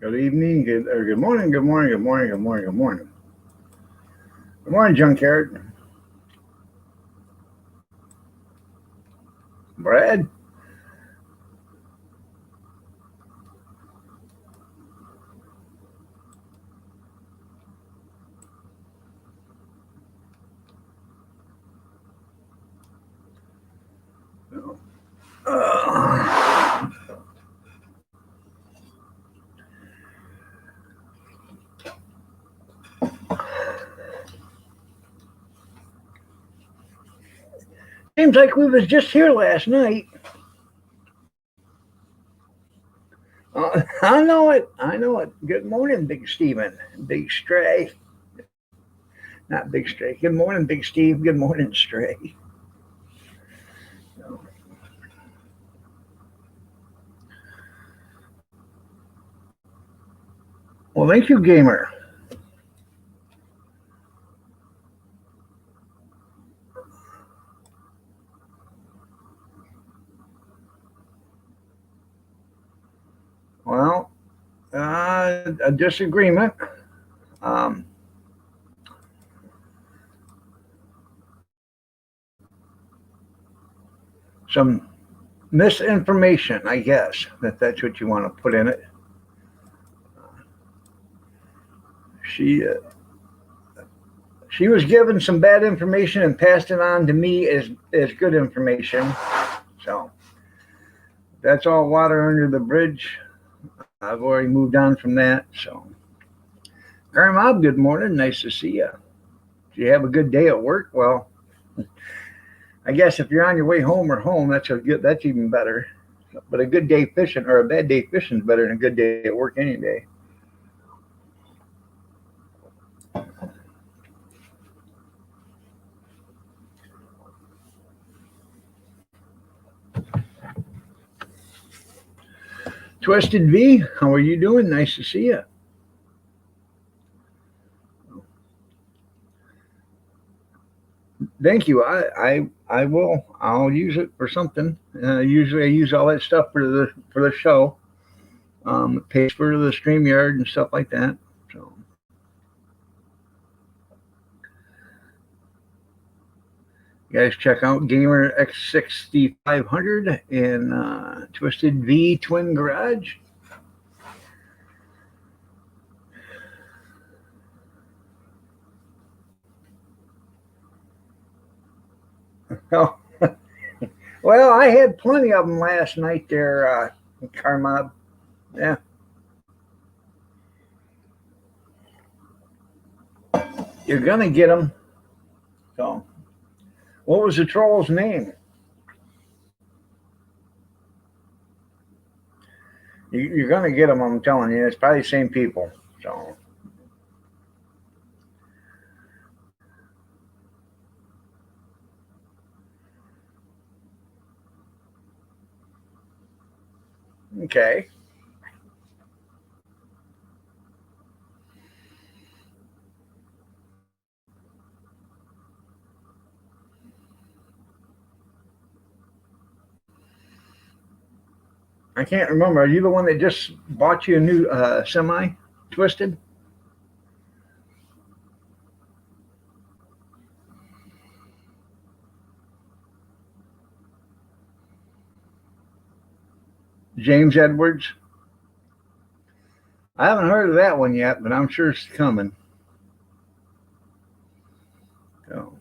Good evening, good morning, good morning, good morning, good morning, good morning. Good morning, Junkyard. Brad. Uh, Seems like we was just here last night. I know it. I know it. Good morning, Big Steven. Big Stray. Not Big Stray. Good morning, Big Steve. Good morning, Stray. Well, thank you, Gamer. Well, a disagreement. Um, some misinformation, I guess, that's what you want to put in it. She she was given some bad information and passed it on to me as good information. So that's all water under the bridge. I've already moved on from that. So, Mob, good morning. Nice to see you. Do you have a good day at work? Well, I guess if you're on your way home or home, that's even better. But a good day fishing or a bad day fishing is better than a good day at work any day. Twisted V, how are you doing? Nice to see you. Thank you. I will. I'll use it for something. Usually, I use all that stuff for the show. It pays for the StreamYard and stuff like that. So you guys check out Gamer X6500 and Twisted V Twin Garage. Oh, well, I had plenty of them last night there, Carmob. Yeah. You're going to get them. So, what was the troll's name? You're going to get them, I'm telling you. It's probably the same people. So, okay. I can't remember. Are you the one that just bought you a new semi, Twisted? James Edwards? I haven't heard of that one yet, but I'm sure it's coming. So,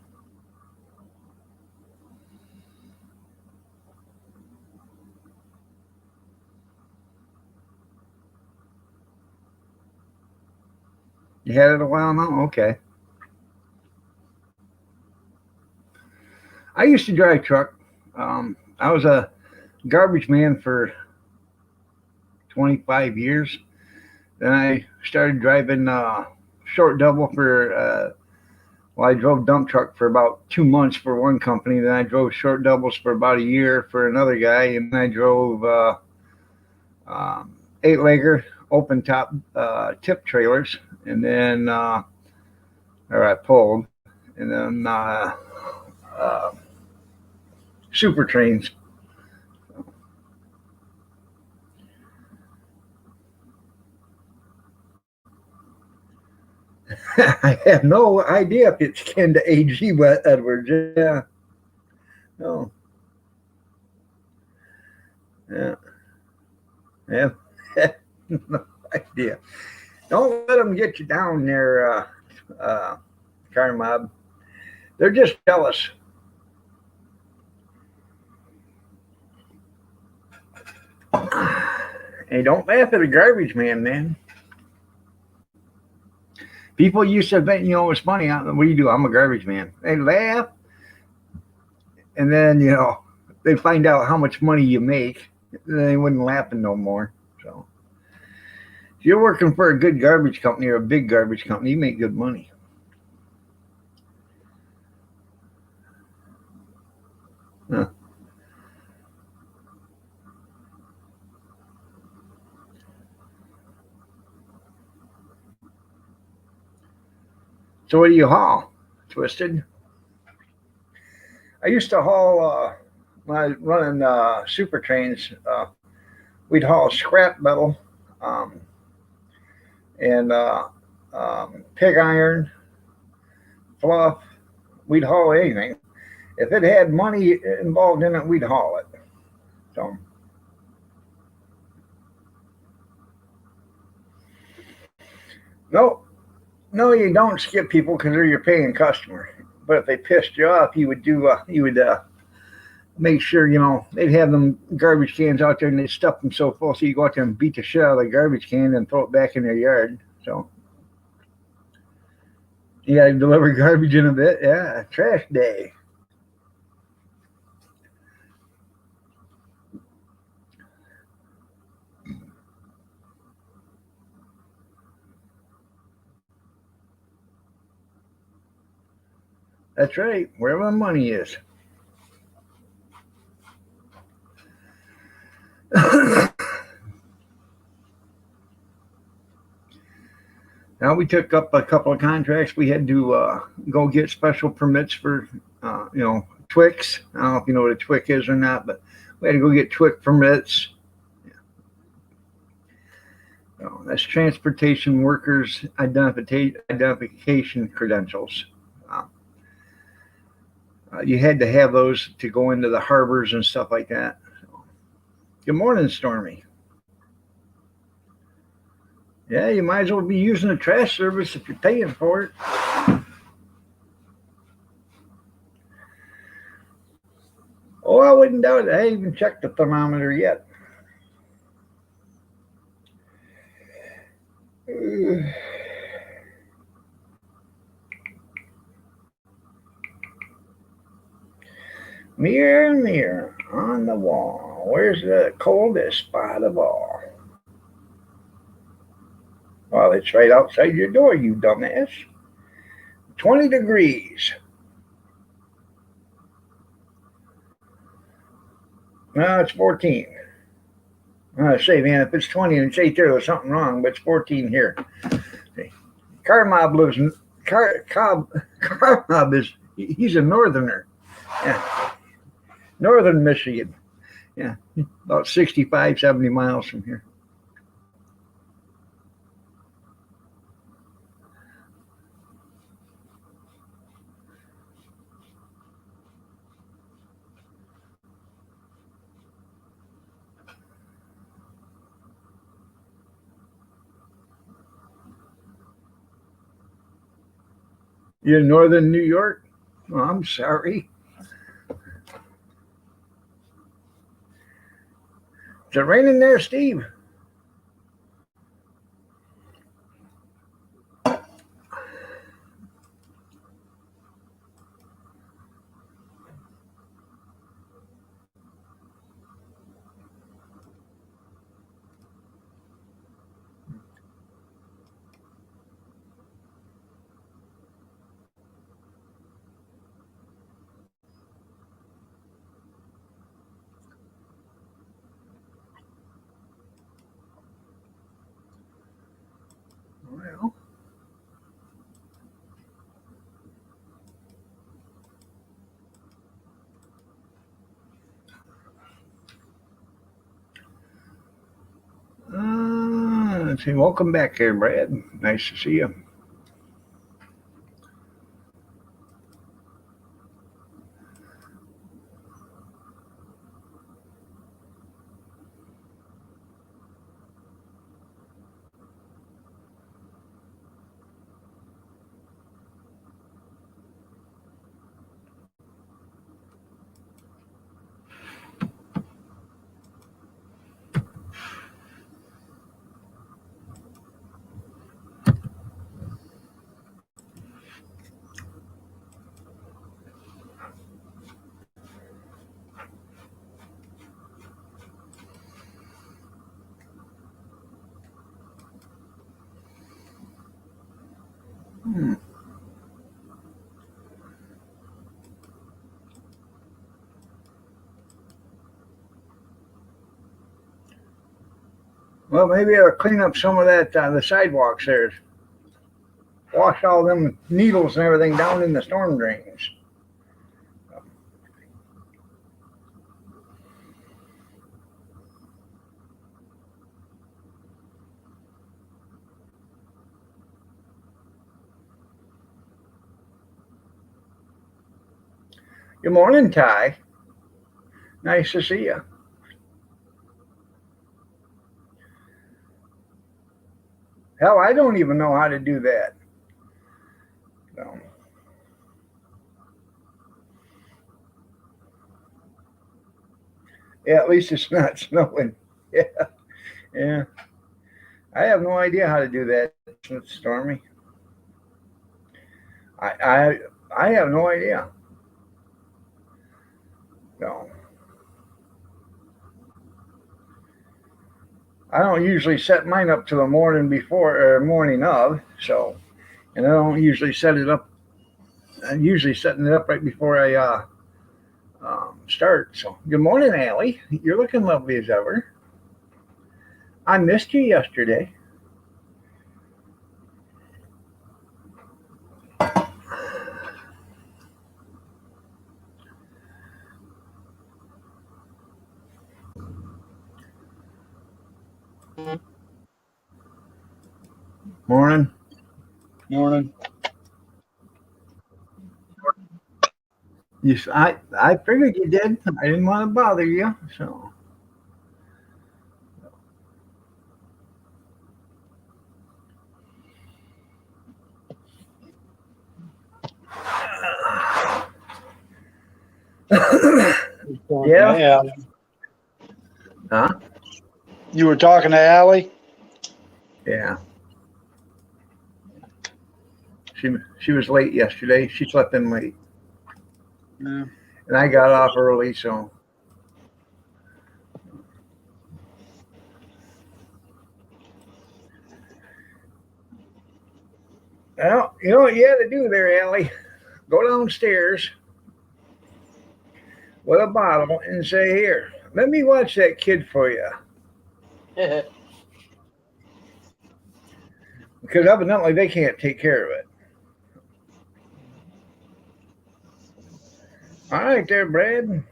you had it a while now? Okay. I used to drive truck. I was a garbage man for 25 years. Then I started driving short double for, I drove dump truck for about 2 months for one company. Then I drove short doubles for about a year for another guy. And then I drove eight legger open top tip trailers. And then, or I pulled. And then uh, super trains. I have no idea if it's kin to A.G. Edwards. Yeah. No. Yeah. Yeah. No idea. Don't let them get you down there, uh, car mob. They're just jealous. Hey, don't laugh at a garbage man. People used to think, it's funny. What do you do? I'm a garbage man. They laugh, and then, they find out how much money you make. They wouldn't laughing no more. So, if you're working for a good garbage company or a big garbage company, you make good money. Huh. So, what do you haul? Twisted. I used to haul when I was running super trains. We'd haul scrap metal um, and pig iron, fluff. We'd haul anything. If it had money involved in it, we'd haul it. So, no, no, you don't skip people because they're your paying customer. But if they pissed you off, you would make sure they'd have them garbage cans out there and they'd stuff them so full so you go out there and beat the shit out of the garbage can and throw it back in their yard. So you got to deliver garbage in a bit. Yeah, trash day. That's right. Wherever the money is. Now we took up a couple of contracts. We had to go get special permits for, Twix. I don't know if you know what a Twix is or not, but we had to go get Twix permits. That's transportation workers identification credentials. Uh, you had to have those to go into the harbors and stuff like that. Good morning, Stormy. Yeah, you might as well be using a trash service if you're paying for it. Oh, I wouldn't doubt it. I haven't even checked the thermometer yet. Mirror, mirror on the wall, where's the coldest spot of all? Well, it's right outside your door, you dumbass. 20 degrees. No, it's 14. I say, man, if it's 20 and it's 8 there's something wrong, but it's 14 here. Car Mob lives in Car Mob he's a northerner. Yeah. Northern Michigan. Yeah. About 65, 70 miles from here. You're in northern New York? Oh, I'm sorry. Is it raining there, Steve? Well, let's see. Welcome back here, Brad. Nice to see you. Well, maybe I'll clean up some of that the sidewalks there. Wash all them needles and everything down in the storm drains. Good morning, Ty. Nice to see you. Hell, I don't even know how to do that. So. Yeah, at least it's not snowing. Yeah, yeah. I have no idea how to do that. It's stormy. I have no idea. So. I don't usually set mine up to the morning before or morning of, so, and I don't usually set it up. I'm usually setting it up right before I start. So, good morning, Allie. You're looking lovely as ever. I missed you yesterday. Morning. Morning. Yes, I figured you did. I didn't want to bother you, so. Yeah. Huh? You were talking to Allie? Yeah. She was late yesterday. She slept in late. Yeah. And I got off early, so. Well, you know what you had to do there, Allie? Go downstairs with a bottle and say, "Here, let me watch that kid for you." Because evidently they can't take care of it. All right there, Brad.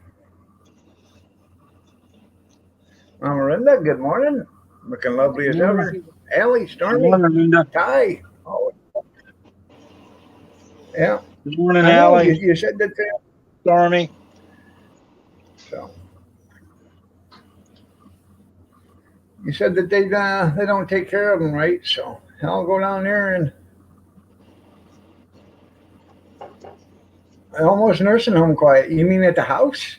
Mama Linda, good morning. Looking lovely as ever. Allie, Stormy, Ty. Oh. Yeah. Good morning, Allie. You said that. Stormy. So. You said that they don't take care of them right, so I'll go down there and almost nursing home quiet. You mean at the house?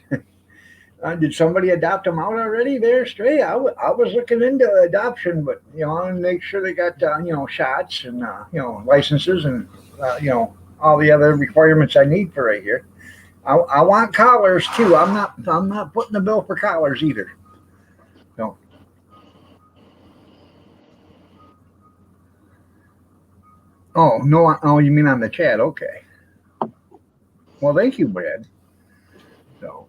Did somebody adopt them out already there, Stray? I was looking into adoption, but, you know, I want to make sure they got, you know, shots and, you know, licenses and, you know, all the other requirements I need for right here. I want collars too. I'm not putting the bill for collars either. So. Oh, no. Oh, you mean on the chat? Okay. Well, thank you, Brad. So.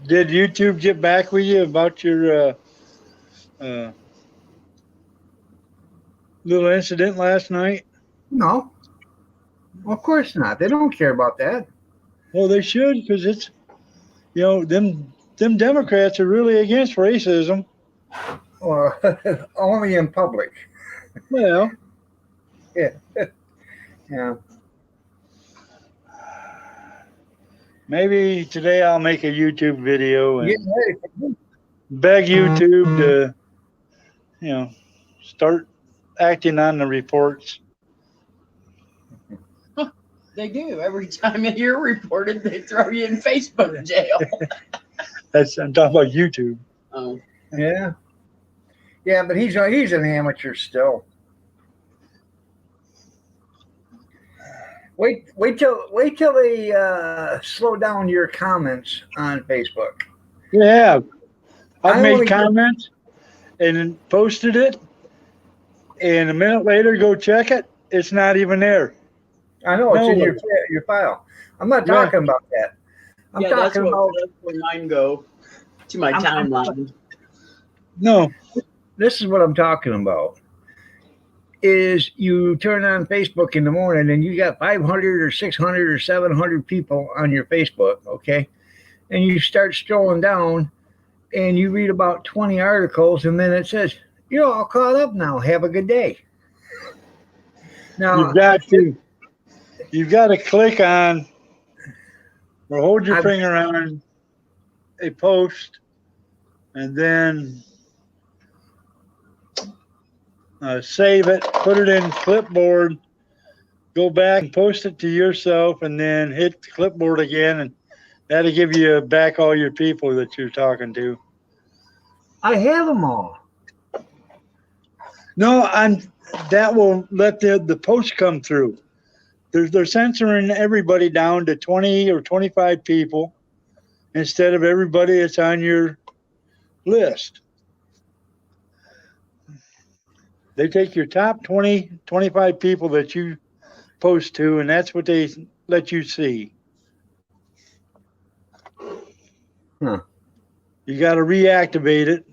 Did YouTube get back with you about your little incident last night? No. Well, of course not. They don't care about that. Well, they should, because it's, you know, them Democrats are really against racism. Well, only in public. Well. Yeah. Yeah. Maybe today I'll make a YouTube video and beg YouTube to, you know, start acting on the reports. They do. Every time you're reported, they throw you in Facebook jail. I'm talking about YouTube. Oh. Yeah. Yeah, but he's an amateur still. Wait till they slow down your comments on Facebook. Yeah, I made comments and then posted it, and a minute later go check it, it's not even there. I know it's in Nowhere. your file. I'm not Yeah. talking about that. I'm Yeah, that's talking about where mine go to my I'm- timeline. No. this is what I'm talking about. Is you turn on Facebook in the morning and you got 500 or 600 or 700 people on your Facebook, okay? And you start strolling down and you read about 20 articles and then it says, you're all caught up now. Have a good day. Now, You've got to click on or hold your I've- finger on a post and then save it, put it in clipboard, go back and post it to yourself, and then hit the clipboard again, and that'll give you back all your people that you're talking to. I have them all. No, that will let the post come through. They're censoring everybody down to 20 or 25 people instead of everybody that's on your list. They take your top 20, 25 people that you post to, and that's what they let you see. Huh. You got to reactivate it.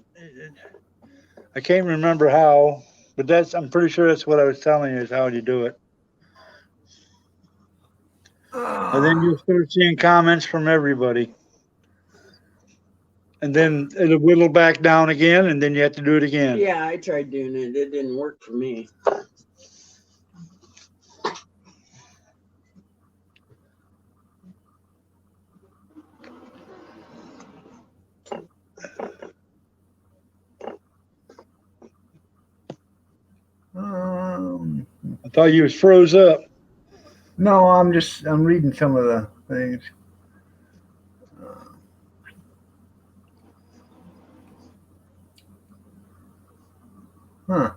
I can't remember how, but I'm pretty sure that's what I was telling you is how you do it. And then you'll start seeing comments from everybody. And then it'll whittle back down again, and then you have to do it again. Yeah, I tried doing it. It didn't work for me. I thought you was froze up. No, I'm reading some of the things. Huh.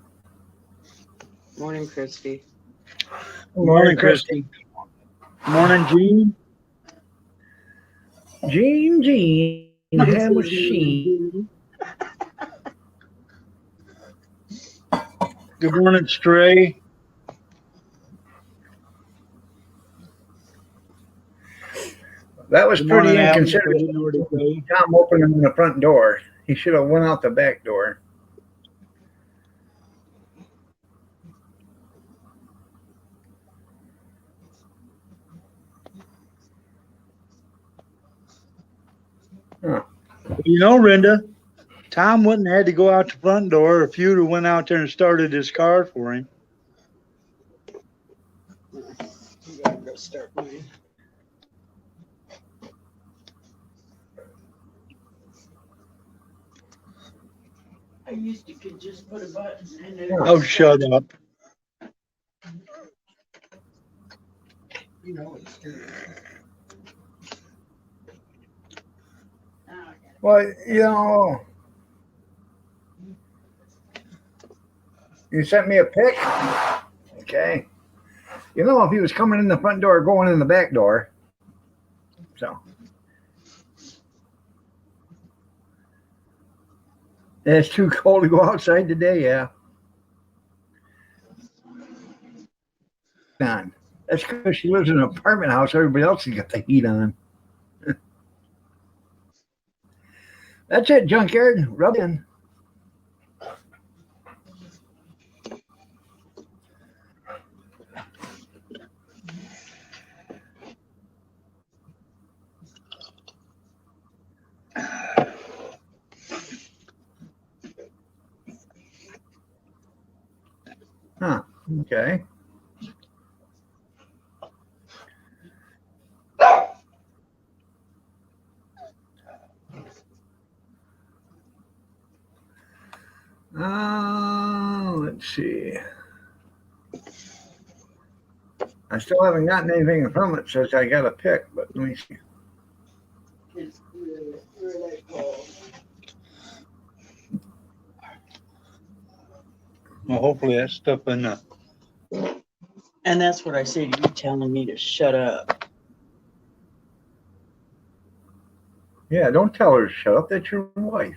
Morning, Christy. Morning, Christy. Morning, Gene. Gene, have a sheet. Good morning, Stray. That was Good pretty morning, Alan. inconsiderate. Tom opening the front door. He should have went out the back door. Huh. You know, Renda, Tom wouldn't have had to go out the front door if you'd have went out there and started his car for him. You gotta go start mine. I used to could just put a button in it. Oh, shut up. You know it's true. Well, you sent me a pic. Okay. If he was coming in the front door, going in the back door. So. It's too cold to go outside today, yeah. On. That's because she lives in an apartment house. Everybody else has got the heat on. That's it, junkyard. Rub in. Huh. Okay. Let's see. I still haven't gotten anything from it since I got a pic, but let me see. It's really cold. Well, hopefully that stuff in the. And that's what I say to you, telling me to shut up. Yeah, don't tell her to shut up. That's your wife.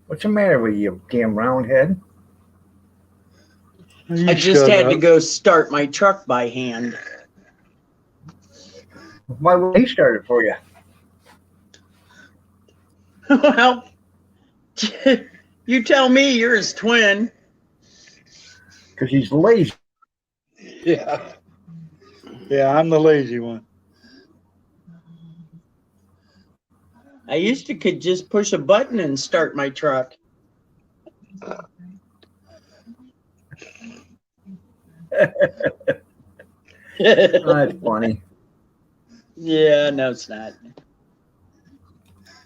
What's the matter with you, damn roundhead? I just had to go start my truck by hand. Why would he start it for you? Well, you tell me, you're his twin. Because he's lazy. Yeah. Yeah, I'm the lazy one. I used to could just push a button and start my truck. That's funny. Yeah, no, it's not.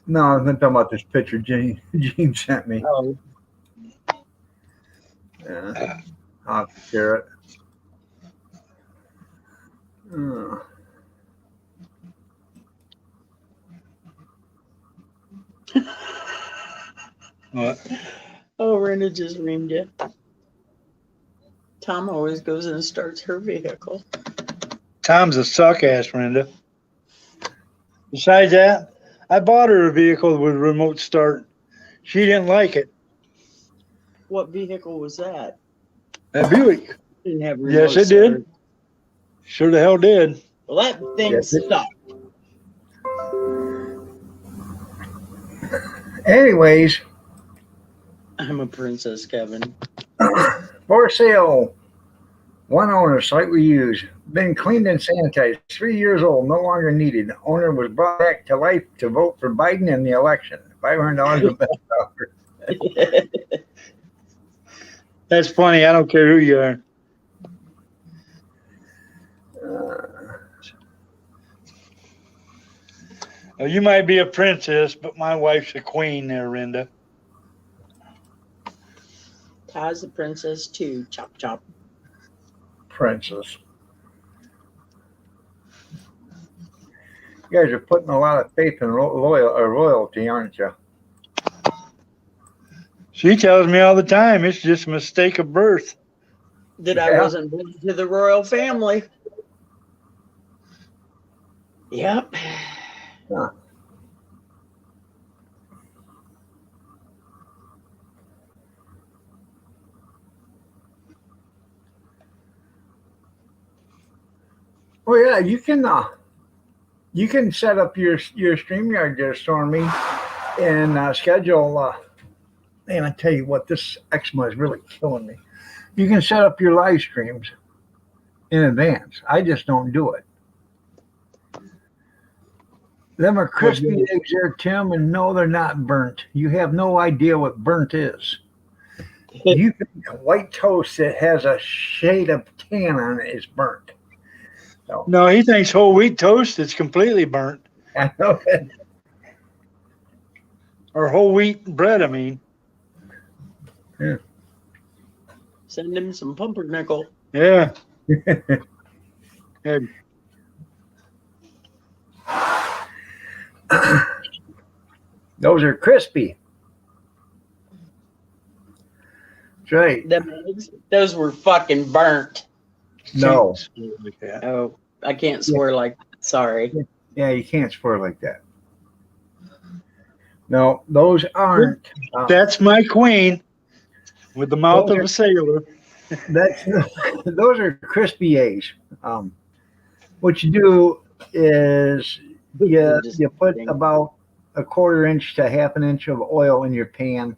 No, I'm talking about this picture Gene sent me. Oh, Yeah. I'll share it. Uh, What? oh, Rena just reamed you. Tom always goes and starts her vehicle. Tom's a suck ass, Brenda. Besides that, I bought her a vehicle with remote start. She didn't like it. What vehicle was that? That Buick. Didn't have Yes, remote it start. did. Sure the hell did. Well, that thing Yes, it- sucked. anyways, I'm a princess, Kevin. for sale. One owner, slightly used. Been cleaned and sanitized. 3 years old, no longer needed. Owner was brought back to life to vote for Biden in the election. $500 the best offer. That's funny. I don't care who you are. Well, you might be a princess, but my wife's a queen there, Renda. Ta's the princess too. Chop chop. Princess. You guys are putting a lot of faith in royalty, aren't you? She tells me all the time it's just a mistake of birth. That I Yeah. wasn't born to the royal family. Yep. Huh. Oh yeah, you can set up your StreamYard there, Stormy, and schedule. Man, I tell you what, this eczema is really killing me. You can set up your live streams in advance. I just don't do it. Them are crispy eggs there, Tim, and no, they're not burnt. You have no idea what burnt is. You think white toast that has a shade of tan on it is burnt. So No, he thinks whole wheat toast is completely burnt. I know it. Or whole wheat bread, I mean. Send him some pumpernickel. Yeah. Good. Those are crispy. That's right. Them eggs, those were fucking burnt. No. Like that. Oh, I can't swear like that. Sorry. Yeah, you can't swear like that. No, those aren't. That's my queen with the mouth of a sailor. That's those are crispy eggs. What you do is you put about a 1/4 inch to 1/2 inch of oil in your pan.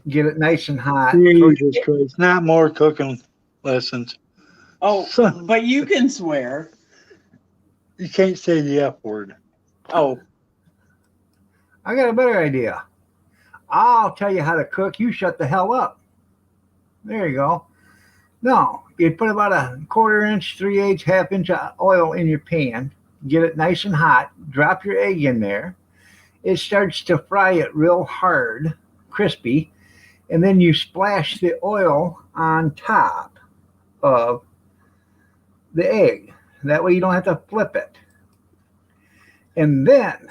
Get it nice and hot. Jesus Christ. Not more cooking lessons. Oh, but you can swear. You can't say the F word. Oh, I got a better idea. I'll tell you how to cook. You shut the hell up. There you go. No, you put about a 1/4 inch, 3/8, 1/2 inch of oil in your pan. Get it nice and hot. Drop your egg in there. It starts to fry it real hard, crispy, and then you splash the oil on top of the egg. That way you don't have to flip it. And then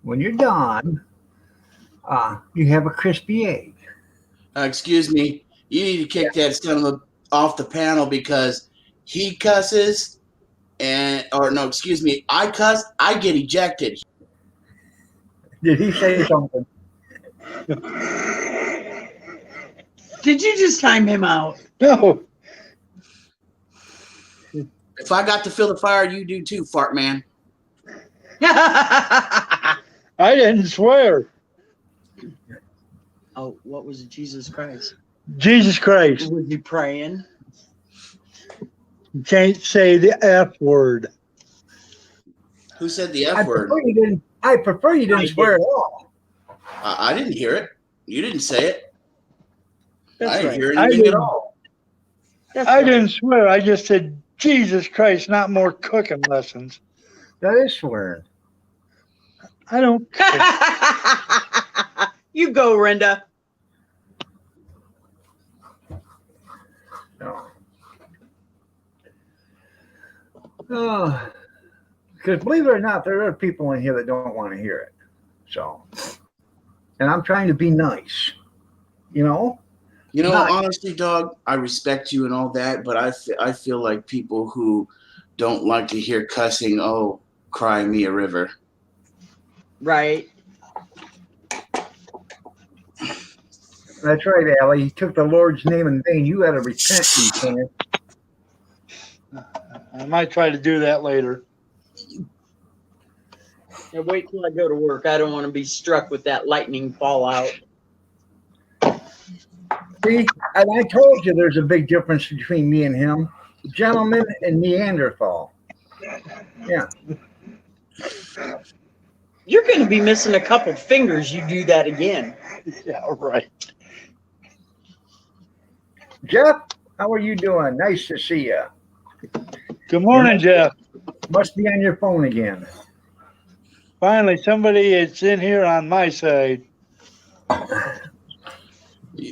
when you're done, you have a crispy egg. Excuse me. You need to kick that son of a off the panel because he cusses excuse me. I cuss. I get ejected. Did he say something? Did you just time him out? No, If I got to feel the fire, you do too, fart man. I didn't swear. Oh, what was it? Jesus Christ? Jesus Christ. Was you praying? You can't say the F word. Who said the I F word? prefer you didn't I swear did. at all. I didn't hear it. You didn't say it. That's I didn't right. hear I anything at didn't. all. That's I right. didn't swear. I just said Jesus Christ, not more cooking lessons. That is swearing. I don't care. You go, Renda. No. Oh, because believe it or not, there are people in here that don't want to hear it. So, and I'm trying to be nice. You know? You know, Nice. honestly, dog, I respect you and all that, but I feel like people who don't like to hear cussing, oh, cry me a river. Right. That's right, Allie. You took the Lord's name in vain. You got to repent, you can. I might try to do that later. Now wait till I go to work. I don't want to be struck with that lightning fallout. See, and I told you there's a big difference between me and him. Gentleman and Neanderthal. Yeah. You're going to be missing a couple fingers. You do that again. Yeah, right. Jeff, how are you doing? Nice to see you. Good morning, Jeff. Must be on your phone again. Finally, somebody is in here on my side.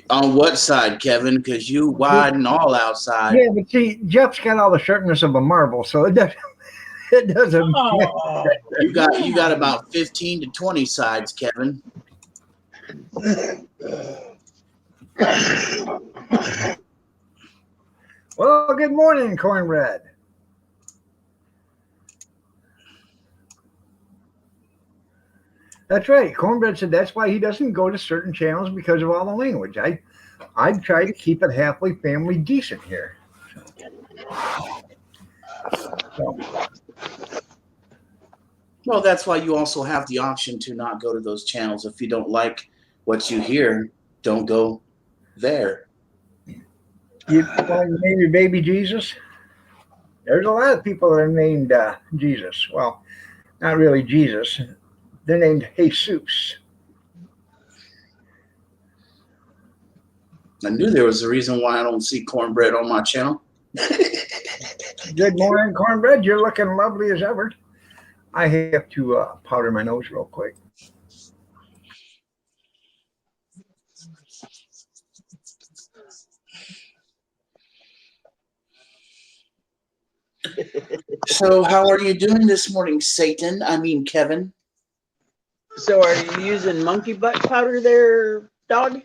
On what side, Kevin? Because you wide and all outside. Yeah, but see, Jeff's got all the sharpness of a marble, so it doesn't. It doesn't. Oh, You got about 15 to 20 sides, Kevin. Well, good morning, Cornbread. That's right. Cornbread said that's why he doesn't go to certain channels because of all the language. I'd try to keep it halfway family decent here. So, Well, that's why you also have the option to not go to those channels. If you don't like what you hear, don't go there. you want to name your baby Jesus? There's a lot of people that are named Jesus. Well, not really Jesus. They're named Jesus. I knew there was a reason why I don't see Cornbread on my channel. Good morning, Cornbread. You're looking lovely as ever. I have to powder my nose real quick. So how are you doing this morning, Satan? I mean, Kevin. so are you using monkey butt powder there, dog?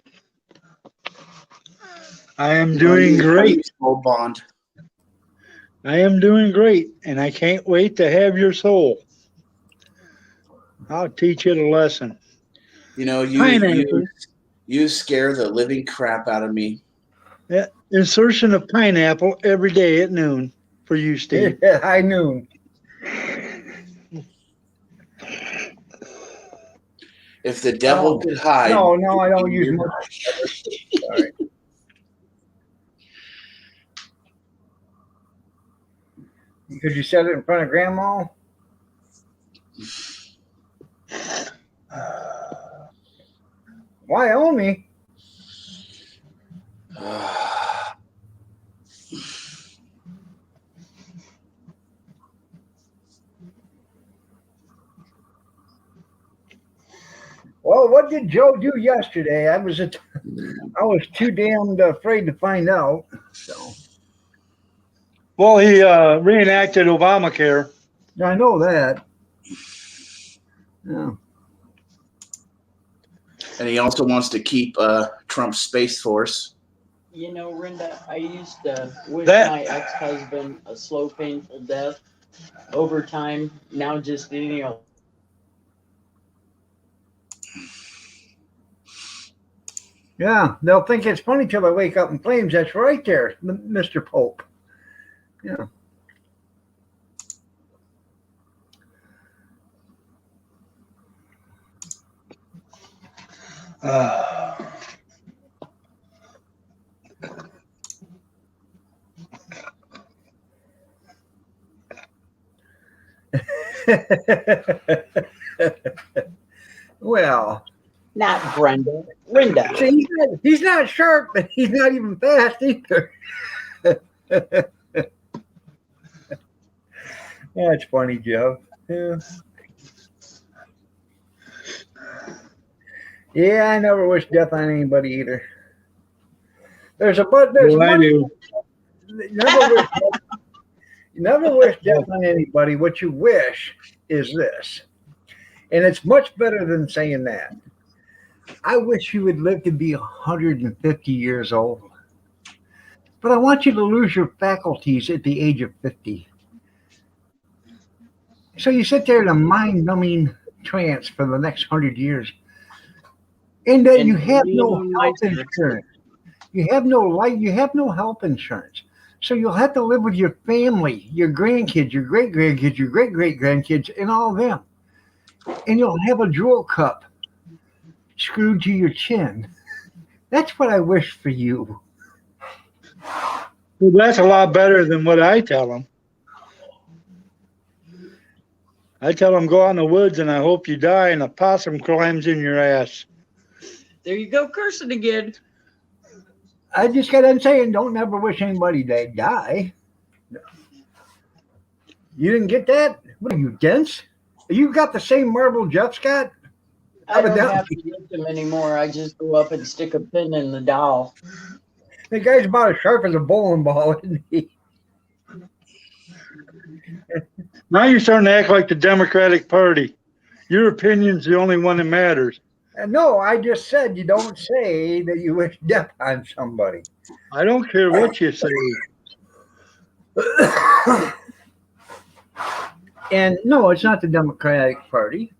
I am doing great. Soul bond. I am doing great, and I can't wait to have your soul. I'll teach you the lesson. You know, Pineapple. you scare the living crap out of me. Yeah, insertion of pineapple every day at noon for you, Steve. High noon. If the devil could hide. No, I don't use much. Sorry. Because you said it in front of Grandma? Why own me? Well, what did Joe do yesterday? I was too damned afraid to find out. So Well, he reenacted Obamacare. I know that. Yeah. And he also wants to keep Trump's Space Force. You know, Renda, I used to wish That- my ex-husband a slow, painful death. Over time, now just, you know, Yeah, they'll think it's funny till they wake up in flames. That's right there, Mr. Pope. Yeah. Well, Not Brenda. Brenda. see, he's not sharp, but he's not even fast either. That's funny, Jeff. Yeah. Yeah, I never wish death on anybody either. There's Well, I one. do. Never wish death on anybody. What you wish is this, and it's much better than saying that. I wish you would live to be 150 years old, but I want you to lose your faculties at the age of 50. So you sit there in a mind-numbing trance for the next 100 years, and then And you have no you health like- insurance. You have no life. You have no health insurance. So you'll have to live with your family, your grandkids, your great grandkids, your great great grandkids, and all of them. And you'll have a drool cup screwed to your chin. That's what I wish for you. Well, that's a lot better than what I tell them. I tell them go out in the woods and I hope you die and a possum climbs in your ass. There you go, cursing again. I just got done saying, don't never wish anybody to die. You didn't get that? What are you, dense? You got the same marble Jeff's got? I don't Evidently. have to get them anymore. I just go up and stick a pin in the doll. The guy's about as sharp as a bowling ball, isn't he? Now you're starting to act like the Democratic Party. Your opinion's the only one that matters. No, I just said you don't say that you wish death on somebody. I don't care what you say. And no, it's not the Democratic Party.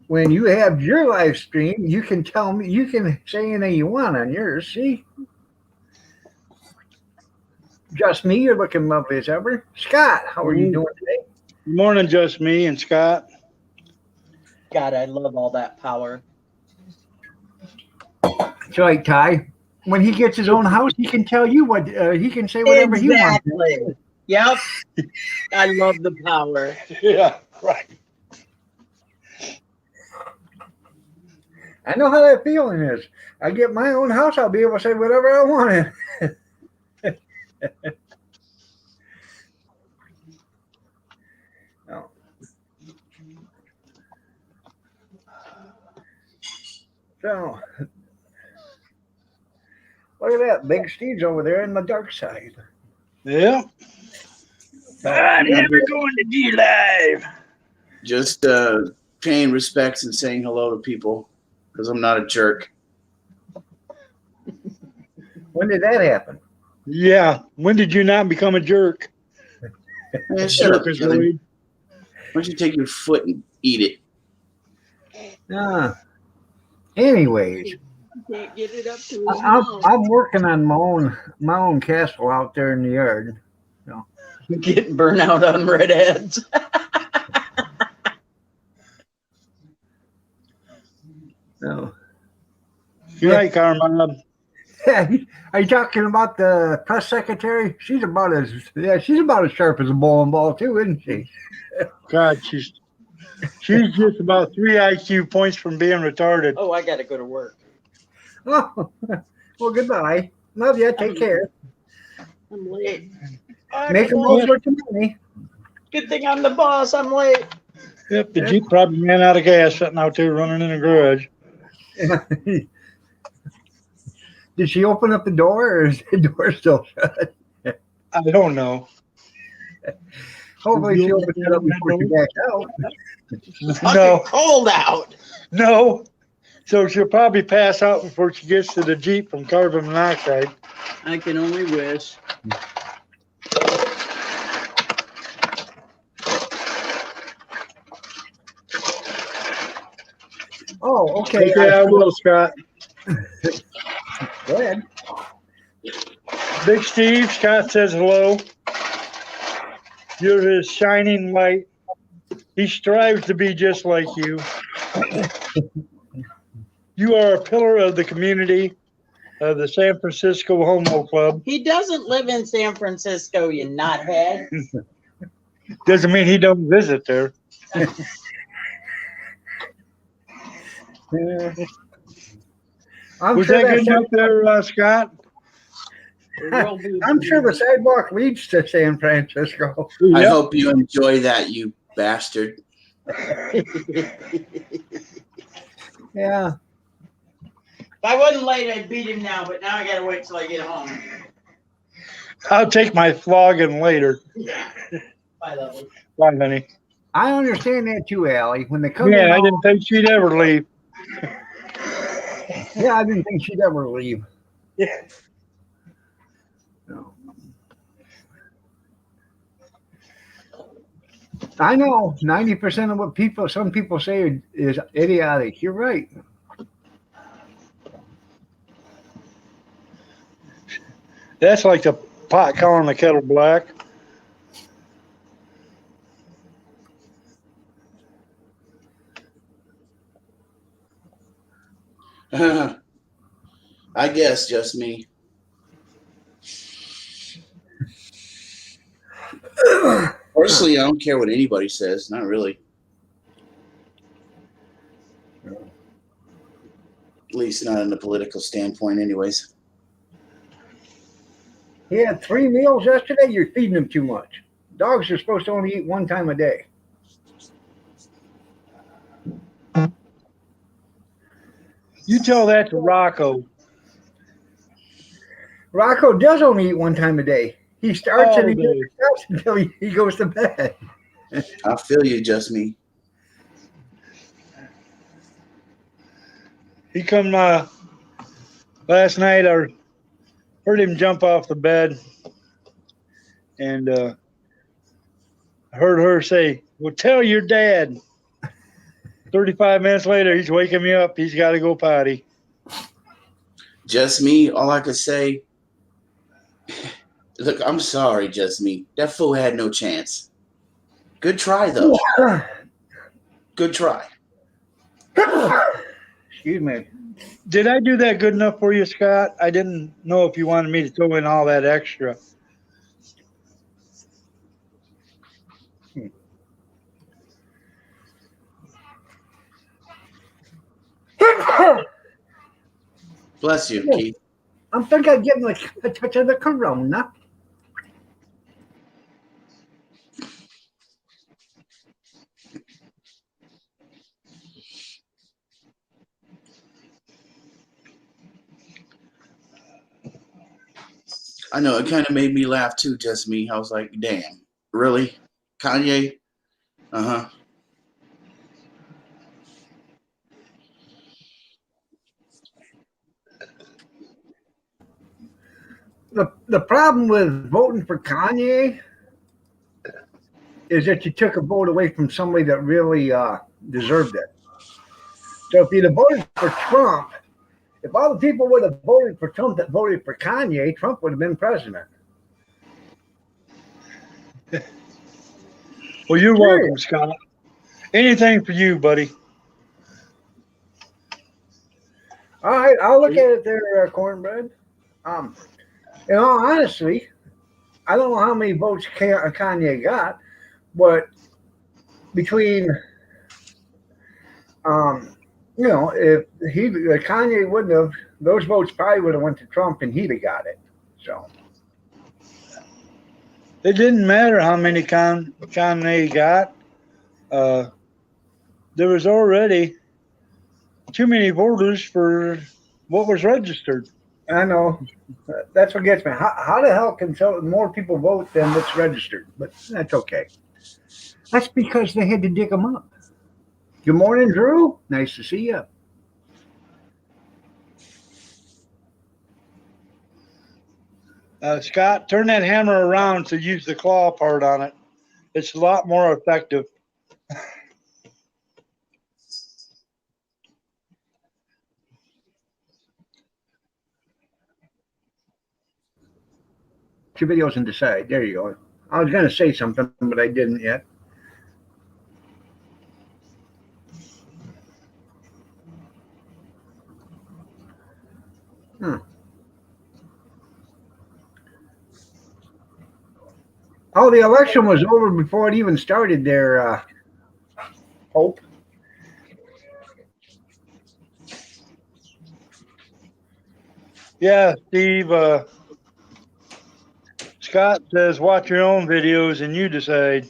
When you have your live stream, you can tell me, you can say anything you want on yours. See? Just me, you're looking lovely as ever. Scott, how are you doing today? Good morning, just me and Scott. God, I love all that power. That's right, Ty. When he gets his own house, he can tell you what he can say whatever he wants. Exactly. Yep. I love the power. Yeah, right. I know how that feeling is. I get my own house, I'll be able to say whatever I want. No. So, look at that. Big Steve's over there in the dark side. Yeah. I'm never going to be live. Just paying respects and saying hello to people because I'm not a jerk. When did that happen? Yeah. When did you not become a jerk? Man, shut up, Jerk is Kevin. right. Why don't you take your foot and eat it? Anyways, Can't get it up to his mouth. I'm working on my own castle out there in the yard. Getting burnt out on redheads. So, You're right, Carmine. are you talking about the press secretary? She's about as sharp as a bowling ball too, isn't she? God, she's just about 3 IQ points from being retarded. Oh, I gotta go to work. Oh, well, goodbye. Love you. Take care. I'm late. Make a most of your money. Good thing I'm the boss. I'm late. Yep, the Jeep probably ran out of gas sitting out there running in the garage. Did she open up the door, or is the door still shut? I don't know. Hopefully, she opens it up before she backs out. No, Cold out. no. So she'll probably pass out before she gets to the Jeep from carbon monoxide. I can only wish. Oh, okay. Okay, I will, Scott. Go ahead. Big Steve, Scott says hello. You're his shining light. He strives to be just like you. You are a pillar of the community of the San Francisco Homo Club. He doesn't live in San Francisco, you knothead. Doesn't mean he don't visit there. I'm Was sure that good that's- enough there, Scott? There will be- I'm sure the sidewalk leads to San Francisco. I Yep. hope you enjoy that, you bastard. Yeah. If I wasn't late, I'd beat him now, but now I gotta wait till I get home. I'll take my flogging later. Yeah. Bye, lovely. Bye, honey. I understand that too, Allie. When they come Yeah, I in, didn't think she'd ever leave. yeah, I didn't think she'd ever leave. Yeah. No. I know 90% of what some people say is idiotic. You're right. That's like the pot calling the kettle black. I guess just me. Personally, I don't care what anybody says. Not really. At least not in a political standpoint, anyways. He had 3 meals yesterday. You're feeding him too much. Dogs are supposed to only eat 1 time a day. You tell that to Rocco. Rocco does only eat 1 time a day. He starts Oh, and he dude. never stops until he goes to bed. I feel you, just me. He come last night. I heard him jump off the bed, and I heard her say, "Well, tell your dad." 35 minutes later, he's waking me up. He's got to go potty. Just me. All I could say. Look, I'm sorry, just me. That fool had no chance. Good try, though. Good try. Excuse me. Did I do that good enough for you, Scott? I didn't know if you wanted me to throw in all that extra. Bless you, Keith. I'm thinking I'd give him a touch of the corona. I know it kind of made me laugh too, just me. I was like, damn, really? Kanye? Uh-huh. The problem with voting for Kanye is that you took a vote away from somebody that really deserved it. So if you'd have voted for Trump, if all the people would have voted for Trump that voted for Kanye, Trump would have been president. Well, you're Sure. welcome, Scott. Anything for you, buddy. All right, I'll look at it there, Cornbread. In all honesty, I don't know how many votes Kanye got, but between, if Kanye wouldn't have, those votes probably would have went to Trump and he'd have got it. So It didn't matter how many Kanye got. There was already too many voters for what was registered. I know that's what gets me. How the hell can more people vote than what's registered? But that's okay. That's because they had to dig them up. Good morning, Drew. Nice to see you. Scott, turn that hammer around to use the claw part on it. It's a lot more effective. 2 videos and decide. There you go. I was going to say something, but I didn't yet. Oh, the election was over before it even started there, Hope. Yeah, Steve. Scott says, watch your own videos and you decide.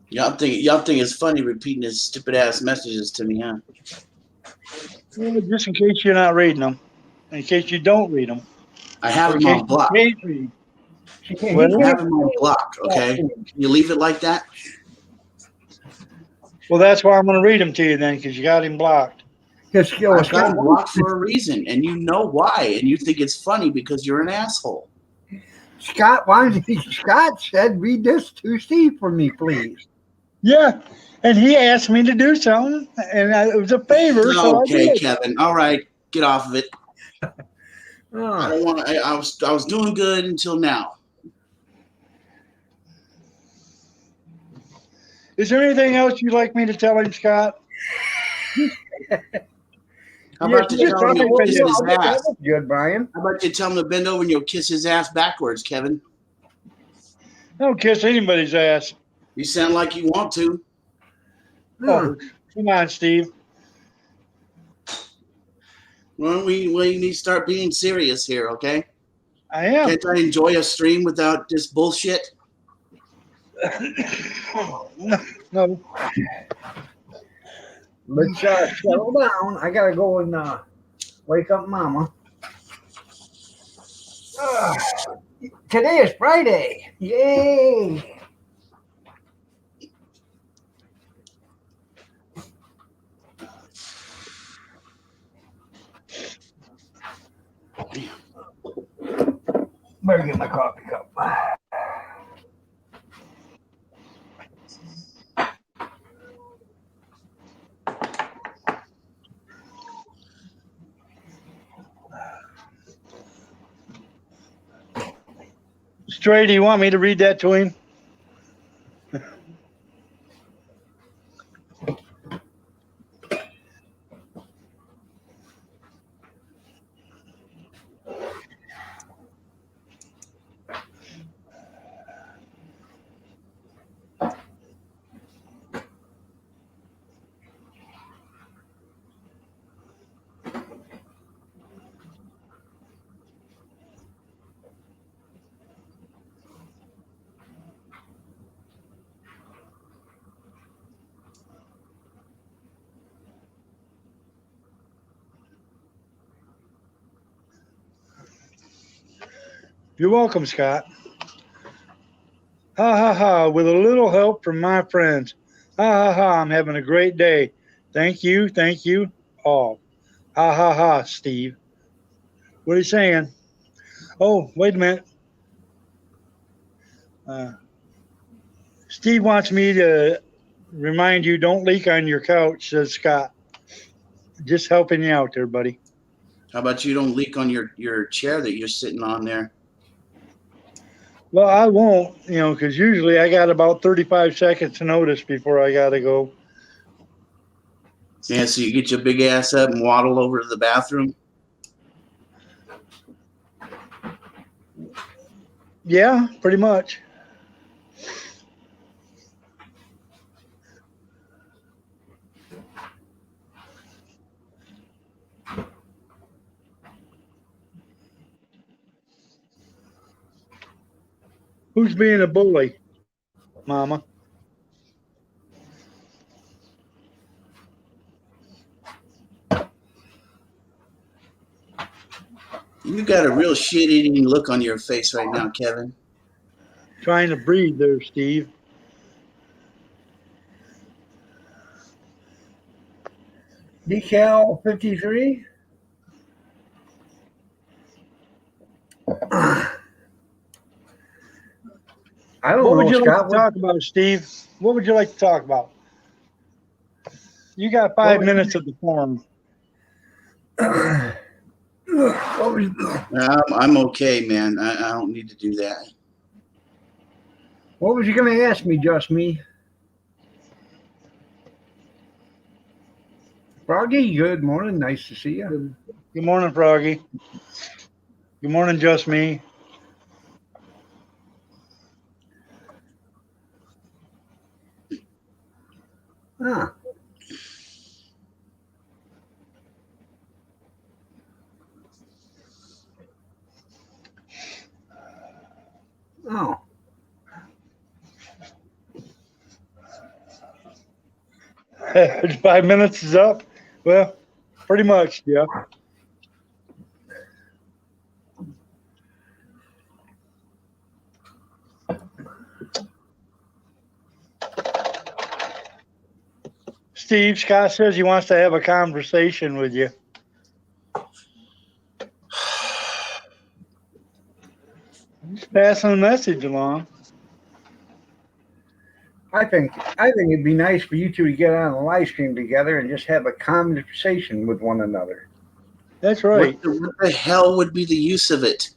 Y'all think it's funny repeating his stupid ass messages to me, huh? Well, just in case you're not reading them, in case you don't read them. I have In him case on you block. can't read. I have him on block, okay? Can you leave it like that? Well, that's why I'm going to read them to you then, because you got him blocked. His skill was I've got him blocked for a reason, and you know why, and you think it's funny because you're an asshole. Scott, Scott said, read this to Steve for me, please. Yeah, and he asked me to do something, and it was a favor. So Okay, I did. Kevin. All right, get off of it. I Oh, don't want. I was doing good until now. Is there anything else you'd like me to tell him, Scott? How about you tell him you'll kiss his that ass? was good, Brian. How about you tell him to bend over and you'll kiss his ass backwards, Kevin? Don't kiss anybody's ass. You sound like you want to. Oh, come on, Steve. Well, we need to start being serious here, okay? I am. Can't I enjoy a stream without this bullshit? No. Let's settle down. I gotta go and wake up Mama. Today is Friday. Yay! Better get my coffee cup. Stray, do you want me to read that to him? You're welcome, Scott. Ha ha ha, with a little help from my friends. Ha ha ha, I'm having a great day. Thank you, all. Ha ha ha, Steve. What are you saying? Oh, wait a minute. Steve wants me to remind you, don't leak on your couch, says Scott. Just helping you out there, buddy. How about you don't leak on your chair that you're sitting on there? Well, I won't, because usually I got about 35 seconds to notice before I got to go. Yeah, so you get your big ass up and waddle over to the bathroom? Yeah, pretty much. Who's being a bully, Mama? You got a real shit-eating look on your face right now, Kevin. Trying to breathe there, Steve. Decal 53. I don't What would know, you like Scott. to talk about, Steve? What would you like to talk about? You got 5 minutes of the forum. What was, I'm okay, man. I don't need to do that. what was you going to ask me, Just Me? Froggy, good morning. Nice to see you. Good morning, Froggy. Good morning, Just Me. Huh. Oh, 5 minutes is up. Well, pretty much, yeah. Steve, Scott says he wants to have a conversation with you. He's passing the message along. I think it'd be nice for you two to get on a live stream together and just have a conversation with one another. That's right. What the hell would be the use of it?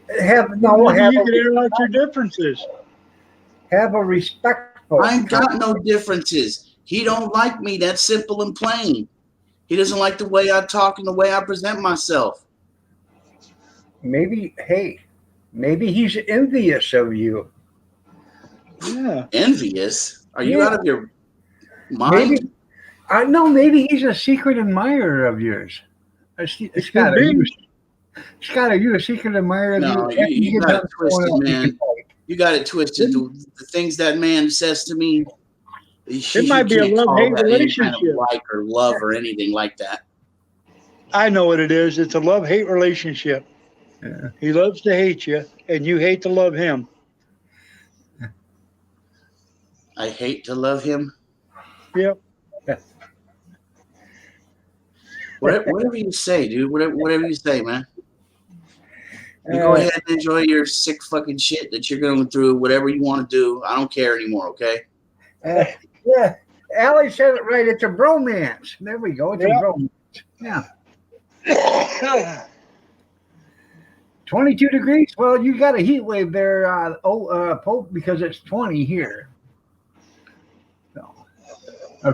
Maybe you can air out your differences. have a respectful. I ain't got no differences. He don't like me. That's simple and plain. He doesn't like the way I talk and the way I present myself. Maybe he's envious of you. Yeah. Envious? Are you Yeah. out of your mind? Maybe he's a secret admirer of yours. Scott, are you a secret admirer of No, yours? you got it twisted, man. You got it twisted. The things that man says to me, It might be a love-hate relationship. Like or love or anything like that. I know what it is. It's a love-hate relationship. Yeah. He loves to hate you, and you hate to love him. I hate to love him. Yep. Whatever you say, dude. Whatever you say, man. You go ahead and enjoy your sick fucking shit that you're going through. Whatever you want to do, I don't care anymore. Okay. Yeah, Allie said it right. It's a bromance. There we go. It's a bromance. Yeah. 22 degrees. Well, you got a heat wave there, Pope, because it's 20 here. So,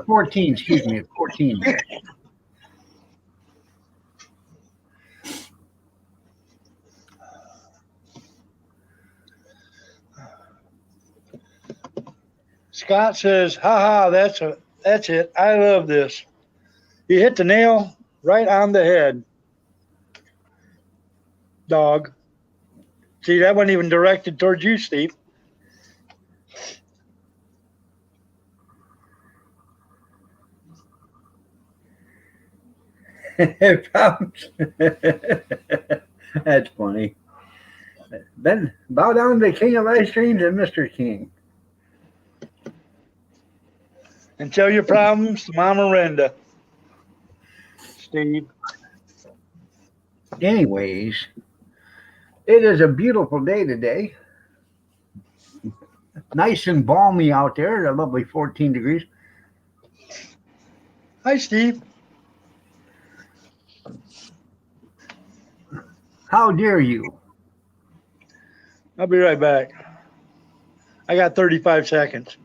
14. Excuse me. It's 14. Scott says, "Ha ha, that's it. I love this. You hit the nail right on the head, dog." See, that wasn't even directed towards you, Steve. That's funny. Then bow down to the King of Live Streams and Mr. King. And tell your problems to Mama Renda, Steve. Anyways, it is a beautiful day today. Nice and balmy out there. A lovely 14 degrees. Hi, Steve. How dare you? I'll be right back. I got 35 seconds.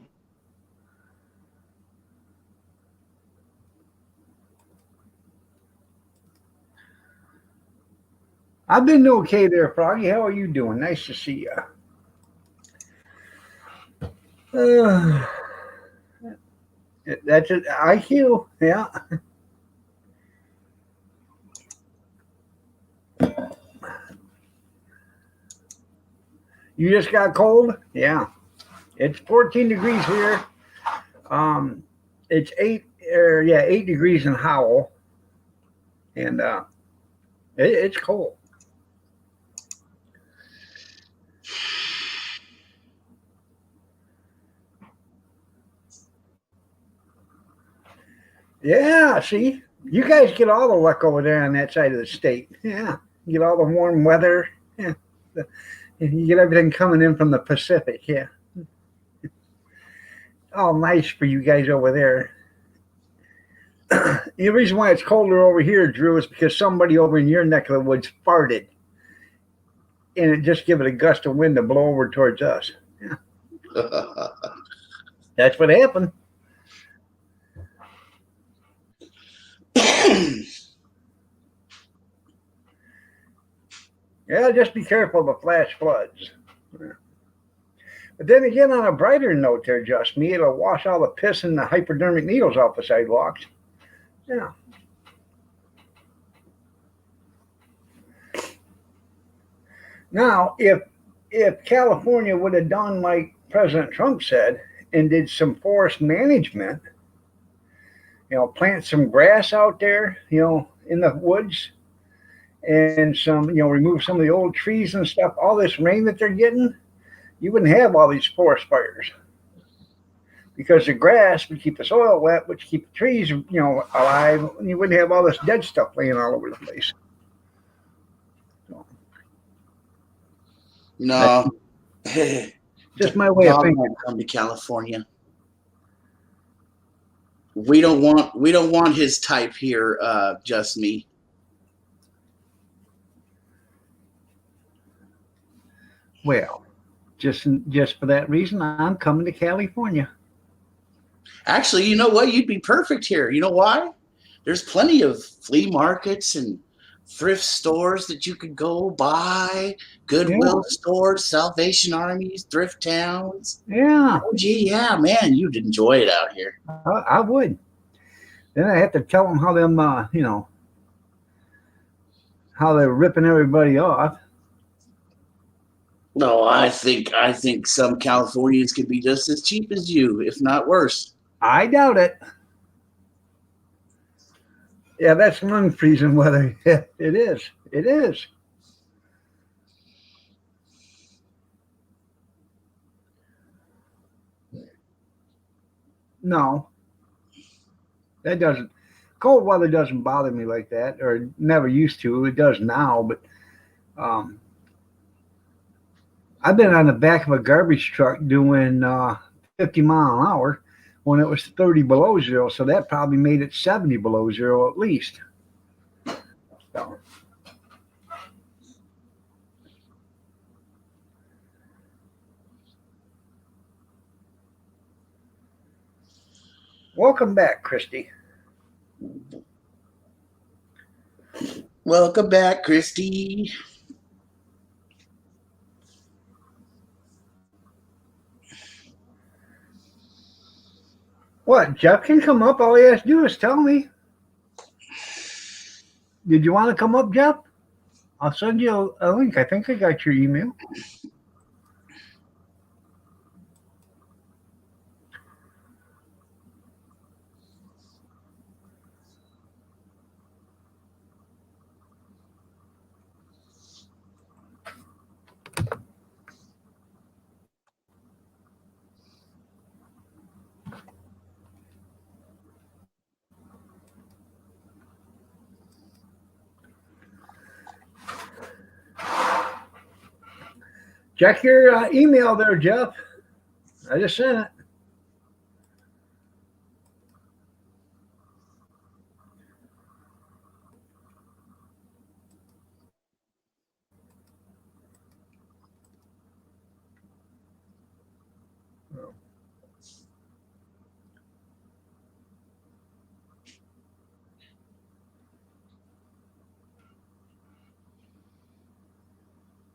I've been okay there, Froggy. How are you doing? Nice to see you. That's it. IQ. Yeah. You just got cold? Yeah. It's 14 degrees here. It's 8 degrees in Howell. And it's cold. Yeah, see, you guys get all the luck over there on that side of the state. Yeah, you get all the warm weather. Yeah, you get everything coming in from the Pacific. Yeah, all nice for you guys over there. The reason why it's colder over here, Drew, is because somebody over in your neck of the woods farted, and it just gave it a gust of wind to blow over towards us. That's what happened. Yeah, just be careful of the flash floods. But then again, on a brighter note there, Just Me, it'll wash all the piss and the hypodermic needles off the sidewalks. Yeah. Now, if California would have done like President Trump said and did some forest management, plant some grass out there, in the woods, and some, remove some of the old trees and stuff, all this rain that they're getting, you wouldn't have all these forest fires. Because the grass would keep the soil wet, which keep the trees, alive, and you wouldn't have all this dead stuff laying all over the place. No. Just my way of thinking. Come to California. We don't want his type here, Just Me. Well, just for that reason, I'm coming to California. Actually, you know what? You'd be perfect here. You know why? There's plenty of flea markets and thrift stores that you could go buy, Goodwill stores, Salvation Armies, thrift towns. Yeah. Oh, gee, yeah, man, you'd enjoy it out here. I would. Then I have to tell them how them, how they're ripping everybody off. No, I think some Californians could be just as cheap as you, if not worse. I doubt it. Yeah, that's lung freezing weather. Yeah, it is. It is. No, that doesn't. Cold weather doesn't bother me like that, or never used to. It does now, but I've been on the back of a garbage truck doing 50 mile an hour when it was 30 below zero, so that probably made it 70 below zero at least. So. Welcome back, Christy. Welcome back, Christy. What, Jeff can come up? All he has to do is tell me. Did you want to come up, Jeff? I'll send you a link. I think I got your email. Check your email there, Jeff. I just sent it.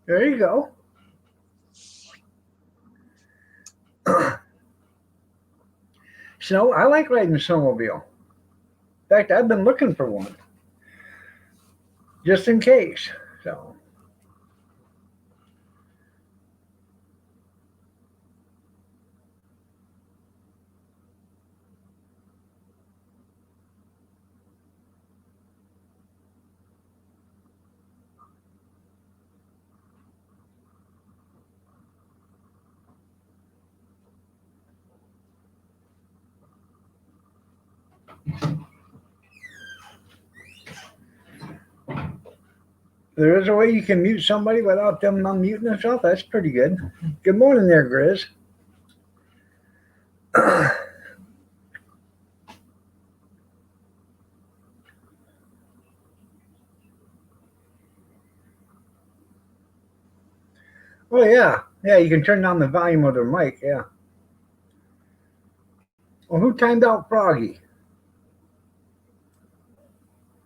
There you go. So I like riding a snowmobile. In fact, I've been looking for one just in case. So. There is a way you can mute somebody without them unmuting themselves. That's pretty good. Good morning there, Grizz. Oh yeah, yeah. You can turn down the volume of their mic. Yeah. Well, who timed out Froggy?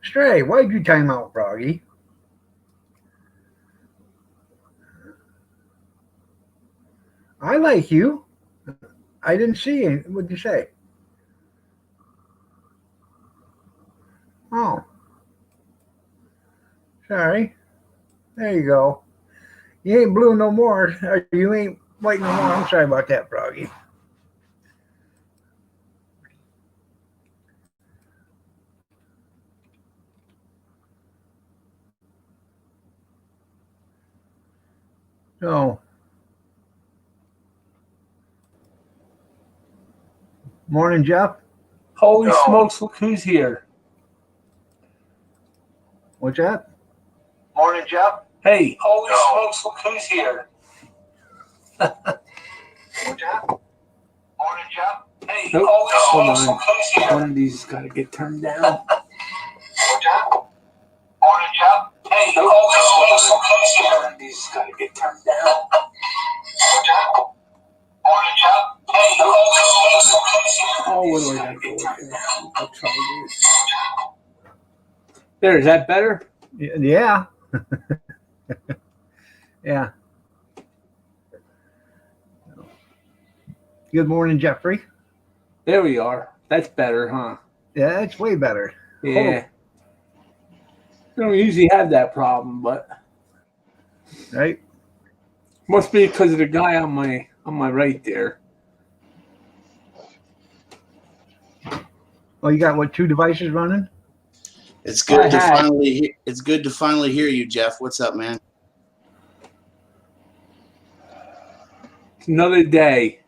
Stray, why'd you time out Froggy? I like you. I didn't see it. What'd you say? Oh, sorry. There you go. You ain't blue no more. Or you ain't white no more. I'm sorry about that, Froggy. So, morning, Jeff. Holy smokes, look who's here. What's that? Morning, Jeff. Hey, holy smokes, look who's here. What's that? Morning, Jeff. Hey, holy smokes, look who's here. One of these got to get turned down. What's that? Morning, Jeff. Hey, holy smokes, look who's here. One of these got to get turned down. What's that? Morning, Jeff. Hey, holy smokes, look who's here. Oh, what do I got to go with here? I'll try this. There, is that better? Yeah. Yeah. Good morning, Jeffrey. There we are. That's better, huh? Yeah, it's way better. Yeah. We don't usually have that problem, but Right? must be because of the guy on my right there. Oh, you got what, 2 devices running? It's good to had- finally. It's good to finally hear you, Jeff. What's up, man? It's another day.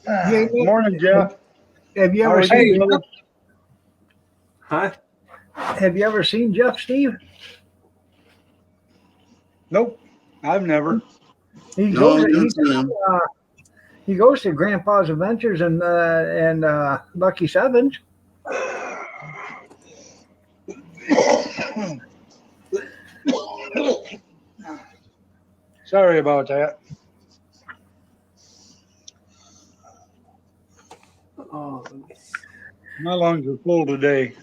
Yeah, Morning, Jeff. Have you How ever are seen you? Huh? Have you ever seen Jeff, Steve? Nope, I've never. He No, goes, no. he goes to Grandpa's Adventures and Lucky Sevens. Sorry about that. Oh, let me see. My lungs are full today.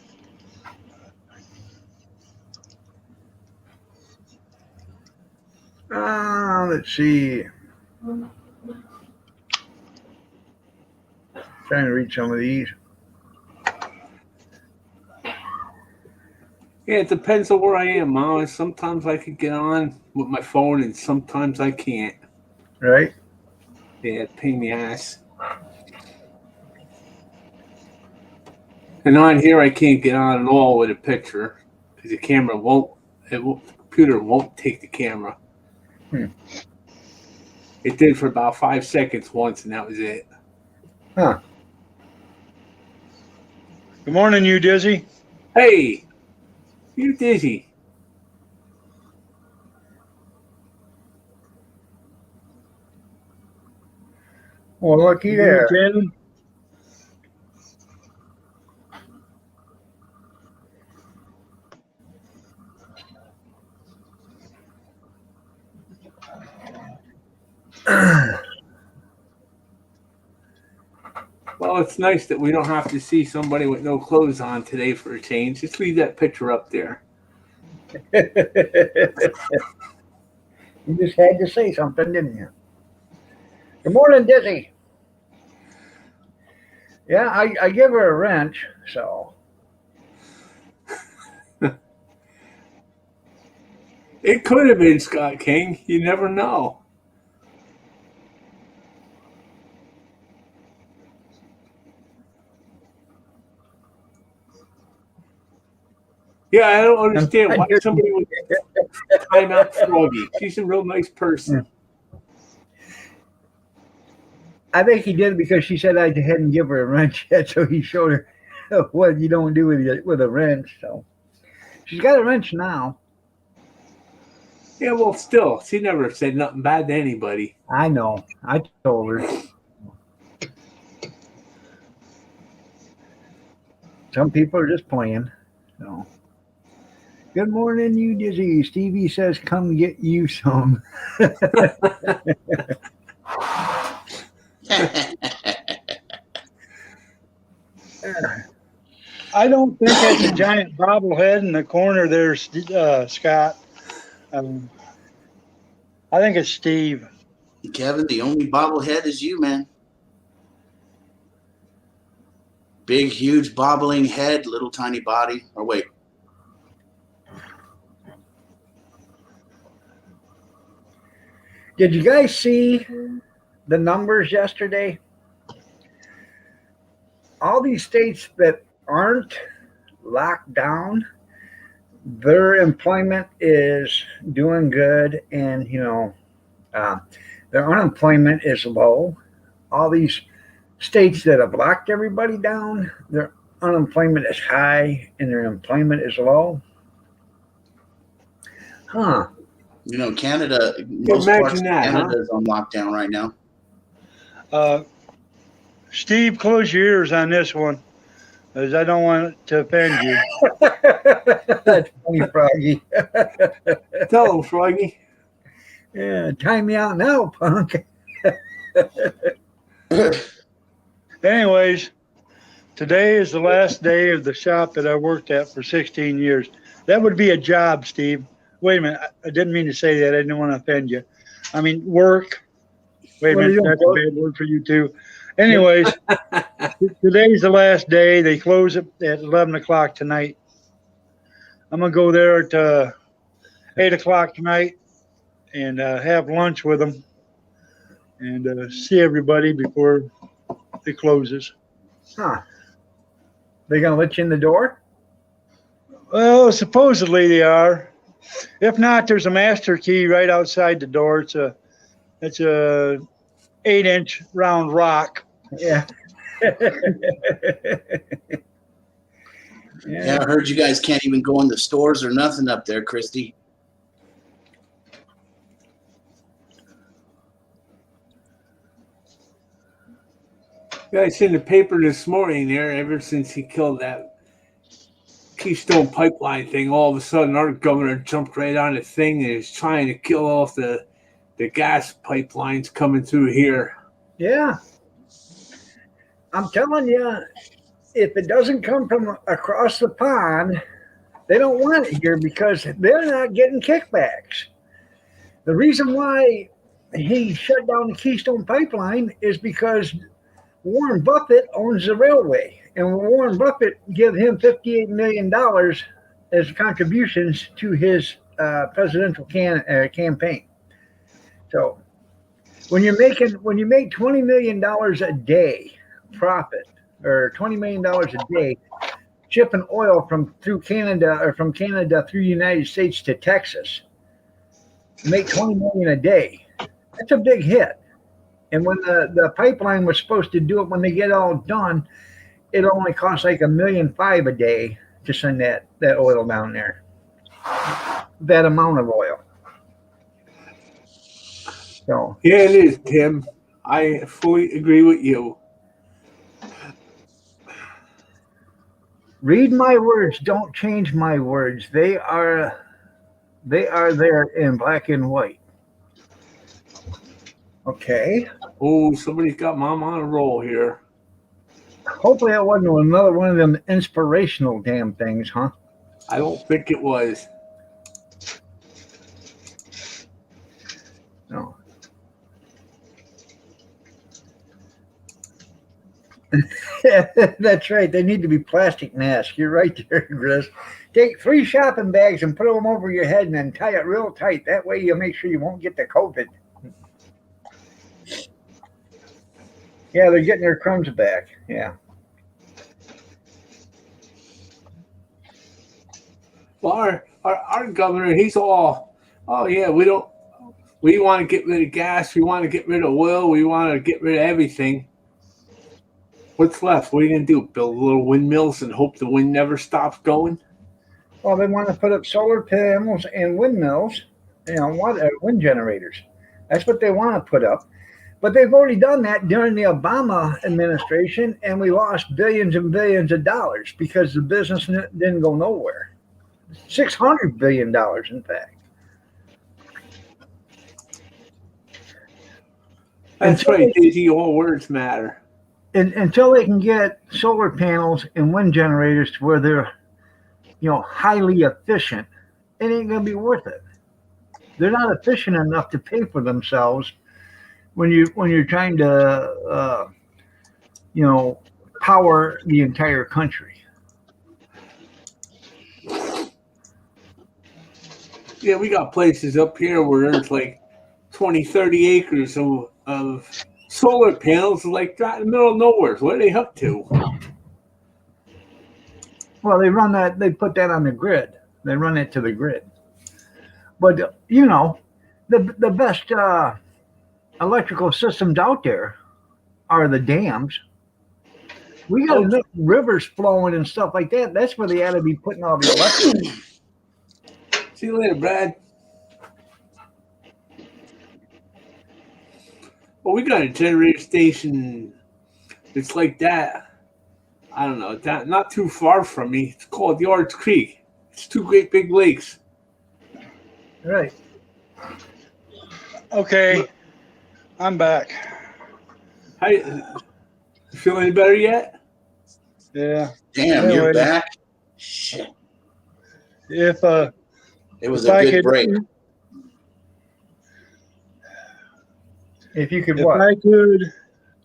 Let's see. Trying to read some of these. Yeah, it depends on where I am, Mom. Sometimes I can get on with my phone, and sometimes I can't. Right? Yeah, pain in the ass. And on here, I can't get on at all with a picture because the camera won't. The computer won't take the camera. It did for about 5 seconds once, and that was it. Huh. Good morning, you Dizzy. Hey, you dizzy? Well, looky there. Shannon? Well, it's nice that we don't have to see somebody with no clothes on today for a change. Just leave that picture up there. You just had to say something, didn't you? Good morning, Dizzy. Yeah, I give her a wrench, so. It could have been Scott King. You never know. Yeah, I don't understand why somebody would time out Froggy. She's a real nice person. I think he did because she said I hadn't give her a wrench yet, so he showed her what you don't do with a wrench. So she's got a wrench now. Yeah, well, still, she never said nothing bad to anybody. I know. I told her. Some people are just playing. So Good morning, you dizzy. Stevie says, come get you some. I don't think that's a giant bobblehead in the corner there, Scott. I think it's Steve. Kevin, the only bobblehead is you, man. Big, huge, bobbling head, little tiny body. Or wait. Did you guys see the numbers yesterday? All these states that aren't locked down, their employment is doing good, and their unemployment is low. All these states that have locked everybody down, their unemployment is high and their employment is low. Huh. You know, Canada, most parts of that, Canada huh? is on lockdown right now. Steve, close your ears on this one, as I don't want to offend you. That's funny, Froggy. Tell him, Froggy. Yeah, time me out now, punk. Anyways, today is the last day of the shop that I worked at for 16 years. That would be a job, Steve. Wait a minute. I didn't mean to say that. I didn't want to offend you. I mean, work. Wait a What are minute. you That's doing, a bad word for you, too. Anyways, today's the last day. They close at 11 o'clock tonight. I'm going to go there at 8 o'clock tonight and have lunch with them and see everybody before it closes. Huh. They gonna let you in the door? Well, supposedly they are. If not, there's a master key right outside the door. It's a 8-inch round rock. Yeah. Yeah, I heard you guys can't even go in the stores or nothing up there, Christy. Yeah, I seen the paper this morning there. Ever since he killed that Keystone Pipeline thing, all of a sudden our governor jumped right on the thing and is trying to kill off the gas pipelines coming through here. Yeah. I'm telling you, if it doesn't come from across the pond, they don't want it here because they're not getting kickbacks. The reason why he shut down the Keystone Pipeline is because Warren Buffett owns the railway, and Warren Buffett give him $58 million as contributions to his presidential campaign. So when you make $20 million a day profit, or $20 million a day shipping oil through Canada through the United States to Texas, you make $20 million a day. That's a big hit. And when the pipeline was supposed to do it, when they get all done, it only costs like $1.5 million a day to send that oil down there. That amount of oil. So Yeah, it is, Tim. I fully agree with you. read my words, don't change my words. They are there in black and white. Okay. Oh, somebody's got Mom on a roll here. Hopefully that wasn't another one of them inspirational damn things, huh? I don't think it was. No. That's right. They need to be plastic masks. You're right there, Chris. Take 3 shopping bags and put them over your head and then tie it real tight. That way you'll make sure you won't get the COVID. Yeah, they're getting their crumbs back. Yeah. Well, our governor, he's all, oh yeah, we want to get rid of gas, we want to get rid of oil, we want to get rid of everything. What's left? What are you going to do? Build little windmills and hope the wind never stops going? Well, they want to put up solar panels and windmills, wind generators. That's what they want to put up. But they've already done that during the Obama administration, and we lost billions and billions of dollars because the business didn't go nowhere. $600 billion, in fact. That's Until right, Daisy. All words matter. until they can get solar panels and wind generators to where they're, highly efficient, it ain't gonna be worth it. They're not efficient enough to pay for themselves when you're trying to, power the entire country. Yeah, we got places up here where there's like 20, 30 acres of solar panels like right in the middle of nowhere. What are they hooked to? Well, they put that on the grid. They run it to the grid. But the best electrical systems out there are the dams. We got enough rivers flowing and stuff like that. That's where they ought to be putting all the electric. See you later, Brad. Well, we got a generator station that's like that. I don't know, not too far from me. It's called Yards Creek. It's two great big lakes. Right. Okay, I'm back. How you feel any better yet? Yeah. Damn, Anyway. you're back. Shit. If It was if a I good could, break. If you could if what? I could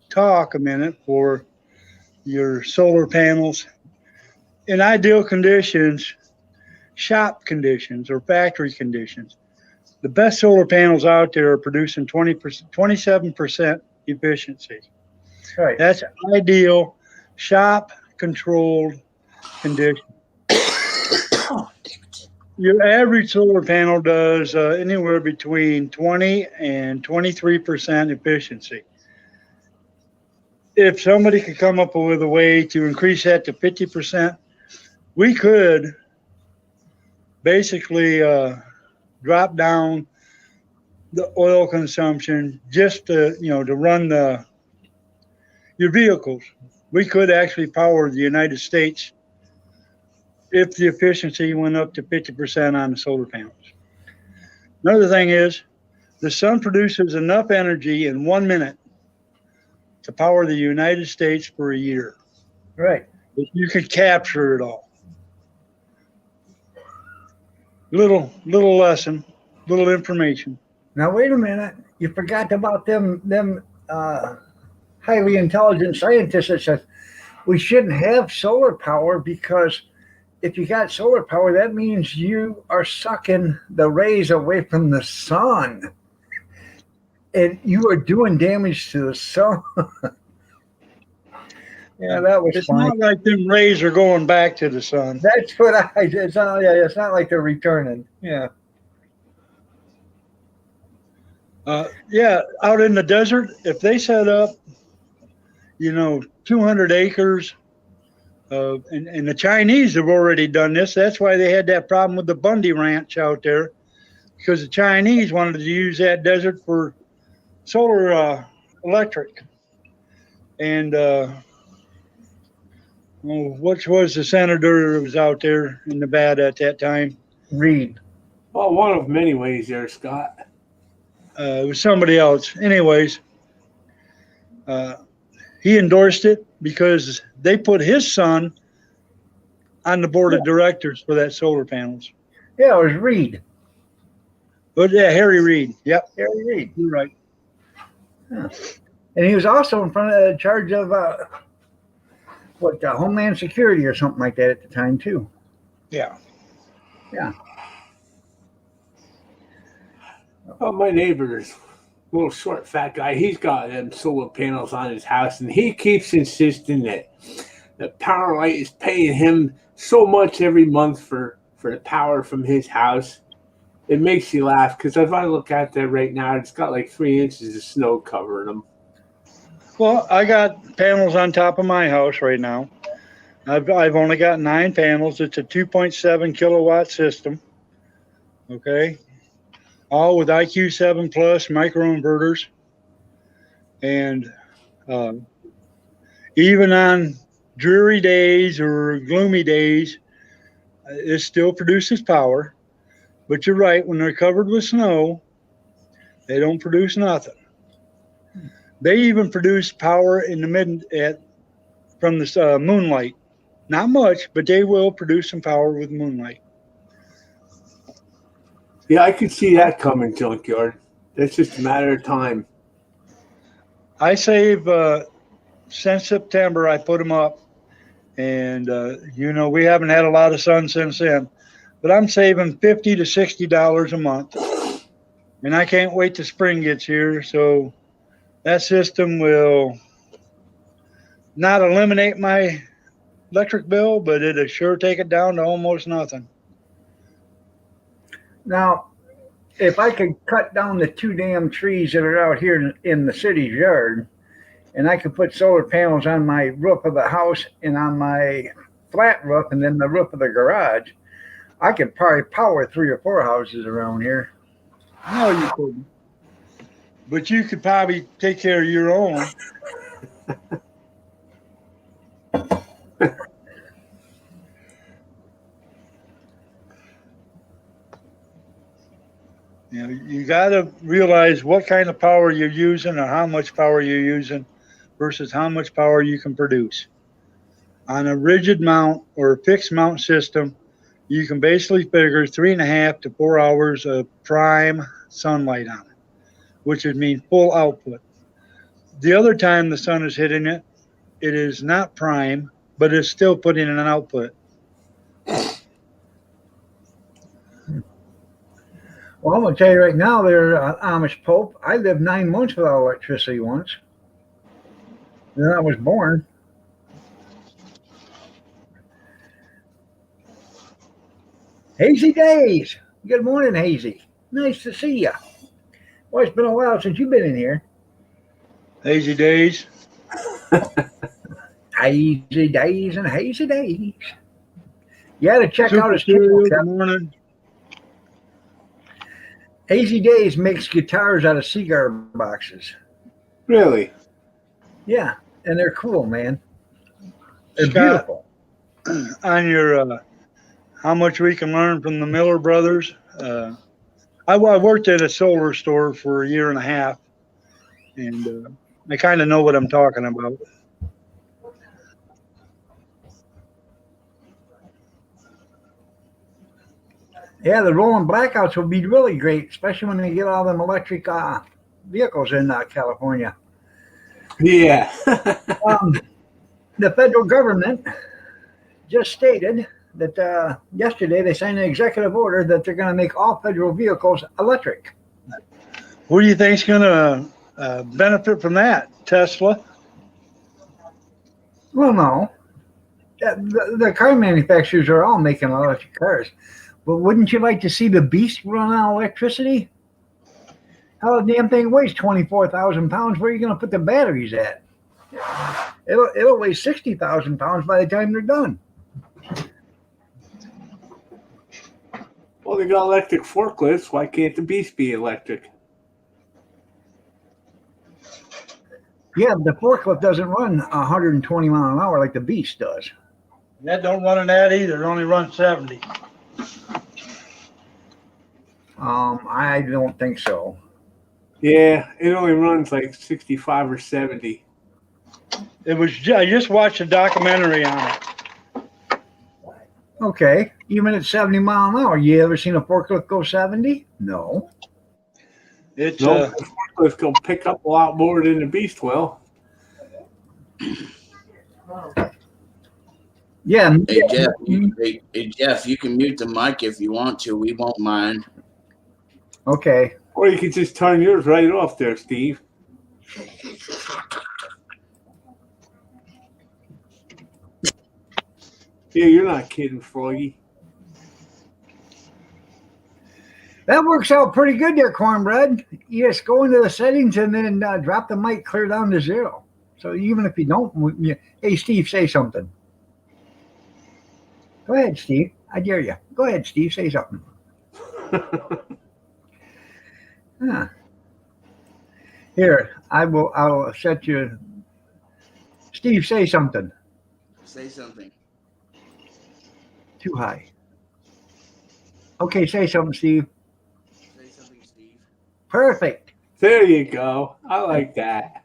talk a minute for your solar panels in ideal conditions, shop conditions or factory conditions, the best solar panels out there are producing 27% efficiency. Right. That's ideal shop controlled condition. Oh, damn it. Your average solar panel does anywhere between 20 and 23% efficiency. If somebody could come up with a way to increase that to 50%, we could basically drop down the oil consumption just to run your vehicles. We could actually power the United States if the efficiency went up to 50% on the solar panels. Another thing is the sun produces enough energy in 1 minute to power the United States for a year. Right. If you could capture it all. Little lesson, little information. Now wait a minute. You forgot about them highly intelligent scientists that said we shouldn't have solar power because if you got solar power, that means you are sucking the rays away from the sun. And you are doing damage to the sun. Yeah, that was It's funny. not like them rays are going back to the sun. That's what it's not like they're returning. Yeah. Yeah, out in the desert, if they set up, 200 acres, and the Chinese have already done this. That's why they had that problem with the Bundy Ranch out there, because the Chinese wanted to use that desert for solar electric. And which was the senator that was out there in Nevada at that time? Reed. Well, one of many ways there, Scott. It was somebody else. Anyways, he endorsed it because they put his son on the board of directors for that solar panels. Yeah, it was Reed. But yeah, Harry Reid. Yep, Harry Reed. you're right. Yeah. And he was also in front of charge of Homeland Security or something like that at the time too. Yeah. Yeah. Oh, my neighbor's little short, fat guy. He's got them solar panels on his house, and he keeps insisting that the Power Light is paying him so much every month for the power from his house. It makes you laugh because if I look out there right now, it's got like 3 inches of snow covering them. Well, I got panels on top of my house right now. I've only got 9 panels. It's a 2.7 kilowatt system. Okay. All with IQ7 plus microinverters. And even on dreary days or gloomy days, It still produces power, but you're right. When they're covered with snow, they don't produce nothing. They even produce power in the from the moonlight. Not much, but they will produce some power with moonlight. Yeah, I could see that coming, Junkyard. That's just a matter of time. I save since September. I put them up, and we haven't had a lot of sun since then. But I'm saving $50 to $60 a month, and I can't wait till spring gets here. So that system will not eliminate my electric bill, but it'll sure take it down to almost nothing. Now, if I could cut down the 2 damn trees that are out here in the city's yard, and I could put solar panels on my roof of the house and on my flat roof and then the roof of the garage, I could probably power 3 or 4 houses around here. No, you couldn't. But you could probably take care of your own. You got to realize what kind of power you're using or how much power you're using versus how much power you can produce. On a rigid mount or a fixed mount system, you can basically figure 3.5 to 4 hours of prime sunlight on it, which would mean full output. The other time the sun is hitting it, it is not prime, but it's still putting in an output. Well, I'm going to tell you right now, there, Amish Pope, I lived 9 months without electricity once. Then I was born. Hazy days. Good morning, Hazy. Nice to see you. Well, it's been a while since you've been in here. Hazy days. Hazy days and hazy days. You got to check out his Good channel. morning. Hazy Days makes guitars out of cigar boxes. Really? Yeah, and they're cool, man. They're Scott, beautiful. On your how much we can learn from the Miller brothers, I worked at a solar store for 1.5 years, and I kind of know what I'm talking about. Yeah, the rolling blackouts will be really great, especially when they get all them electric vehicles in California. Yeah. The federal government just stated that yesterday they signed an executive order that they're going to make all federal vehicles electric. Who do you think's going to benefit from that? Tesla? Well, no. The car manufacturers are all making electric cars. But wouldn't you like to see the beast run on electricity? How the damn thing weighs 24,000 pounds. Where are you going to put the batteries at? It'll weigh 60,000 pounds by the time they're done. Well, they got electric forklifts. Why can't the beast be electric? Yeah, but the forklift doesn't run 120 miles an hour like the beast does. That don't run in that either. It only runs 70. I don't think so. Yeah, it only runs like 65 or 70. I just watched a documentary on it. Okay, even at 70 miles an hour, you ever seen a forklift go 70? No. It's No, the forklift can pick up a lot more than the beast will. Yeah. Hey Jeff, hey Jeff, you can mute the mic if you want to. We won't mind. Okay. Or you could just turn yours right off there, Steve. Yeah, you're not kidding, Froggy. That works out pretty good there, Cornbread. You just go into the settings and then drop the mic clear down to 0. So even if you don't, hey, Steve, say something. Go ahead, Steve. I dare you. Go ahead, Steve. Say something. Huh. Here, I'll set you. Steve, say something. Say something. Too high. Okay, say something, Steve. Say something, Steve. Perfect. There you go. I like that.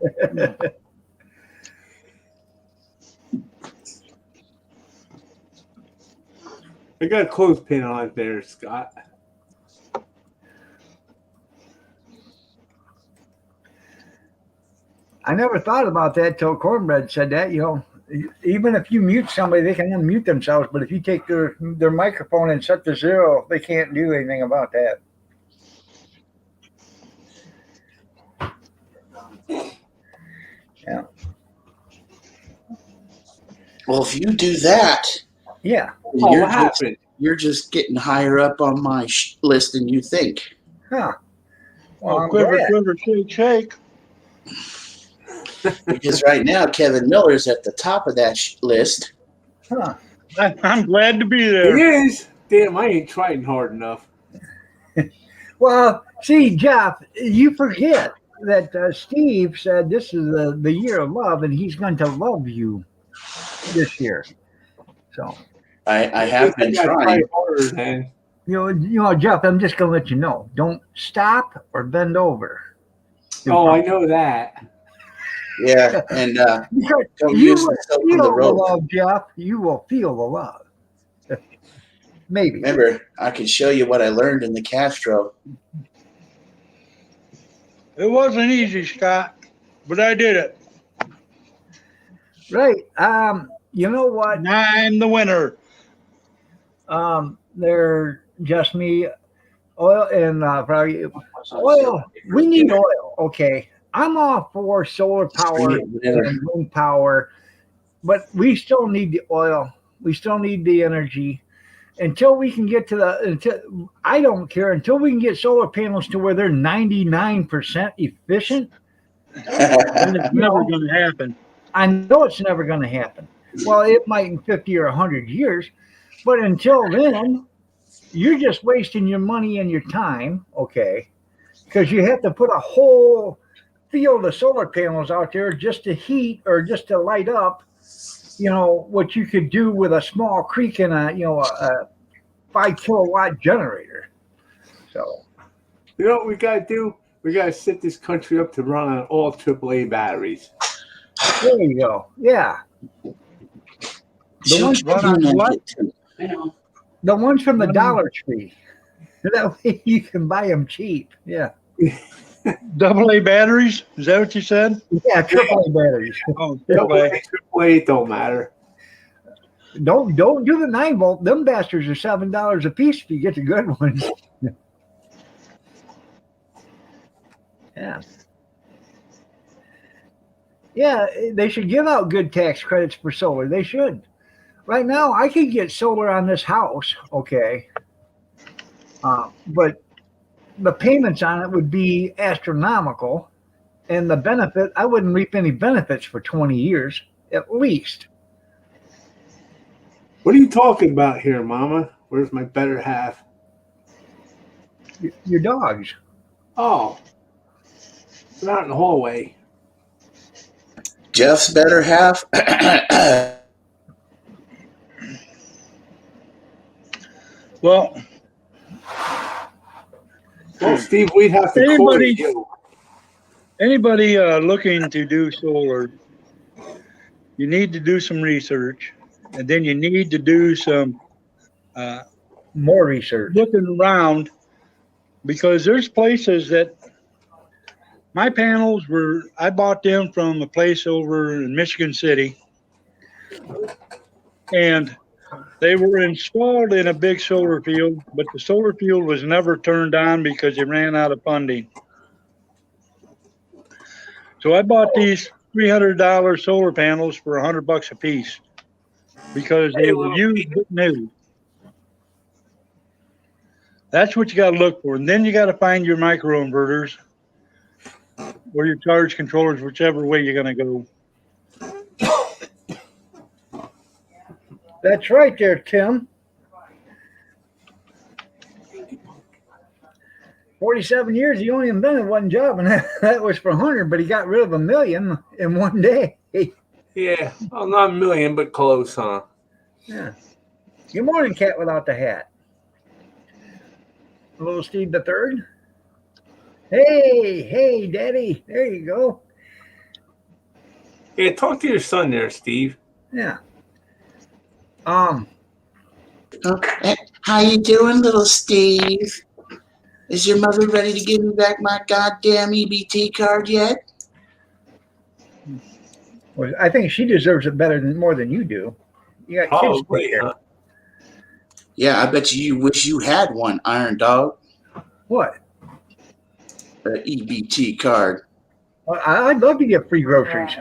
I got a clothespin on there, Scott. I never thought about that till Cornbread said that. You know, even if you mute somebody, they can unmute themselves. But if you take their microphone and set to 0, they can't do anything about that. Yeah. Well, if you do that, Yeah. Oh, you're what just, happened? you're just getting higher up on my list than you think. Huh. Well, Oh, I'm quiver, glad. quiver, shake, shake. Because right now, Kevin Miller's at the top of that list. Huh. I'm glad to be It there. is. Damn, I ain't trying hard enough. Well, see, Jeff, you forget that Steve said this is the year of love, and he's going to love you this year. So, I have been I gotta trying. try harder then. you know, Jeff, I'm just going to let you know. Don't stop or bend over. Oh, I know that. Yeah, and Because don't you use will the soap feel on the the rope. love, Jeff. You will feel the love. Maybe. Remember, I can show you what I learned in the Castro. It wasn't easy, Scott, but I did it. Right. You know what? And I'm the winner. They're just me, oil, and probably oil. We need oil. Okay. I'm all for solar power and wind power, but we still need the oil. We still need the energy. Until we can get to I don't care, until we can get solar panels to where they're 99% efficient. And it's never going to happen. I know it's never going to happen. Well, it might in 50 or 100 years, but until then, you're just wasting your money and your time, okay? Because you have to put a whole field of solar panels out there just to heat or just to light up, you know, what you could do with a small creek and a 5 kilowatt generator. So, You know what we gotta do? We gotta set this country up to run on all AAA batteries. there you go. Yeah. The ones, Run on what? I know. the ones from the Dollar Tree. That way you can buy them cheap. Yeah. AA batteries? Is that what you said? Yeah, AAA batteries. Oh, AAA. AAA, it don't matter. Don't do the 9-volt. Them bastards are $7 a piece if you get the good ones. Yeah. Yeah, they should give out good tax credits for solar. They should. Right now, I could get solar on this house, okay, but the payments on it would be astronomical, and the benefit, I wouldn't reap any benefits for 20 years at least. What are you talking about here, Mama? Where's my better half? Your dogs. Oh, they're out in the hallway. Jeff's better half. Well, Well, Steve, we'd have to Anybody- quote you. anybody looking to do solar, you need to do some research, and then you need to do some More research. looking around, because there's places that my panels were, I bought them from a place over in Michigan City, and they were installed in a big solar field, but the solar field was never turned on because they ran out of funding. So I bought these $300 solar panels for $100 a piece because they were used but new. That's what you got to look for. And then you got to find your microinverters or your charge controllers, whichever way you're going to go. That's right there, Tim. 47 years, he only invented one job, and that was for Hunter, but he got rid of 1 million in one day. Yeah, well, not a million, but close, huh? Yeah. Good morning, cat without the hat. Little Steve the third. Hey, Daddy. There you go. Yeah, talk to your son there, Steve. Yeah. Oh, how you doing, little Steve? Is your mother ready to give me back my goddamn EBT card yet? Well, I think she deserves it more than you do. You got kids to Probably, take care. huh? Yeah, I bet you wish you had one, Iron Dog. What? An EBT card. Well, I'd love to get free groceries.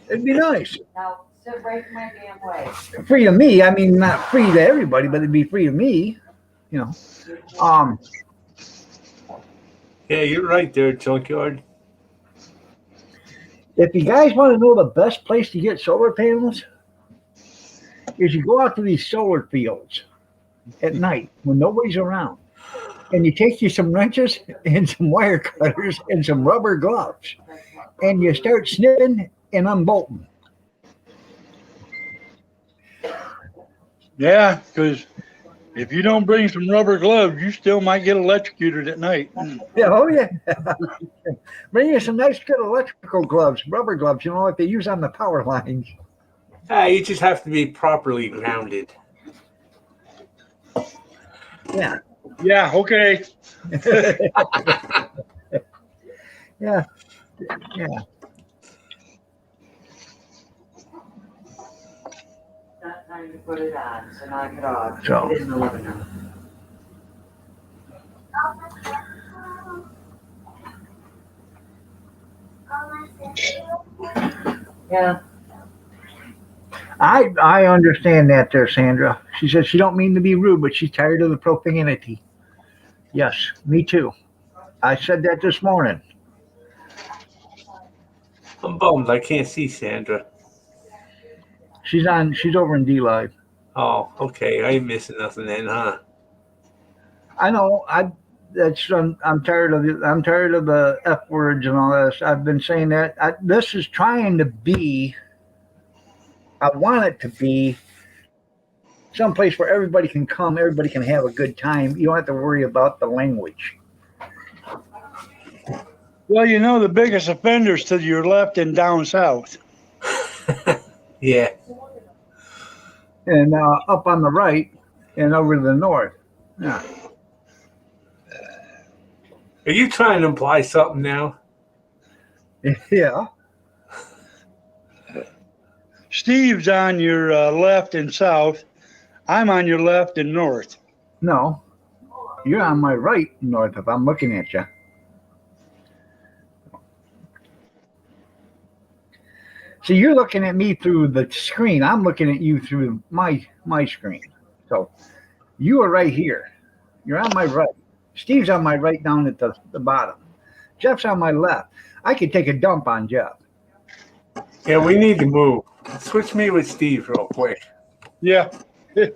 It'd be nice. Now, sit right in my damn way. Free to me. I mean, not free to everybody, but it'd be free to me. You know. Yeah, you're right there, Junkyard. If you guys want to know the best place to get solar panels, is you go out to these solar fields at night when nobody's around, and you take you some wrenches and some wire cutters and some rubber gloves, and you start snipping and unbolting. Yeah, because if you don't bring some rubber gloves, you still might get electrocuted at night. Yeah, oh yeah. Bring you some nice good electrical gloves, rubber gloves, you know, like they use on the power lines. You just have to be properly grounded. Yeah. Yeah, okay. Yeah. Not time to put it on, so knock it off. So- It isn't 11 now. Yeah. I understand that there, Sandra. She said she don't mean to be rude, but she's tired of the profanity. Yes, me too. I said that this morning. I'm bummed. I can't see Sandra. She's over in D Live. Oh, okay. I ain't missing nothing then, huh? I know. I'm tired of the F words and all this. I've been saying that. This is trying to be. I want it to be someplace where everybody can come, everybody can have a good time. You don't have to worry about the language. Well, you know, the biggest offenders to your left and down south. Yeah. And up on the right and over to the north. Yeah. Are you trying to imply something now? Yeah. Steve's on your left and south. I'm on your left and north. No. You're on my right north if I'm looking at you. See, you're looking at me through the screen. I'm looking at you through my screen. So you are right here. You're on my right. Steve's on my right down at the bottom. Jeff's on my left. I could take a dump on Jeff. Yeah, we need to move. Switch me with Steve real quick. Yeah. The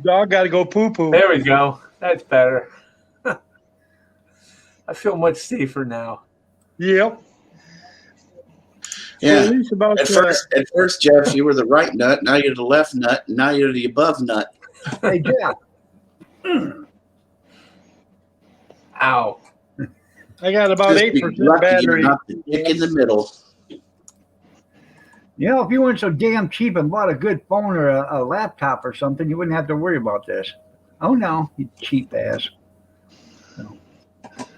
dog got to go poo-poo. There we go. That's better. I feel much safer now. Yep. Yeah. Well, at least about At first, Jeff, you were the right nut. Now you're the left nut. And now you're the above nut. Hey, Jeff. Ow. I got about Just be 8% lucky you're battery. not the dick in the middle. You know, if you weren't so damn cheap and bought a good phone or a laptop or something, you wouldn't have to worry about this. Oh, no, you cheap ass.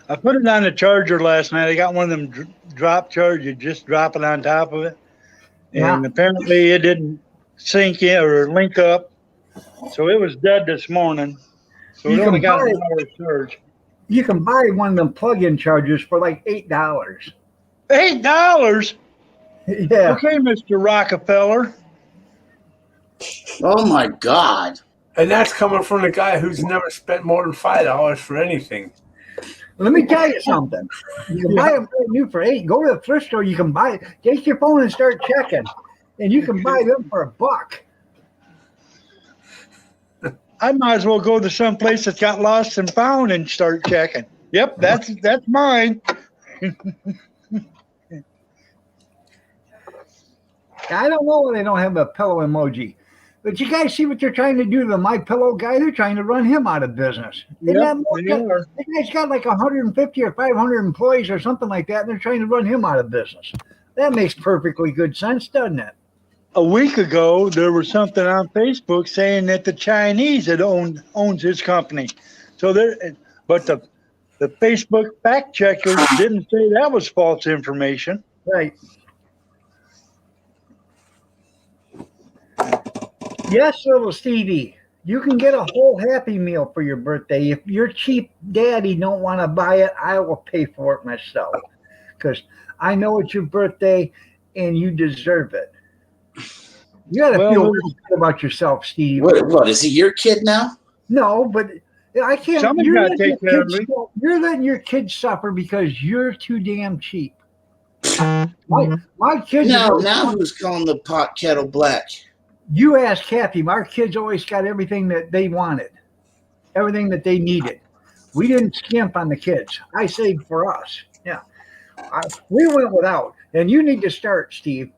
I put it on the charger last night. I got one of them drop chargers, just drop it on top of it. And Yeah. apparently it didn't sync in or link up. So it was dead this morning. So You it only can got buy an hour charge. You can buy one of them plug-in chargers for like $8. $8? Yeah. Okay, Mr. Rockefeller. Oh my God. And that's coming from the guy who's never spent more than $5 for anything. Let me tell you something. You can buy them brand new for $8. Go to the thrift store. You can buy. Take your phone and start checking, and you can buy them for $1. I might as well go to some place that's got lost and found and start checking. Yep, that's mine. I don't know why they don't have a pillow emoji. But you guys see what they're trying to do to the My Pillow guy? They're trying to run him out of business. Isn't that more- they are. That guy's got like 150 or 500 employees or something like that, and they're trying to run him out of business. That makes perfectly good sense, doesn't it? A week ago, there was something on Facebook saying that the Chinese had owns his company. So but the Facebook fact checkers didn't say that was false information. Right. Yes, little Stevie, you can get a whole Happy Meal for your birthday. If your cheap daddy don't want to buy it, I will pay for it myself. Because I know it's your birthday and you deserve it. You got to Well, feel real good about yourself, Steve. What is he your kid now? No, but I can't. Somebody's You're gotta letting take your care of kids- me. You're letting your kids suffer because you're too damn cheap. My kids. Now who's calling the pot kettle black? You ask Kathy. Our kids always got everything that they wanted, everything that they needed. We didn't skimp on the kids. I saved for us. Yeah, we went without, and you need to start, Steve.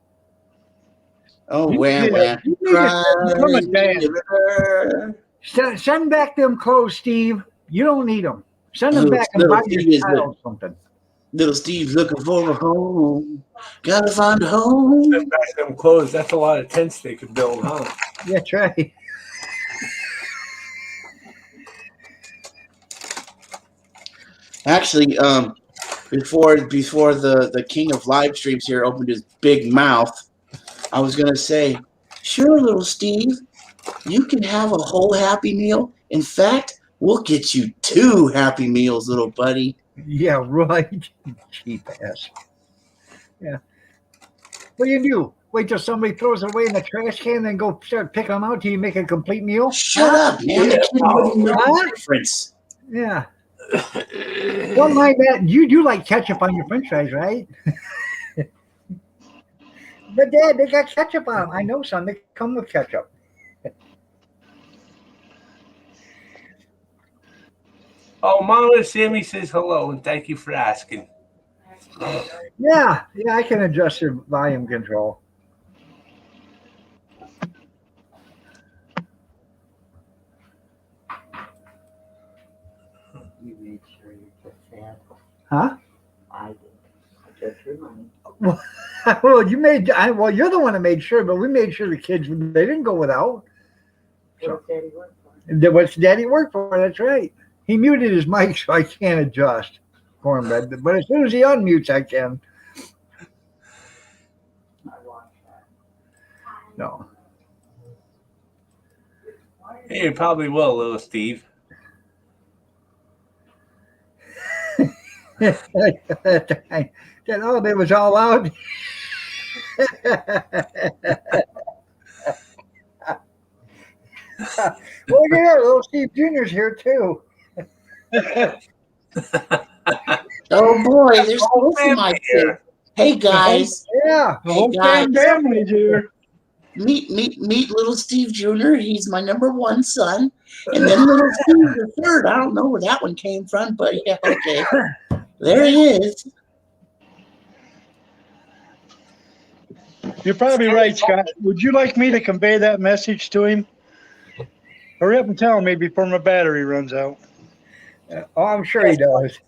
Oh, You wham, did. wham. You need to Become a dad. send back them clothes, Steve. You don't need them. Send them Little- back and little buy your Steve is child something. Little Steve's looking for a home. Gotta find a home. Send back them clothes. That's a lot of tents they could build, huh? That's right. Actually, before the king of live streams here opened his big mouth, I was gonna say, sure, little Steve, you can have a whole Happy Meal. In fact, we'll get you 2 Happy Meals, little buddy. Yeah, right. Cheap ass. Yeah. What do you do? Wait till somebody throws it away in the trash can, then go start picking them out till you make a complete meal? Shut up, man. The kid wouldn't know the difference. Yeah. Don't mind that. You do like ketchup on your french fries, right? But Dad, they got ketchup on them. I know, son. They come with ketchup. Oh, Mama Sammy says hello and thank you for asking. Yeah, I can adjust your volume control. You made sure you took that. Huh? I did. I took your money. Well, you're the one that made sure, but we made sure the kids, they didn't go without. What's Daddy work for? What's Daddy work for? That's right. He muted his mic, so I can't adjust. Cornbread. But as soon as he unmutes, I can. I watched that. No. Hey, you probably will, little Steve. Oh, they was all out. Well, yeah, little Steve Jr.'s here too. Oh boy, there's both of my kids. Hey guys, Yeah. The whole guys. family's here. meet little Steve Jr. He's my number 1 son, and then little Steve the third. I don't know where that one came from, but yeah, okay, there he is. You're probably right, Scott. Would you like me to convey that message to him? Hurry up and tell me before my battery runs out. Oh, I'm sure he does.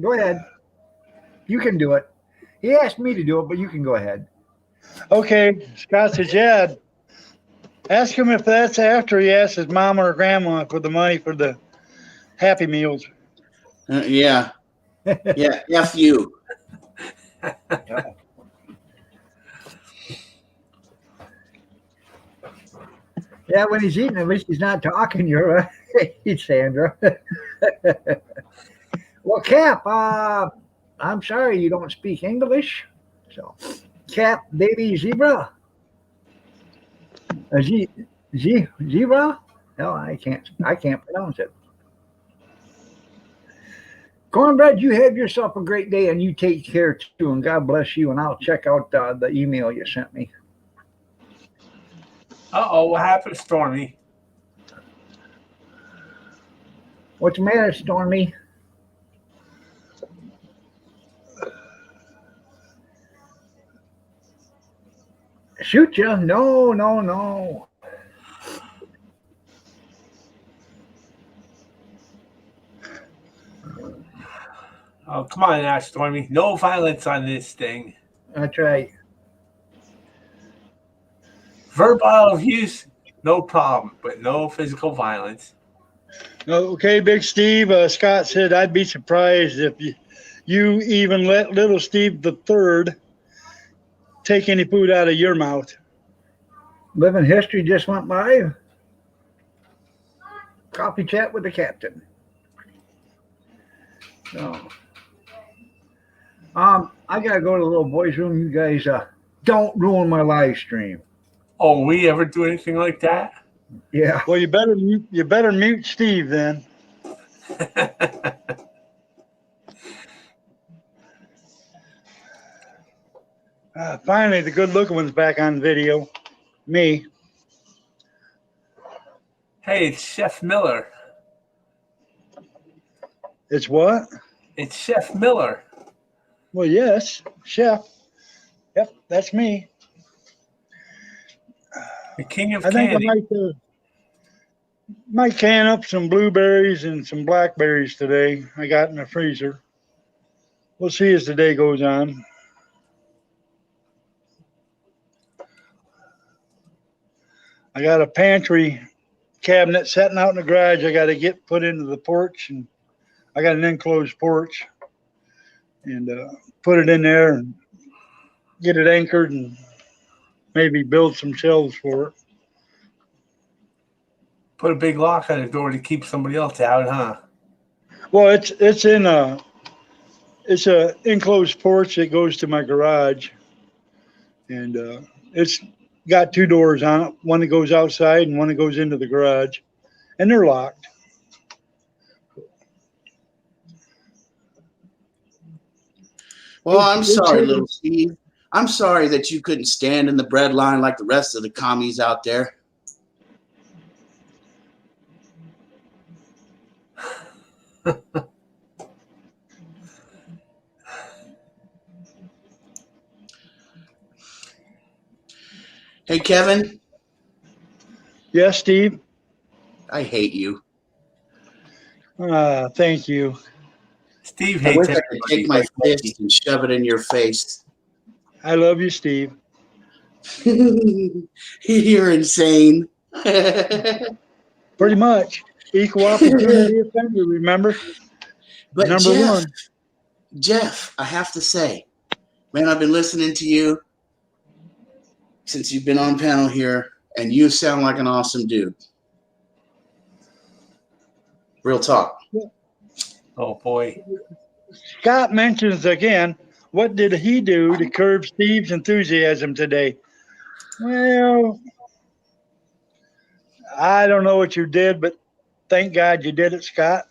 Go ahead. You can do it. He asked me to do it, but you can go ahead. Okay, Scott says, yeah. Ask him if that's after he asks his mama or grandma for the money for the Happy Meals. Yeah, F you. Yeah, when he's eating, at least he's not talking. You're right, Sandra. Well, Cap, I'm sorry you don't speak English. So, Cap, baby zebra. Zebra? No, I can't pronounce it. Cornbread, you have yourself a great day and you take care too, and God bless you. And I'll check out the email you sent me. Uh-oh, what happened, Stormy? What's the matter, Stormy? shoot you. No, no, no. Oh, come on now, Stormy. No violence on this thing. That's right. Verbal abuse, no problem, but no physical violence. Okay, Big Steve. Scott said I'd be surprised if you even let little Steve the third take any food out of your mouth. Living history just went by. Coffee chat with the captain. So, I gotta go to the little boys' room. You guys, don't ruin my live stream. Oh, we ever do anything like that? Yeah. Well, you better mute Steve then. Finally, the good-looking one's back on video. Me. Hey, it's Chef Miller. It's what? It's Chef Miller. Well, yes, chef. Yep, that's me. The king of I think candy. I might can up some blueberries and some blackberries today. I got in the freezer. We'll see as the day goes on. I got a pantry cabinet sitting out in the garage. I got to get put into the porch, and I got an enclosed porch, and put it in there and get it anchored and maybe build some shelves for it. Put a big lock on the door to keep somebody else out, huh? Well, it's in a enclosed porch that goes to my garage, and it's got two doors on it, one that goes outside and one that goes into the garage, and they're locked. Well, I'm sorry, little Steve. I'm sorry that you couldn't stand in the bread line like the rest of the commies out there. Hey, Kevin, Yes, Steve. I hate you. Thank you. Steve I wish hates I could take my fist and shove it in your face. I love you, Steve. You're insane. Pretty much. Equal opportunity offender, remember? But Number one. Jeff, I have to say, man, I've been listening to you since you've been on panel here, and you sound like an awesome dude. Real talk. Oh, boy. Scott mentions again, what did he do to curb Steve's enthusiasm today? Well, I don't know what you did, but thank God you did it, Scott.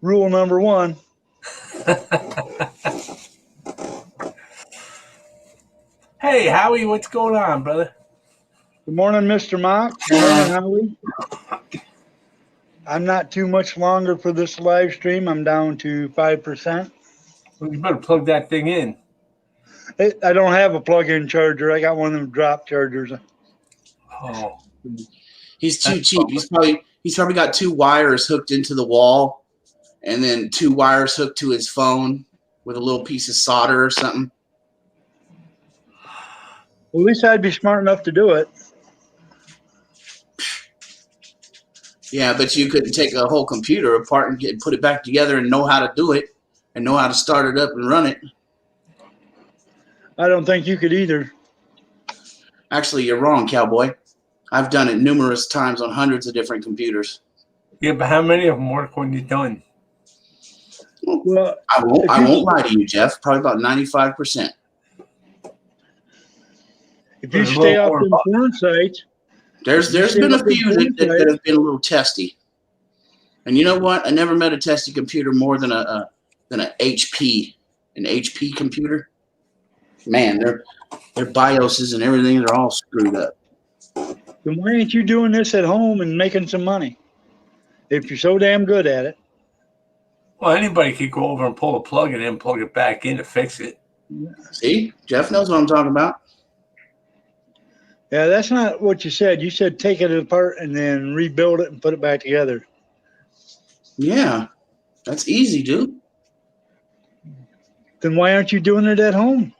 Rule number one. Hey, Howie, what's going on, brother? Good morning, Mr. Mock. Good morning, Howie. I'm not too much longer for this live stream. I'm down to 5%. Well, you better plug that thing in. I don't have a plug-in charger. I got one of them drop chargers. Oh, He's too cheap. He's probably got two wires hooked into the wall, and then two wires hooked to his phone with a little piece of solder or something. Well, at least I'd be smart enough to do it. Yeah, but you couldn't take a whole computer apart and put it back together and know how to do it and know how to start it up and run it. I don't think you could either. Actually, you're wrong, cowboy. I've done it numerous times on hundreds of different computers. yeah, but how many of them work when you're done? Well, I won't lie to you, Jeff. Probably about 95%. if you stay off them porn sites, There's been a few that have been a little testy. And you know what? I never met a testy computer more than an HP computer. Man, their BIOSes and everything, they're all screwed up. then why ain't you doing this at home and making some money? if you're so damn good at it. Well, anybody could go over and pull a plug and then plug it back in to fix it. See, Jeff knows what I'm talking about. Yeah, that's not what you said. You said take it apart and then rebuild it and put it back together. Yeah, that's easy, dude. Then why aren't you doing it at home?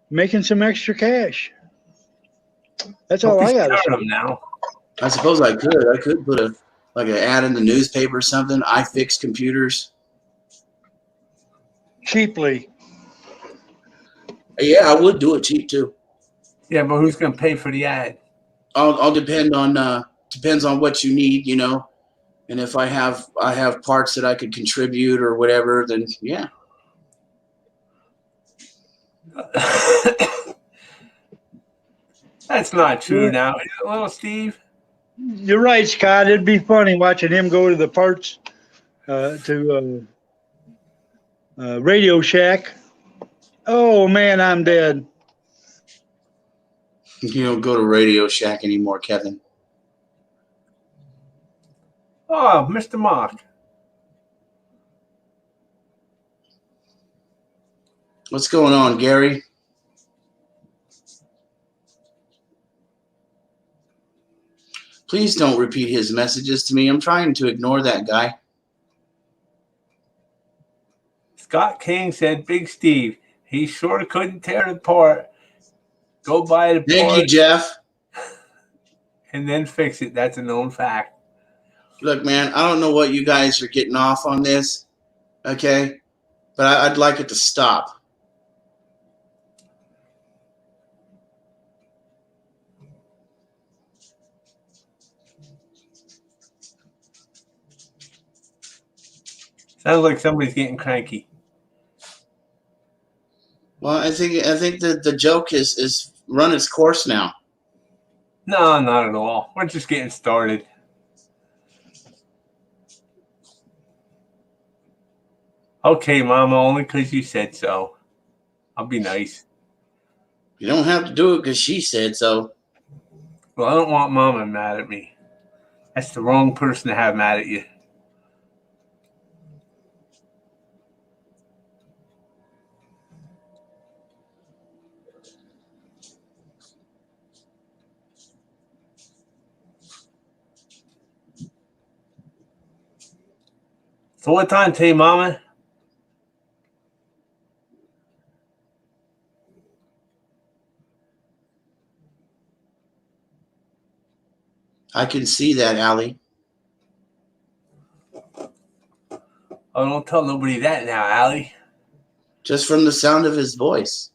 Making some extra cash. That's all I got to Start say. them now. I suppose I could. I could put an ad in the newspaper or something. I fix computers. Cheaply. Yeah, I would do it cheap too. Yeah, but who's going to pay for the ad? I'll depends on what you need, you know. And if I have parts that I could contribute or whatever, then yeah. That's not true now. Is it, little Steve? You're right, Scott. It'd be funny watching him go to the parts to Radio Shack. Oh man, I'm dead. You don't go to Radio Shack anymore, Kevin. Oh, Mr. Mock. What's going on, Gary? Please don't repeat his messages to me. I'm trying to ignore that guy. Scott King said, Big Steve, he sure couldn't tear it apart. Go buy the Thank you, part Jeff. and then fix it. That's a known fact. Look, man, I don't know what you guys are getting off on this, okay? But I'd like it to stop. Sounds like somebody's getting cranky. Well, I think that the joke is run its course now. No, not at all. We're just getting started. Okay, Mama, only because you said so. I'll be nice. You don't have to do it because she said so. Well, I don't want Mama mad at me. That's the wrong person to have mad at you. So what time today, Mama? I can see that, Allie. Oh, don't tell nobody that now, Allie. Just from the sound of his voice.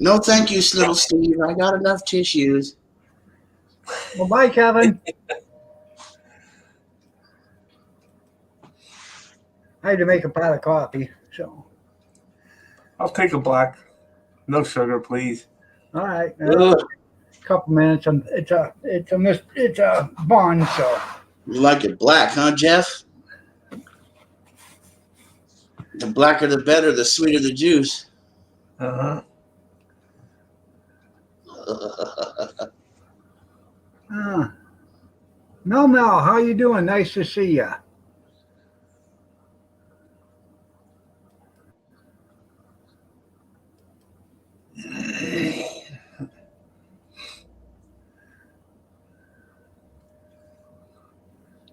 No, thank you, little Steve. I got enough tissues. Well, bye, Kevin. I had to make a pot of coffee, so I'll take a black. No sugar, please. all right. Ugh. Couple minutes. It's a bun, so You like it black, huh, Jeff? The blacker the better, the sweeter the juice. Uh-huh. Mel, how you doing? Nice to see ya.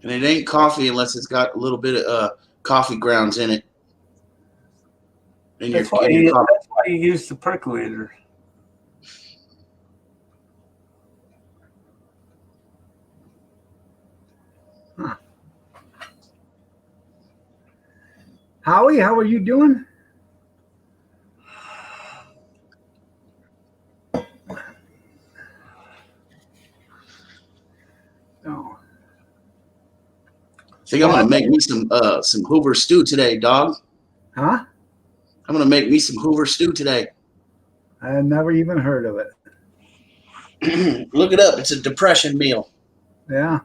And it ain't coffee unless it's got a little bit of coffee grounds in it. And That's why you use the percolator. Howie, how are you doing? Oh. I think I'm gonna make me some Hoover stew today, dog. Huh? I'm gonna make me some Hoover stew today. I never even heard of it. Look it up. It's a depression meal. Yeah.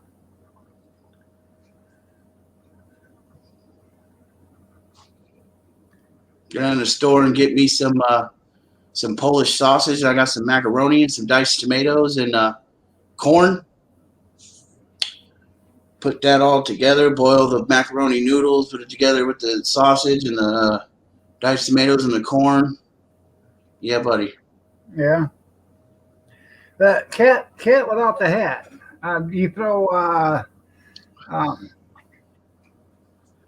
Go down to the store and get me some Polish sausage. I got some macaroni and some diced tomatoes and corn. Put that all together. Boil the macaroni noodles. Put it together with the sausage and the diced tomatoes and the corn. Yeah, buddy. Yeah. The cat without the hat. You throw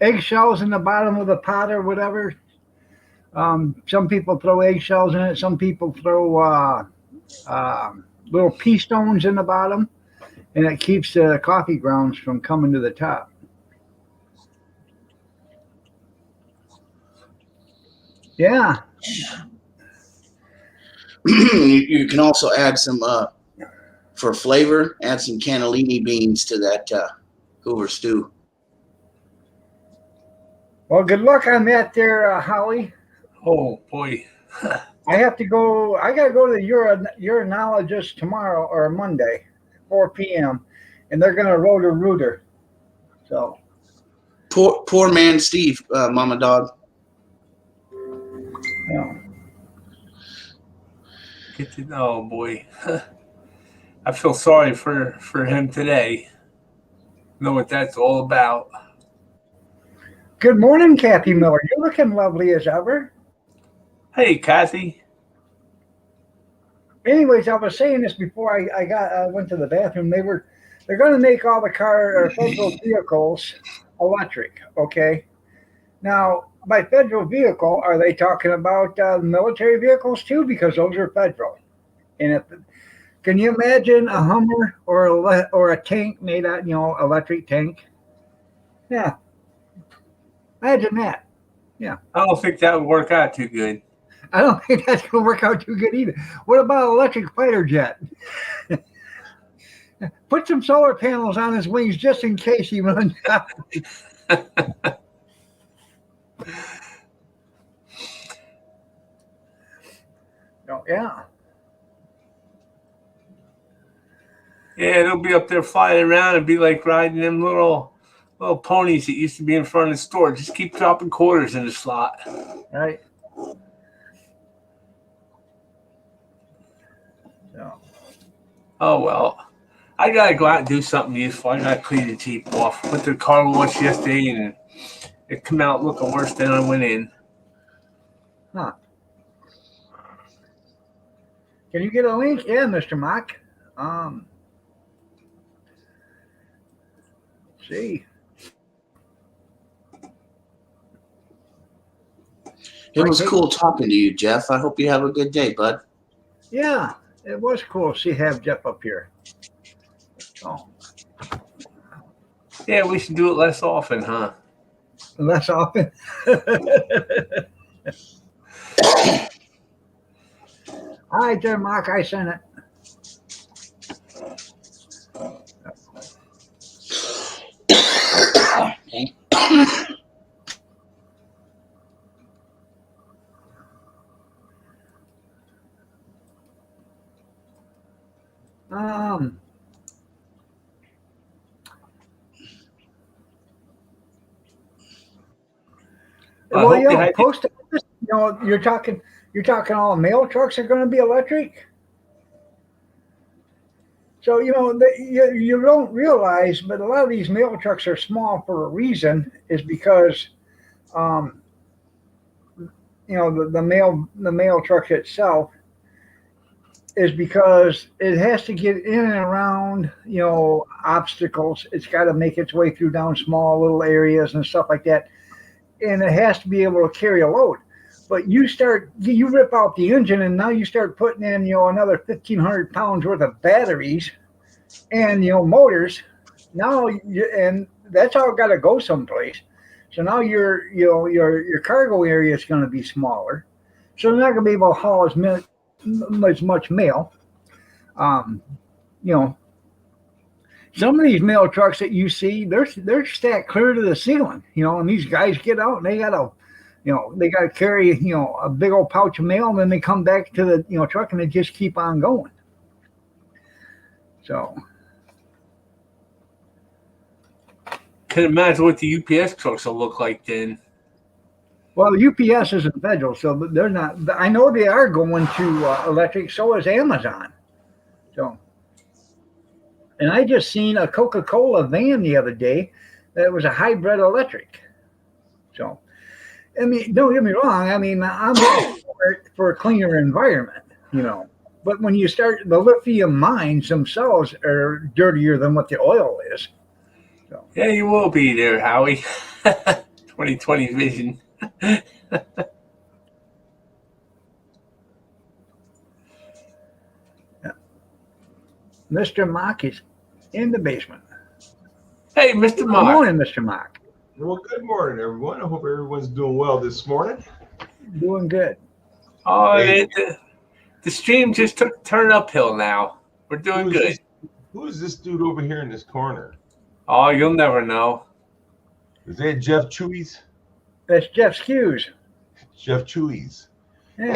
eggshells in the bottom of the pot or whatever. Some people throw eggshells in it. Some people throw little pea stones in the bottom, and it keeps the coffee grounds from coming to the top. Yeah. You can also add some for flavor. Add some cannellini beans to that Hoover stew. Well, good luck on that there, Holly. Oh boy. I have to go. I got to go to the urinologist tomorrow or Monday, 4 p.m., and they're going to rotor-rooter. So Poor man Steve, Mama Dog. yeah. Oh boy. I feel sorry for him today. Know what that's all about. Good morning, Kathy Miller. You're looking lovely as ever. Hey, Kathy. Anyways, I was saying this before I went to the bathroom. They're going to make all the federal vehicles electric. Okay. Now, by federal vehicle, are they talking about military vehicles too? Because those are federal. And can you imagine a Hummer or a tank made out, electric tank? Yeah. Imagine that. I don't think that would work out too good. I don't think that's going to work out too good either. What about an electric fighter jet? Put some solar panels on his wings just in case he runs out. Oh, yeah. Yeah, they'll be up there flying around and be like riding them little ponies that used to be in front of the store. Just keep dropping quarters in the slot. Right. So. Oh well. I gotta go out and do something useful. I gotta clean the Jeep off. Went to the car wash yesterday and it came out looking worse than I went in. Huh. Can you get a link? Yeah, Mr. Mock. See. It was cool talking to you, Jeff. I hope you have a good day, bud. Yeah, it was cool to have Jeff up here. Oh, Yeah, we should do it less often, huh? less often. All right, there, Mark. I sent it. Okay. I Well, hope they had- post office. You're talking all mail trucks are going to be electric. So you don't realize, but a lot of these mail trucks are small for a reason. Is because, the mail truck itself is because it has to get in and around, obstacles. It's got to make its way through down small little areas and stuff like that. And it has to be able to carry a load. But you rip out the engine and now you start putting in, another 1,500 pounds worth of batteries and, motors. Now, and that's all got to go someplace. So now your cargo area is going to be smaller. So they're not going to be able to haul as much mail. Some of these mail trucks that you see, they're stacked clear to the ceiling, and these guys get out and they gotta carry, a big old pouch of mail, and then they come back to the, truck and they just keep on going. So. Can imagine what the UPS trucks will look like then. Well, UPS isn't federal, so they're not. I know they are going to electric. So is Amazon. So, and I just seen a Coca-Cola van the other day that was a hybrid electric. So, I mean, don't get me wrong. I mean, I'm all for a cleaner environment, you know. But when you start, the lithium mines themselves are dirtier than what the oil is. So, Yeah, you will be there, Howie. 2020 vision. Mr. Mock is in the basement. Hey, Mr. Good Mark. morning, Mr. Mock. Well, good morning, everyone. I hope everyone's doing well this morning. Doing good. Oh, Hey. the stream just took a turn uphill now. We're doing good. Who is this dude over here in this corner? Oh, you'll never know. Is that Jeff Chewies? That's Jeff Skews. Jeff Chewies. Yeah.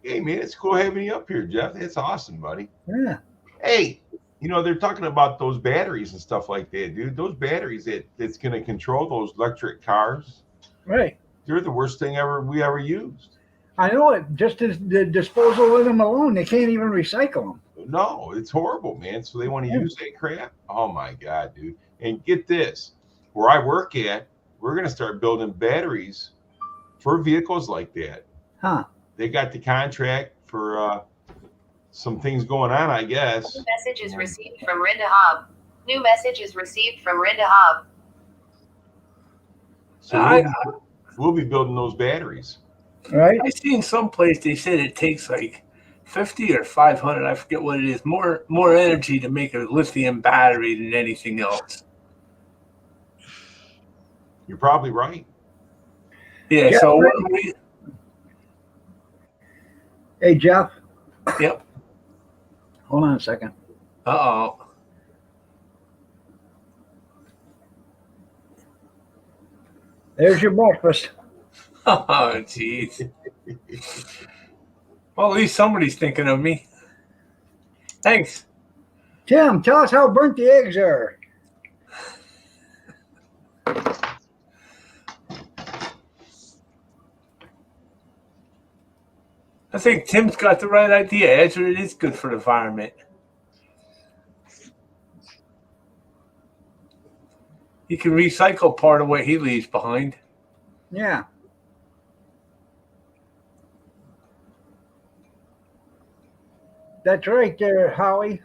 Hey, man, it's cool having you up here, Jeff. That's awesome, buddy. Yeah. Hey, you know, they're talking about those batteries and stuff like that, dude. Those batteries that's going to control those electric cars, Right. they're the worst thing we ever used. I know it. Just as the disposal of them alone, they can't even recycle them. No, it's horrible, man. So they want to Yeah. use that crap. Oh my God, dude. And get this, where I work at, we're going to start building batteries for vehicles like that. Huh. They got the contract for some things going on, I guess. New message is received from Rinda Hobb. New message is received from Rinda Hobb. So we'll be building those batteries. Right. I seen someplace they said it takes like 50 or 500. I forget what it is. More energy to make a lithium battery than anything else. You're probably right. Yeah. Yeah, So right. Hey, Jeff. Yep. Hold on a second. Uh-oh. There's your breakfast. Oh, jeez. Well, at least somebody's thinking of me. Thanks. Tim, tell us how burnt the eggs are. I think Tim's got the right idea. Actually, it is good for the environment. He can recycle part of what he leaves behind. Yeah. That's right there, Howie.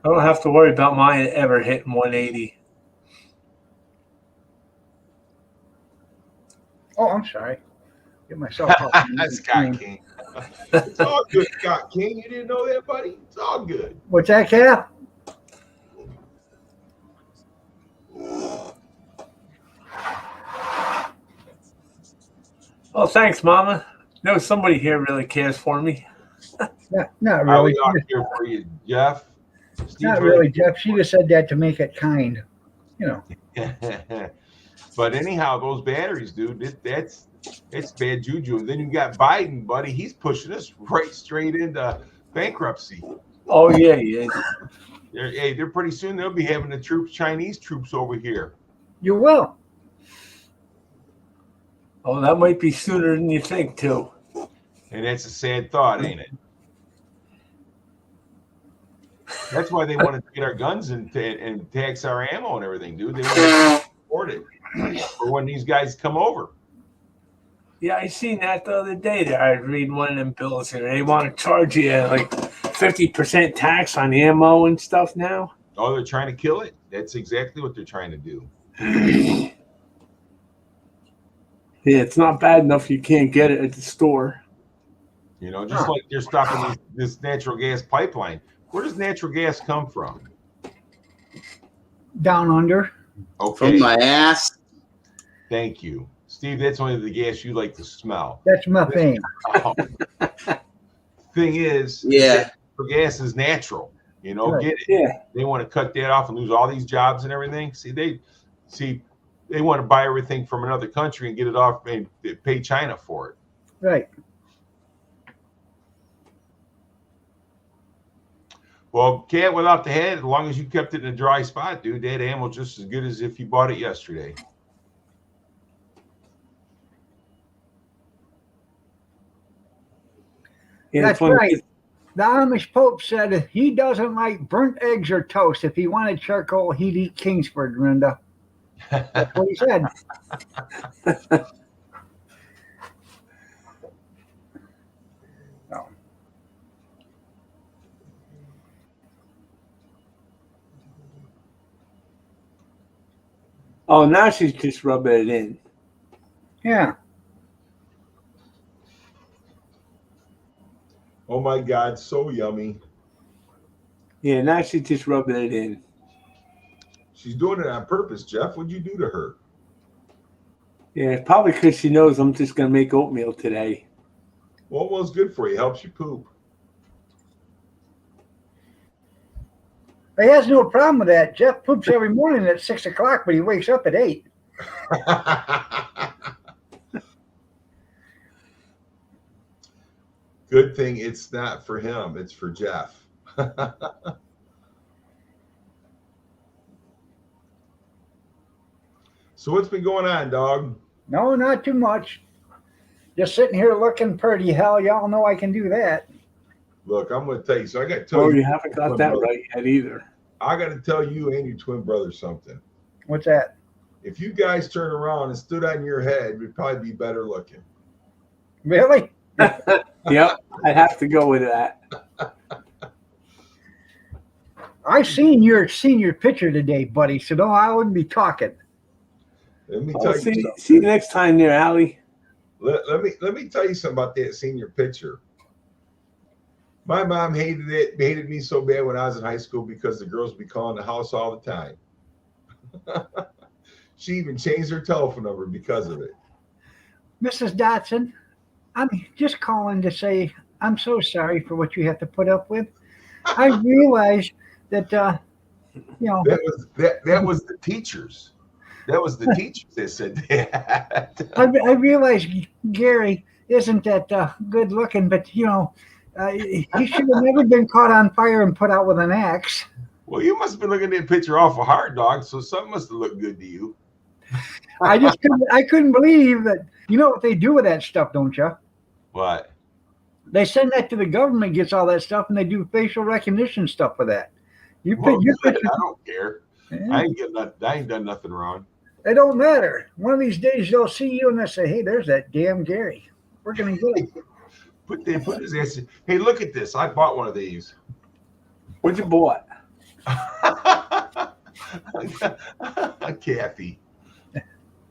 I don't have to worry about mine ever hitting 180. Oh, I'm sorry. Get myself up. Scott King. It's all good, Scott King. You didn't know that, buddy? It's all good. What's that, Cap? Oh, thanks, Mama. No, somebody here really cares for me. Not I'll really. be out here for you, Jeff. Steve's Not really, Jeff. She just said that to make it kind. You know. But anyhow, those batteries, dude, it's bad juju. And then you got Biden, buddy. He's pushing us right straight into bankruptcy. Oh, yeah, he is. They're pretty soon. They'll be having the Chinese troops over here. You will. Oh, that might be sooner than you think, too. And that's a sad thought, ain't it? That's why they want to get our guns and tax our ammo and everything, dude. They want to support it for when these guys come over. Yeah, I seen that the other day. There, I was reading one of them bills here. They want to charge you like 50% tax on ammo and stuff now. Oh, they're trying to kill it. That's exactly what they're trying to do. Yeah, it's not bad enough you can't get it at the store. You know, just like they're stopping this natural gas pipeline. Where does natural gas come from? Down under. Okay, From my ass. thank you, Steve. That's only the gas you like to smell. That's methane. Oh. Thing is, Yeah. natural gas is natural. You know, Right. get it. Yeah. They want to cut that off and lose all these jobs and everything. They want to buy everything from another country and get it off and pay China for it. Right. Well, cat without the head, as long as you kept it in a dry spot, dude, that animal's just as good as if you bought it yesterday. Yeah, That's it's one of right. his- The Amish Pope said he doesn't like burnt eggs or toast. If he wanted charcoal, he'd eat Kingsford, Linda. That's what he said. Oh, now she's just rubbing it in. Yeah. Oh my God, so yummy. Yeah, now she's just rubbing it in. She's doing it on purpose, Jeff. What'd you do to her? Yeah, probably because she knows I'm just gonna make oatmeal today. Well, it's good for you. Helps you poop. He has no problem with that. Jeff poops every morning at 6 o'clock, but he wakes up at 8. Good thing it's not for him. It's for Jeff. So what's been going on, dog? No, not too much. Just sitting here looking pretty. Hell, y'all know I can do that. Look, I'm going to tell you. So I got to tell Oh, you. you haven't got that right yet either. I got to tell you and your twin brother something. What's that? If you guys turn around and stood on your head, we'd probably be better looking. Really? Yep, I have to go with that. I seen your picture today, buddy, so no, I wouldn't be talking. Let me I'll tell you see something. you next time there, Allie. Let me tell you something about that senior picture. My mom hated me so bad when I was in high school because the girls would be calling the house all the time. She even changed her telephone number because of it. Mrs. Dotson, I'm just calling to say I'm so sorry for what you have to put up with. I realize that, you know, That was the teachers. That was the teachers that said that. I realize Gary isn't that good looking, but, you know, he should have never been caught on fire and put out with an axe. Well, you must have been looking at that picture awful hard, dog. So something must have looked good to you. I couldn't believe that. You know what they do with that stuff, don't you? What? They send that to the government, gets all that stuff, and they do facial recognition stuff with that. Well, Your good. picture, I don't care. I ain't done nothing wrong. it don't matter. One of these days they'll see you and they'll say, "Hey, there's that damn Gary. We're gonna get him." Put his ass. Hey, look at this. I bought one of these. What'd you bought? Kathy.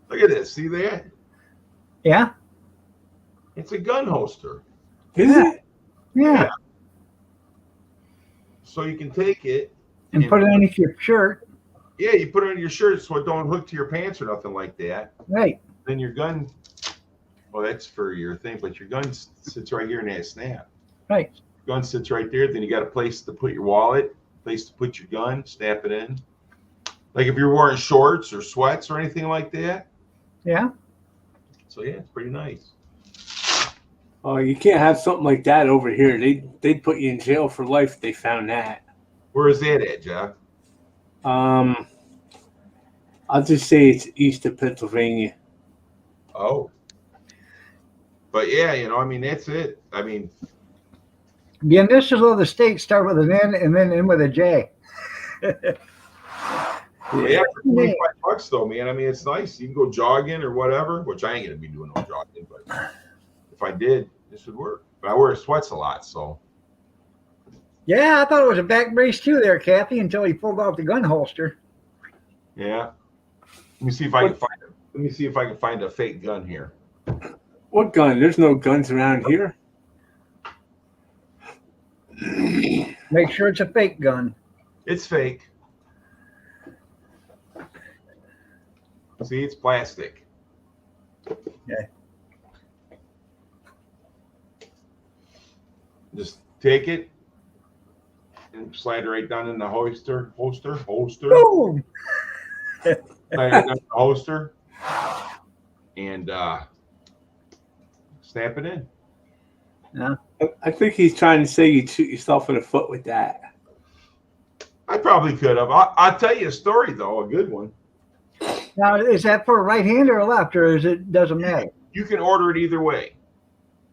Look at this. See that? Yeah, It's a gun holster. Is Yeah. it? yeah. So you can take it. And put it underneath your shirt. Yeah, you put it on your shirt so it don't hook to your pants or nothing like that. Right. Then your gun, well, that's for your thing, but your gun sits right here in that snap. Right. Gun sits right there. Then you got a place to put your wallet, place to put your gun, snap it in. Like if you're wearing shorts or sweats or anything like that. Yeah. So yeah, it's pretty nice. Oh, you can't have something like that over here. They'd put you in jail for life if they found that. Where is that at, Jeff? I'll just say it's east of Pennsylvania. Oh. But yeah, I mean, that's it. I mean, The initials of the state start with an N and then end with a J. yeah, for $25 though, man. I mean, it's nice. You can go jogging or whatever, which I ain't gonna be doing no jogging, but if I did, this would work. But I wear sweats a lot, so Yeah, I thought it was a back brace too there, Kathy, until he pulled out the gun holster. yeah. Let me see if I can find it. Let me see if I can find a fake gun here. What gun? There's no guns around here. Make sure it's a fake gun. It's fake. See, it's plastic. Okay. Just take it and slide it right down in the holster. Boom! Slide it down in the holster and snap it in. I think he's trying to say you'd shoot yourself in the foot with that. probably could have. I'll tell you a story though, a good one. Now, is that for a right hand or a left, or is it doesn't matter? You can order it either way.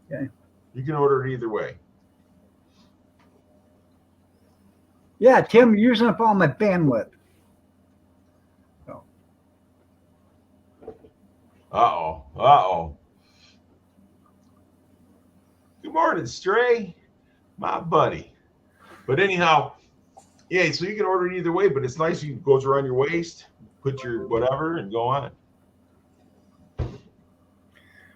Okay. You can order it either way. Yeah, Tim, you're using up all my bandwidth. Uh-oh. Good morning, Stray. My buddy. But anyhow, yeah, so you can order it either way, but it's nice. It goes around your waist, put your whatever, and go on.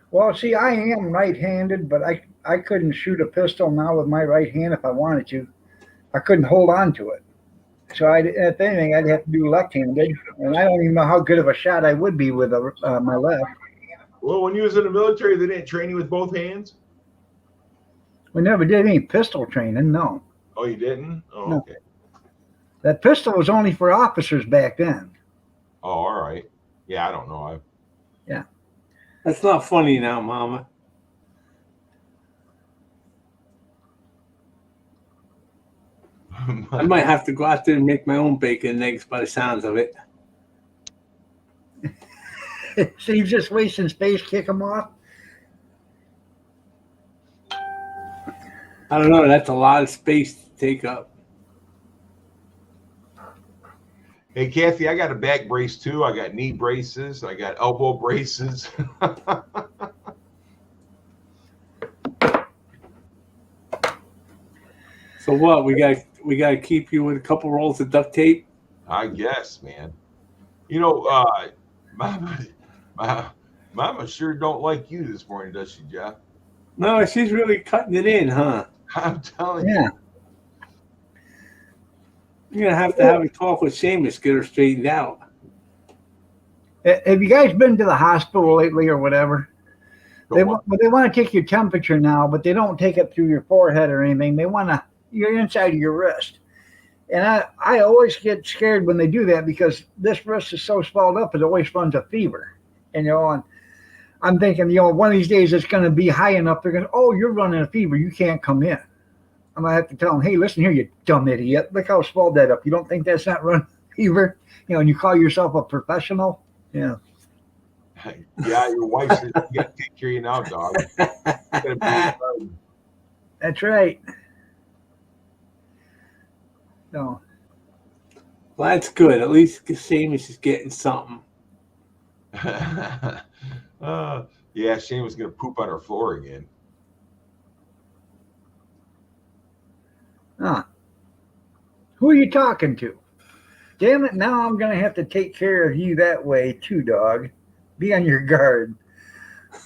Well, see, I am right-handed, but I couldn't shoot a pistol now with my right hand if I wanted to. I couldn't hold on to it. So if anything, I'd have to do left-handed, and I don't even know how good of a shot I would be with my left. Well, when you was in the military, they didn't train you with both hands? We never did any pistol training, no. Oh, you didn't? Oh, No. okay. That pistol was only for officers back then. Oh, all right. Yeah, I don't know. That's not funny now, Mama. I might have to go out there and make my own bacon and eggs by the sounds of it. So you're just wasting space, kick them off? I don't know. That's a lot of space to take up. Hey, Kathy, I got a back brace too. I got knee braces. I got elbow braces. So what? We got to keep you with a couple rolls of duct tape. I guess, man. You know, Mama sure don't like you this morning, does she, Jeff? No, she's really cutting it in, huh? I'm telling you. Yeah. You're gonna have to have a talk with Seamus, get her straightened out. Have you guys been to the hospital lately or whatever? They want to take your temperature now, but they don't take it through your forehead or anything. They want to, you're inside of your wrist. And I always get scared when they do that because this wrist is so swelled up, it always runs a fever. And, and I'm thinking, one of these days it's going to be high enough. They're going to, oh, you're running a fever. You can't come in. I'm going to have to tell them, hey, listen here, you dumb idiot. Look how swelled that up. You don't think that's not running a fever? And you call yourself a professional? Yeah. Yeah, your wife says you got to take care of you now, dog. That's right. No. Well, that's good. At least Seamus is getting something. Yeah, Shane was going to poop on her floor again. Huh. Who are you talking to? Damn it, now I'm going to have to take care of you that way too, dog. Be on your guard.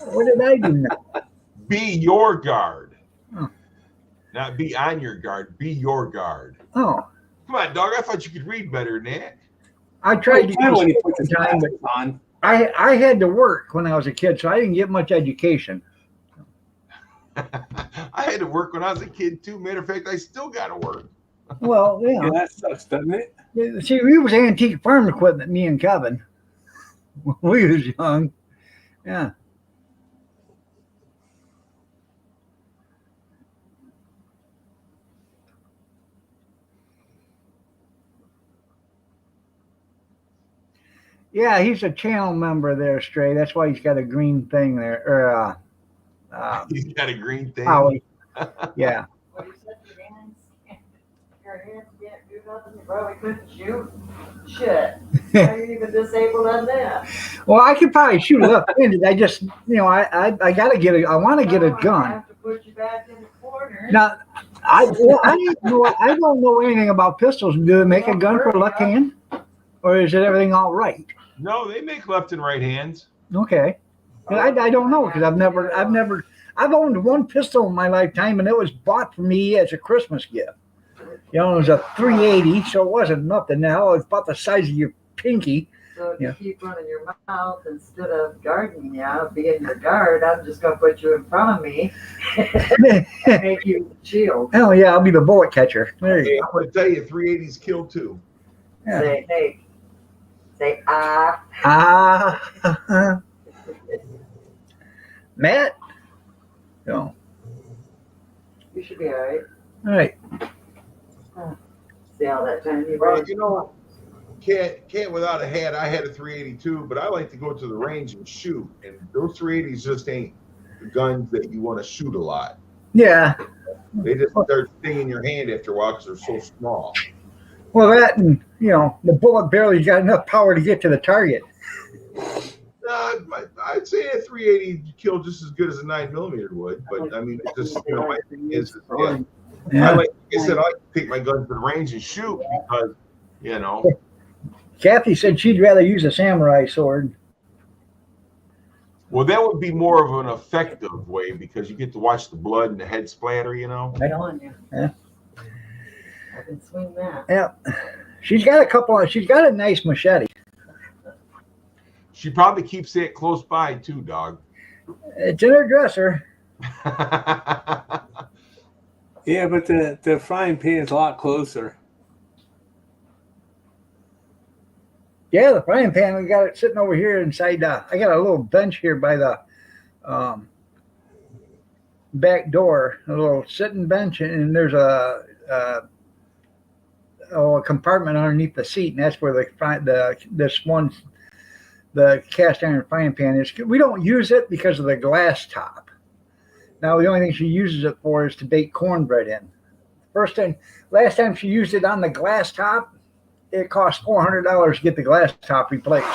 What did I do now? Be your guard. Oh. Not be on your guard. Be your guard. Oh, Come on, dog. I thought you could read better than that. I tried to Well, do when he it puts his time, but glasses on. I had to work when I was a kid, so I didn't get much education. I had to work when I was a kid too. Matter of fact, I still got to work. Well, Yeah, that sucks, doesn't it? See, we was antique farm equipment, me and Kevin. When we was young. Yeah. Yeah, he's a channel member there, Stray. That's why he's got a green thing there. Or He's got a green thing. Howie. Yeah. What you said, your hands can't do nothing, you probably couldn't shoot. Shit. How are you even disabled on that? Well, I could probably shoot left-handed. I just, I gotta get I want to get a I gun. have to put you back in the corner. Now, I don't know anything about pistols. Do they make a gun for left hand, or is it everything all right? No, they make left and right hands. Okay, I don't know because I've owned one pistol in my lifetime, and it was bought for me as a Christmas gift. It was a 380, so it wasn't nothing. Now it's about the size of your pinky. So if Yeah. you keep running your mouth instead of guarding you, being your guard, I'm just gonna put you in front of me and make you shield. Hell yeah, I'll be the bullet catcher. There you Hey, I'm going to tell you, 380s kill too. Yeah. Say, hey. Say, ah. go. Ah, Matt. No. You should be all right. All right. See how that time you Well, raised. you know, can't without a hat. I had a 382, but I like to go to the range and shoot. And those 380s just ain't the guns that you want to shoot a lot. Yeah. They just start stinging your hand after a while because they're so small. Well, that and, you know, the bullet barely got enough power to get to the target. I'd say a 380 kill just as good as a 9mm would, but I mean, it just, you know, my thing is, yeah. Yeah. Like I said, I like to take my gun to the range and shoot because, you know. Kathy said she'd rather use a samurai sword. Well, that would be more of an effective way because you get to watch the blood and the head splatter, you know. I'm telling you. Yeah. I can swing that. Yeah. She's got a nice machete. She probably keeps it close by too, dog. It's in her dresser. Yeah, but the frying pan's a lot closer. Yeah, the frying pan, we got it sitting over here inside. I got a little bench here by the back door, a little sitting bench, and there's a compartment underneath the seat, and that's where the cast iron frying pan is. We don't use it because of the glass top. Now, the only thing she uses it for is to bake cornbread in. Last time she used it on the glass top, it cost $400 to get the glass top replaced.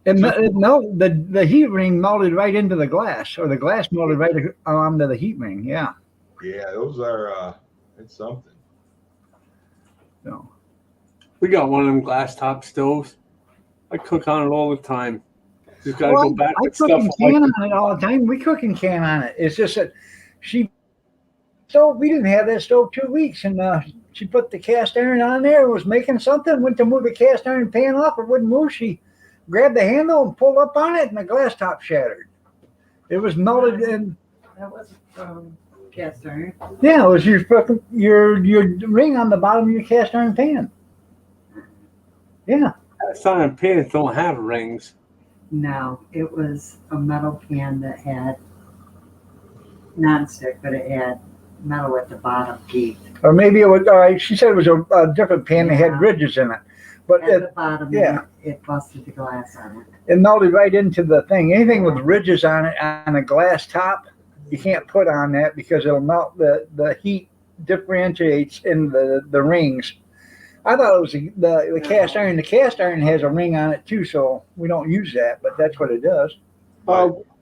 The heat ring melted right into the glass, or the glass melted right onto the heat ring. Yeah. Yeah, those are it's something. So. We got one of them glass top stoves. I cook on it all the time. Just gotta go back I with cook stuff. and can on it all the time. We cook and can on it. It's just that we didn't have that stove 2 weeks, and she put the cast iron on there and was making something, went to move the cast iron pan off, it wouldn't move. She grabbed the handle and pulled up on it, and the glass top shattered. It was melted in. That was cast iron. Yeah, it was your ring on the bottom of your cast iron pan. Yeah. Cast iron pans don't have rings. No, it was a metal pan that had nonstick, but it had metal at the bottom teeth. Or maybe it was, she said it was a different pan that had ridges in it. But At the bottom, yeah. it busted the glass on it. it melted right into the thing. Anything with ridges on it, on a glass top, you can't put on that because it'll melt. The heat differentiates in the rings. I thought it was the cast iron. The cast iron has a ring on it too, so we don't use that, but that's what it does.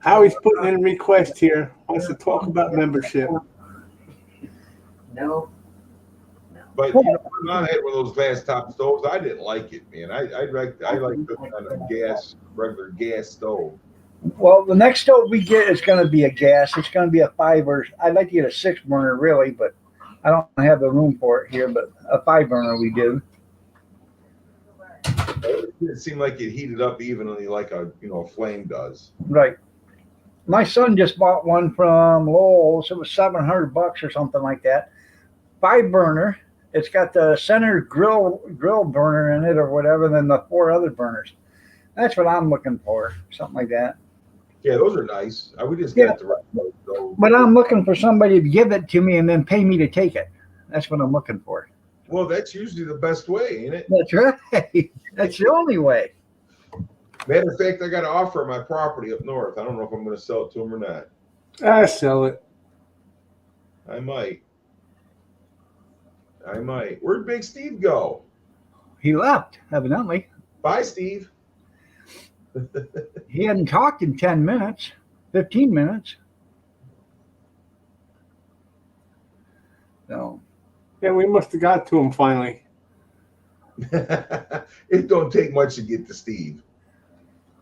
Howie's putting in a request here. Wants to talk about membership. No. But you know, when I had one of those glass top stoves, I didn't like it, man. I like cooking on a regular gas stove. Well, the next stove we get is going to be a gas. It's going to be a 5 burner. I'd like to get a 6 burner really, but I don't have the room for it here. But a 5 burner we do. It didn't seem like it heated up evenly like a flame does. Right. My son just bought one from Lowe's. It was $700 or something like that. 5 burner. It's got the center grill burner in it or whatever, then the 4 other burners. That's what I'm looking for, something like that. Yeah, those are nice. We just got the right stove. But I'm looking for somebody to give it to me and then pay me to take it. That's what I'm looking for. Well, that's usually the best way, ain't it? That's right. That's the only way. Matter of fact, I got an offer on my property up north. I don't know if I'm going to sell it to him or not. I sell it. I might. Where'd Big Steve go? He left, evidently. Bye, Steve. He hadn't talked in 10 minutes, 15 minutes. So. Yeah, we must have got to him finally. It don't take much to get to Steve.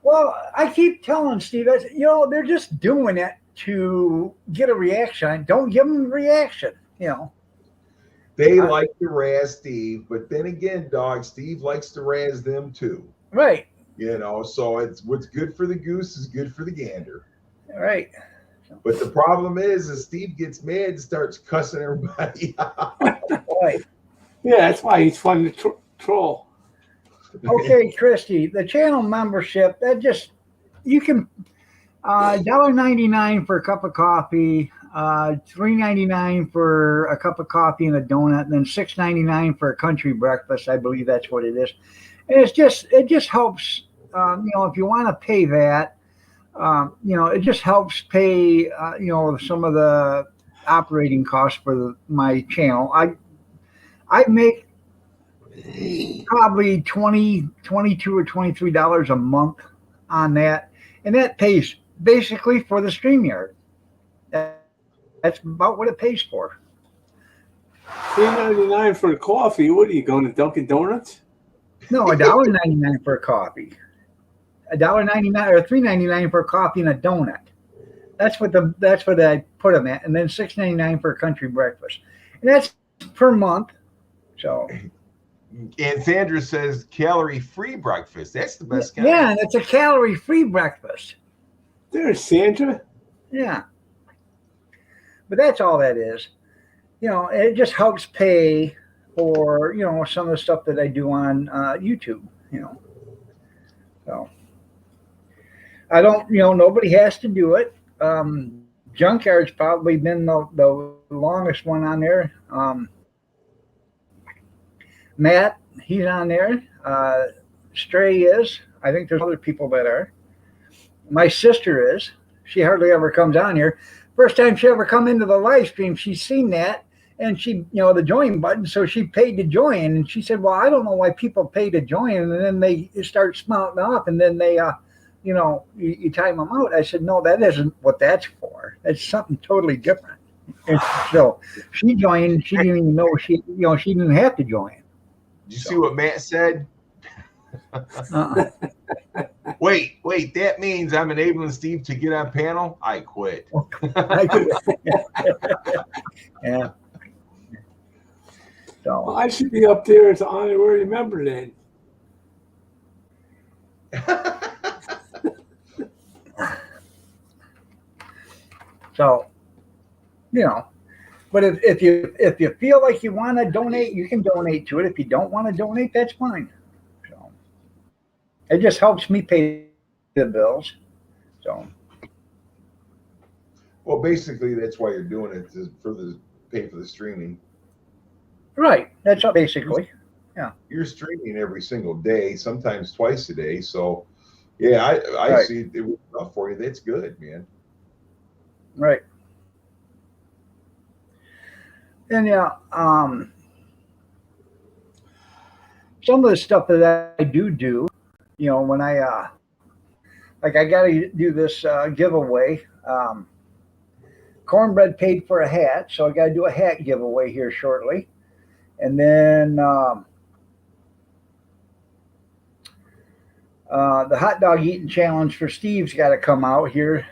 Well, I keep telling Steve, I said, they're just doing it to get a reaction. Don't give them a reaction, They like to razz Steve, but then again, dog, Steve likes to razz them too. Right. So it's what's good for the goose is good for the gander. Right. But the problem is Steve gets mad and starts cussing everybody out. Right. Yeah, that's why he's fun to troll. Okay, Christy, the channel membership, you can $1.99 for a cup of coffee. $3.99 for a cup of coffee and a donut, and then $6.99 for a country breakfast. I believe that's what it is. And it just helps. If you want to pay that, it just helps pay. Some of the operating costs for my channel. I make probably $22 or $23 a month on that, and that pays basically for the StreamYard. That's about what it pays for. $3.99 for a coffee. What are you going to Dunkin' Donuts? No, $1.99 for a coffee. $1.99 or $3.99 for a coffee and a donut. That's what I put them at, and then $6.99 for a country breakfast, and that's per month. So. And Sandra says calorie-free breakfast. That's the best kind. Yeah, and it's a calorie-free breakfast. There's Sandra. Yeah. But that's all that is. It just helps pay for, some of the stuff that I do on YouTube, So I don't, nobody has to do it. Junkyard's probably been the longest one on there. Matt, he's on there. Stray is. I think there's other people that are. My sister is. She hardly ever comes on here. First time she ever come into the live stream, she's seen that, and she, the join button, so she paid to join, and she said, well, I don't know why people pay to join, and then they start spouting off, and then they, you time them out. I said, no, that isn't what that's for. It's something totally different. And so she joined. She didn't even know she didn't have to join. Did you see what Matt said? Wait, that means I'm enabling Steve to get on panel? I quit. Yeah. So Well, I should be up there as an honorary member then. So, but if you feel like you want to donate, you can donate to it. If you don't want to donate, that's fine. So it just helps me pay the bills. So Well, basically, that's why you're doing it, is for the pay for the streaming. right, that's basically. You're streaming every single day, sometimes twice a day. So, yeah, I Right. see it was enough for you. That's good, man. Right. And some of the stuff that I do, when I I got to do this giveaway. Cornbread paid for a hat, so I got to do a hat giveaway here shortly, and then the hot dog eating challenge for Steve's got to come out here.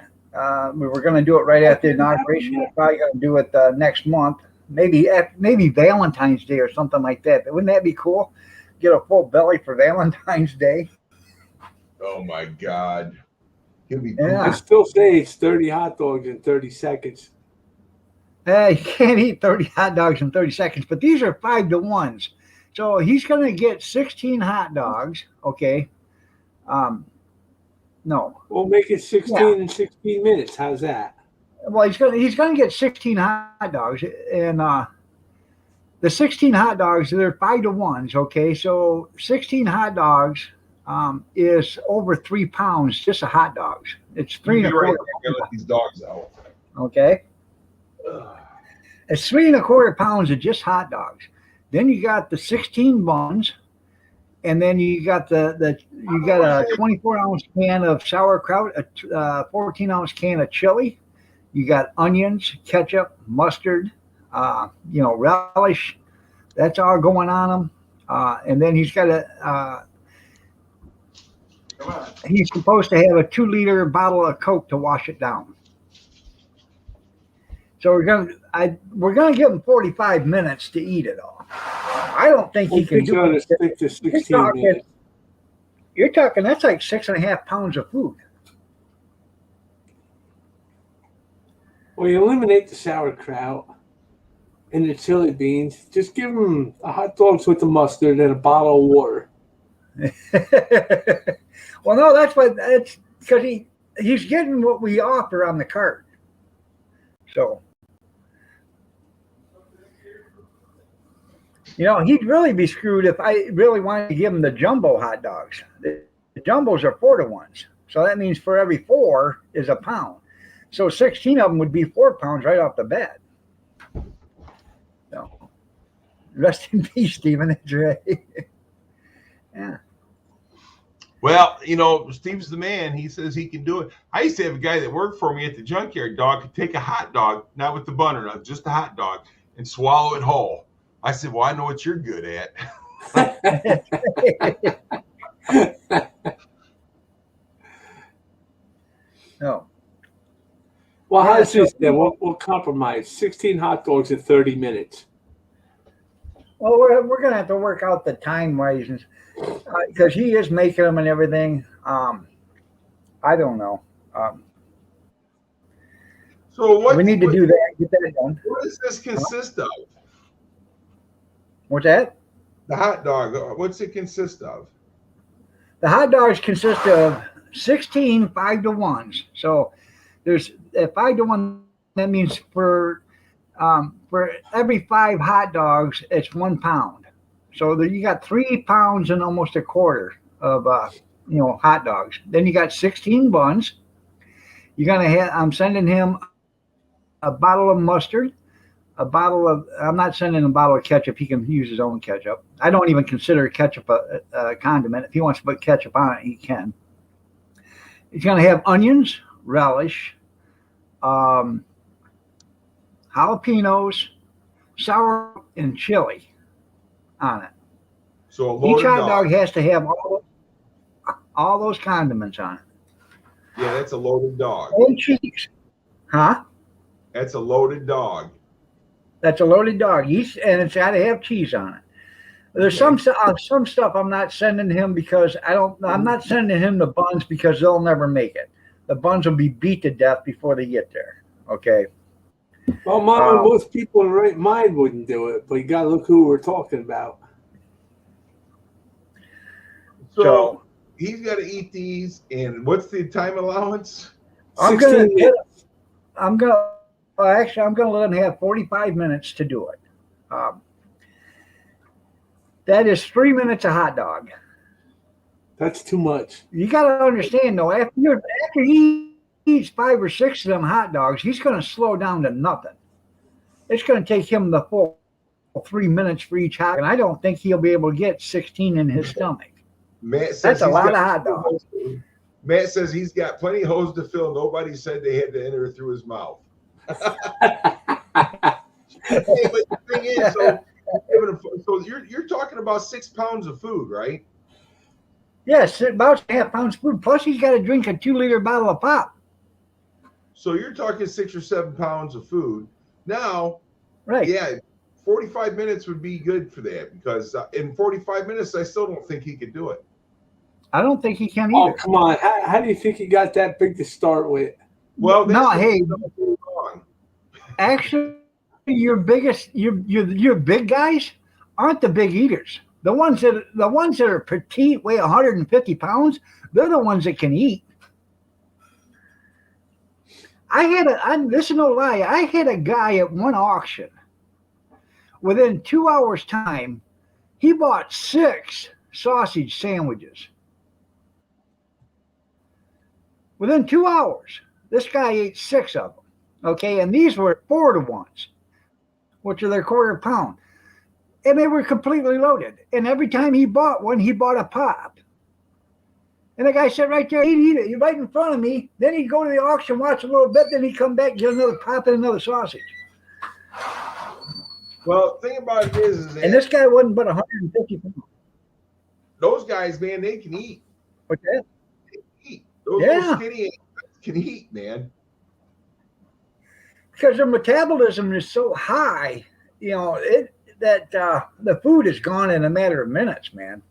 We were going to do it right after the inauguration. We're probably going to do it next month, maybe Valentine's Day or something like that. Wouldn't that be cool? Get a full belly for Valentine's Day. Oh my God. He'll be Yeah. I still say it's 30 hot dogs in 30 seconds. You can't eat 30 hot dogs in 30 seconds, but these are 5-to-1s. So he's going to get 16 hot dogs. Okay. No. We'll make it 16 Yeah. in 16 minutes. How's that? Well, he's going to get 16 hot dogs, and the 16 hot dogs, they're 5-to-1s. Okay. So 16 hot dogs is over 3 pounds just of hot dogs. It's 3 You'll be right. 1/4. I'm gonna let these dogs out. Okay. It's 3 1/4 pounds of just hot dogs. Then you got the 16 buns, and then you got a 24-ounce can of sauerkraut, a 14-ounce can of chili. You got onions, ketchup, mustard, relish. That's all going on them. And then he's got he's supposed to have a 2-liter bottle of Coke to wash it down. So we're gonna give him 45 minutes to eat it all. I don't think he can do it. Stick to 16 minutes. You're talking that's like 6.5 pounds of food. Well, you eliminate the sauerkraut and the chili beans. Just give him the hot dogs with the mustard and a bottle of water. Well, no, that's because he's getting what we offer on the cart. So You know, he'd really be screwed if I really wanted to give him the jumbo hot dogs. The jumbos are 4 to 1s. So that means for every 4 is a pound. So 16 of them would be 4 pounds right off the bat. So rest in peace, Stephen. That's right. Yeah. Well, you know, Steve's the man. He says he can do it. I used to have a guy that worked for me at the junkyard. Dog could take a hot dog, not with the bun or not, just a hot dog, and swallow it whole. I said, well, I know what you're good at. No. Well, Yeah, how's so- this then? We'll compromise. 16 hot dogs in 30 minutes. Well, we're going to have to work out the time reasons because he is making them and everything. I don't know. So what We need to do that. Get that done. What does this consist of? What's that? The hot dog. What's it consist of? The hot dogs consist of 16 5 to 1s. So there's a 5 to 1. That means for every 5 hot dogs, it's 1 pound. So you got 3 pounds and almost a quarter of hot dogs. Then you got 16 buns. You're gonna have. I'm sending him a bottle of mustard, I'm not sending him a bottle of ketchup. He can use his own ketchup. I don't even consider ketchup a condiment. If he wants to put ketchup on it, he can. He's going to have onions, relish, jalapenos, sour, and chili on it. So a loaded Each hot dog. dog has to have all those condiments on it. Yeah, that's a loaded dog. And cheese. Huh? That's a loaded dog. That's a loaded dog. And it's got to have cheese on it. There's some stuff I'm not sending him because I'm not sending him the buns because they'll never make it. The buns will be beat to death before they get there. Okay. Well, most people in the right mind wouldn't do it, but you got to look who we're talking about. So he's got to eat these. And what's the time allowance? I'm 16 gonna minutes. let him have 45 minutes to do it. That is 3 minutes a hot dog. That's too much. You got to understand though, after he eats 5 or 6 of them hot dogs, he's going to slow down to nothing. It's going to take him the full 3 minutes for each hot, and I don't think he'll be able to get 16 in his stomach. Matt says That's a he's lot got- of hot dogs. Matt says he's got plenty of holes to fill. Nobody said they had to enter through his mouth. Hey, but the thing is, so you're talking about 6 pounds of food, right? Yes, about 1/2 pounds food. Plus, he's got to drink a 2-liter bottle of pop. So you're talking 6 or 7 pounds of food. Now, Right. yeah, 45 minutes would be good for that because in 45 minutes, I still don't think he could do it. I don't think he can Oh, either. come on. How do you think he got that big to start with? Well, No, that's hey. wrong. Actually, your big guys aren't the big eaters. The ones that are petite, weigh 150 pounds, they're the ones that can eat. This is no lie. I had a guy at one auction. Within 2 hours' time, he bought 6 sausage sandwiches. Within 2 hours, this guy ate 6 of them. Okay, and these were 4 to 1s, which are their 1/4 pound. And they were completely loaded. And every time he bought one, he bought a pop. And the guy sat right there, he'd eat it right in front of me. Then he'd go to the auction, watch a little bit, then he'd come back, get another pop and another sausage. Well, the thing about it is that And this guy wasn't but 150 pounds. those guys, man, they can eat. What's that? Eat. Those Yeah. little skinny can eat, man. Because their metabolism is so high, that the food is gone in a matter of minutes, man.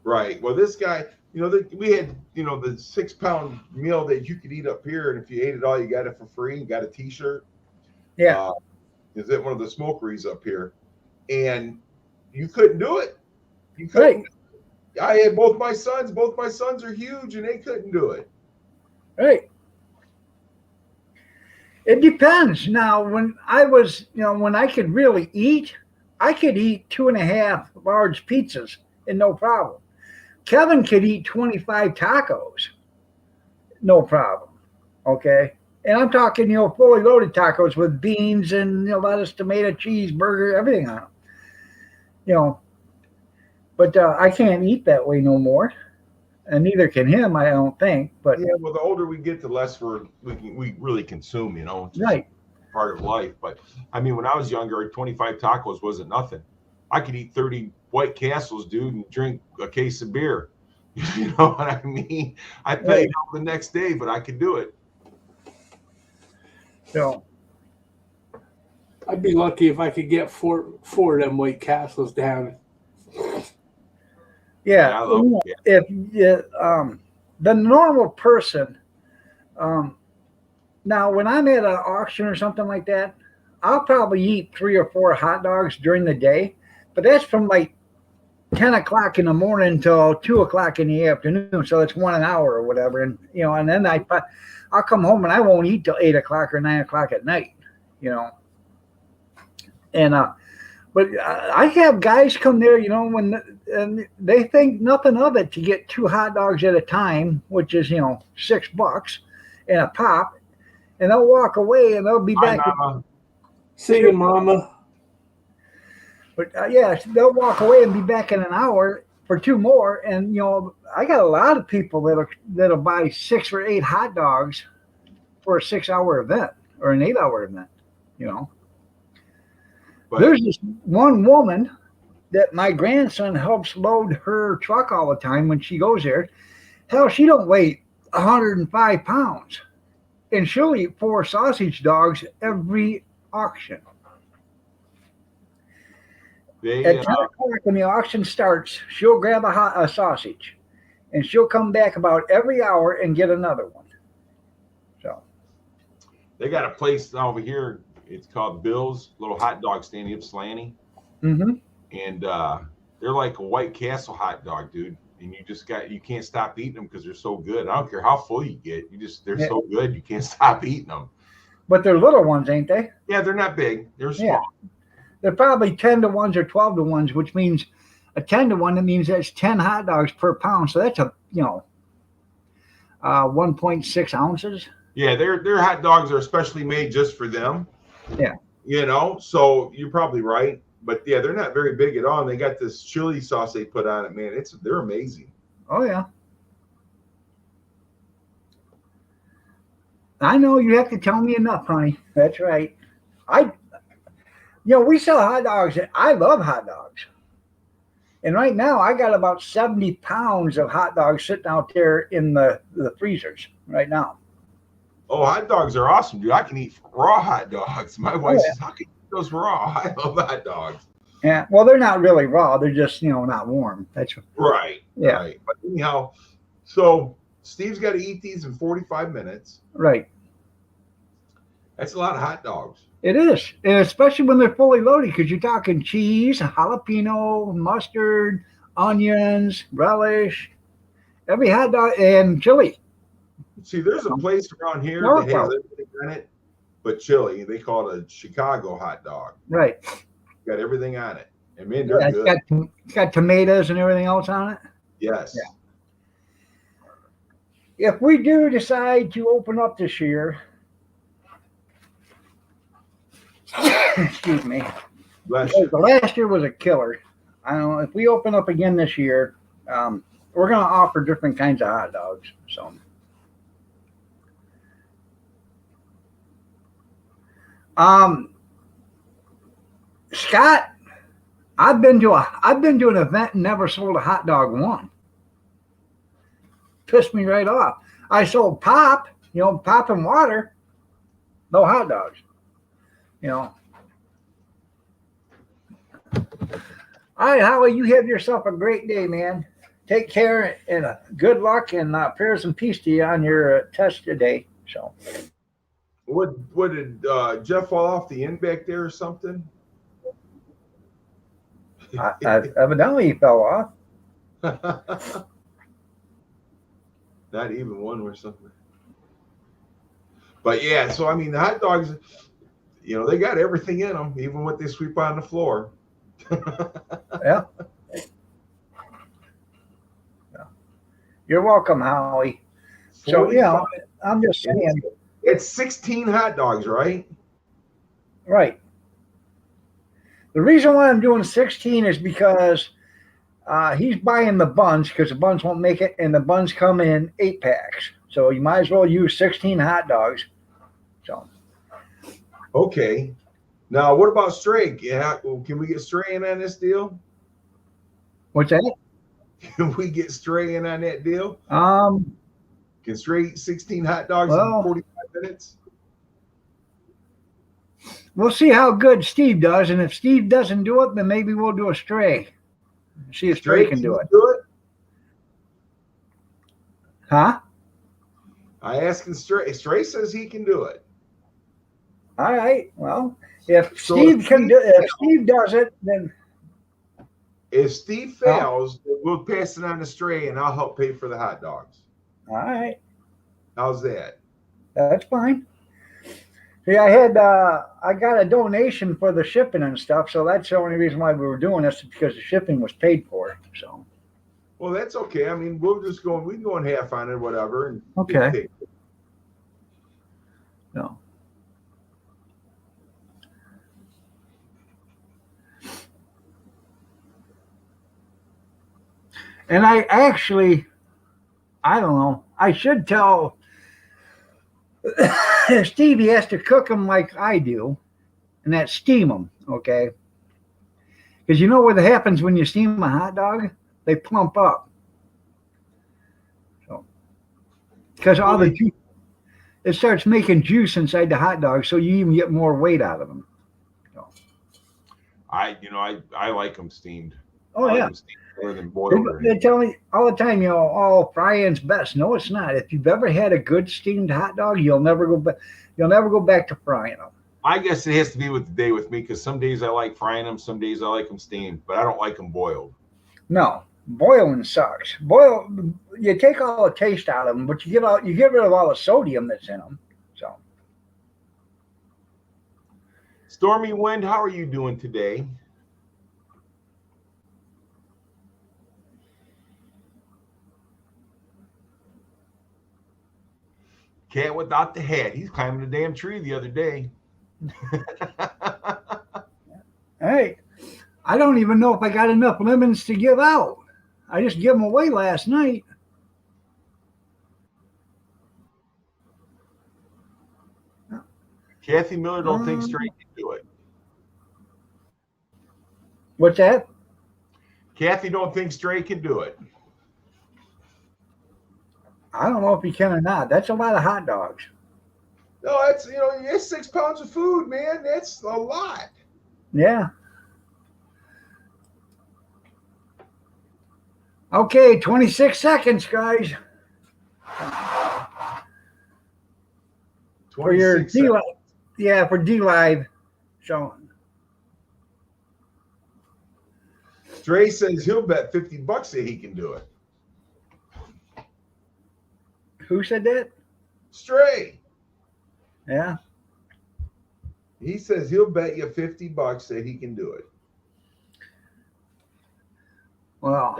Right. Well, this guy, we had, the 6 pound meal that you could eat up here, and if you ate it all, you got it for free. You got a T-shirt. Yeah. Is at one of the smokeries up here, and you couldn't do it. You couldn't. Right. I had both my sons. Both my sons are huge, and they couldn't do it. Right. It depends. Now, when I was, when I could really eat, I could eat 2.5 large pizzas and no problem. Kevin could eat 25 tacos, no problem. Okay. And I'm talking, fully loaded tacos with beans and lettuce, tomato, cheese, burger, everything on them. But I can't eat that way no more, and neither can him, I don't think. But Yeah, well, the older we get, the less we really consume. It's just right, part of life. But I mean, when I was younger, 25 tacos wasn't nothing. I could eat 30 White Castles, dude, and drink a case of beer. You know what I mean? I paid out the next day, but I could do it. so I'd be lucky if I could get four of them White Castles down. yeah. I love it. If the normal person, now when I'm at an auction or something like that, I'll probably eat 3 or 4 hot dogs during the day, but that's from like 10 o'clock in the morning till 2 o'clock in the afternoon. So it's 1 hour or whatever. And, and then I'll come home and I won't eat till 8 o'clock or 9 o'clock at night, and, but I have guys come there, and they think nothing of it to get 2 hot dogs at a time, which is, $6 and a pop, and they'll walk away and they'll be Hi, back. Mama. See you, Mama. But yeah, they'll walk away and be back in an hour for 2 more. And I got a lot of people that'll buy 6 or 8 hot dogs for a 6-hour event or an 8-hour event. But There's this one woman that my grandson helps load her truck all the time when she goes there. Hell, she don't weigh 105 pounds, and she'll eat 4 sausage dogs every auction. they, At 10 o'clock when the auction starts, she'll grab a sausage, and she'll come back about every hour and get another one. So they got a place over here. It's called Bill's, little hot dog stand in Ypsilanti. mm-hmm. And they're like a White Castle hot dog, dude. And you can't stop eating them because they're so good. I don't care how full you get. They're so good. You can't stop eating them. But they're little ones, ain't they? Yeah, they're not big. They're small. Yeah. They're probably 10 to 1s or 12 to 1s, which means a 10 to 1, that means that's 10 hot dogs per pound. So that's 1.6 ounces. Yeah, their hot dogs are especially made just for them. Yeah. So you're probably right. But yeah, they're not very big at all. And they got this chili sauce they put on it, man. They're amazing. Oh yeah. I know you have to tell me enough, honey. That's right. We sell hot dogs. I love hot dogs. And right now I got about 70 pounds of hot dogs sitting out there in the freezers right now. Oh, hot dogs are awesome, dude. I can eat raw hot dogs. My wife says, how can you eat those raw? I love hot dogs. Yeah. Well, they're not really raw. They're just, not warm. That's Right. Yeah. Right. But anyhow, so Steve's got to eat these in 45 minutes. right. That's a lot of hot dogs. It is. And especially when they're fully loaded, because you're talking cheese, jalapeno, mustard, onions, relish, every hot dog, and chili. See, there's a place around here Norfolk. that has everything on it, but chili. They call it a Chicago hot dog. Right. Got everything on it. And man, they're Yeah, good. it's got tomatoes and everything else on it. Yes. Yeah. If we do decide to open up this year, excuse me, Bless you. the last year was a killer. I don't know if we open up again this year, we're going to offer different kinds of hot dogs. So, Scott, I've been to an event and never sold a hot dog one. Pissed me right off. I sold pop, pop and water, no hot dogs. All right, Howie, you have yourself a great day, man. Take care and good luck and prayers and peace to you on your test today. So, What did Jeff fall off the end back there or something? evidently he fell off. Not even one or something. But yeah, so I mean, the hot dogs, they got everything in them, even what they sweep on the floor. Yeah. You're welcome, Howie. So, you know, I'm just saying, It's 16 hot dogs, right? right. The reason why I'm doing 16 is because he's buying the buns because the buns won't make it, and the buns come in 8-packs. So you might as well use 16 hot dogs. So Okay. Now, what about Stray? Yeah, can we get Stray in on this deal? what's that? Can we get Stray in on that deal? Can Stray eat 16 hot dogs Well, in 45 minutes? we'll see how good Steve does, and if Steve doesn't do it, then maybe we'll do a Stray. See if Stray can do it. Huh? I asked him Stray. Stray says he can do it. All right. Well, if So Steve if can do, if Steve does it, then If Steve fails, we'll pass it on to Stray, and I'll help pay for the hot dogs. all right, How's that? that's fine. See, I got a donation for the shipping and stuff, so that's the only reason why we were doing this, because the shipping was paid for. So Well, that's okay. I mean, we can go in half on it, whatever. And okay. No. And I actually, I don't know. I should tell Steve he has to cook them like I do, and that's steam them, okay? Because you know what happens when you steam a hot dog? They plump up. So, because all the juice, it starts making juice inside the hot dog, so you even get more weight out of them. So. I like them steamed. Oh I like yeah. them steamed more than boiled. They tell me all the time, oh, frying's best. No, it's not. If you've ever had a good steamed hot dog, you'll never go back. You'll never go back to frying them. I guess it has to be with the day with me, because some days I like frying them, some days I like them steamed, but I don't like them boiled. No, boiling sucks. You take all the taste out of them, but you get rid of all the sodium that's in them. So Stormy Wind, how are you doing today? Cat without the hat. He's climbing a damn tree the other day. hey, I don't even know if I got enough lemons to give out. I just gave them away last night. Kathy Miller don't think Stray can do it. What's that? Kathy don't think Stray can do it. I don't know if he can or not. That's a lot of hot dogs. No, it's 6 pounds of food, man. That's a lot. Yeah. Okay, 26 seconds, guys. For your 26 D seconds. Live. Yeah, for D Live. So Stray says he'll bet $50 that he can do it. who said that? Stray. Yeah. He says he'll bet you $50 that he can do it. Well,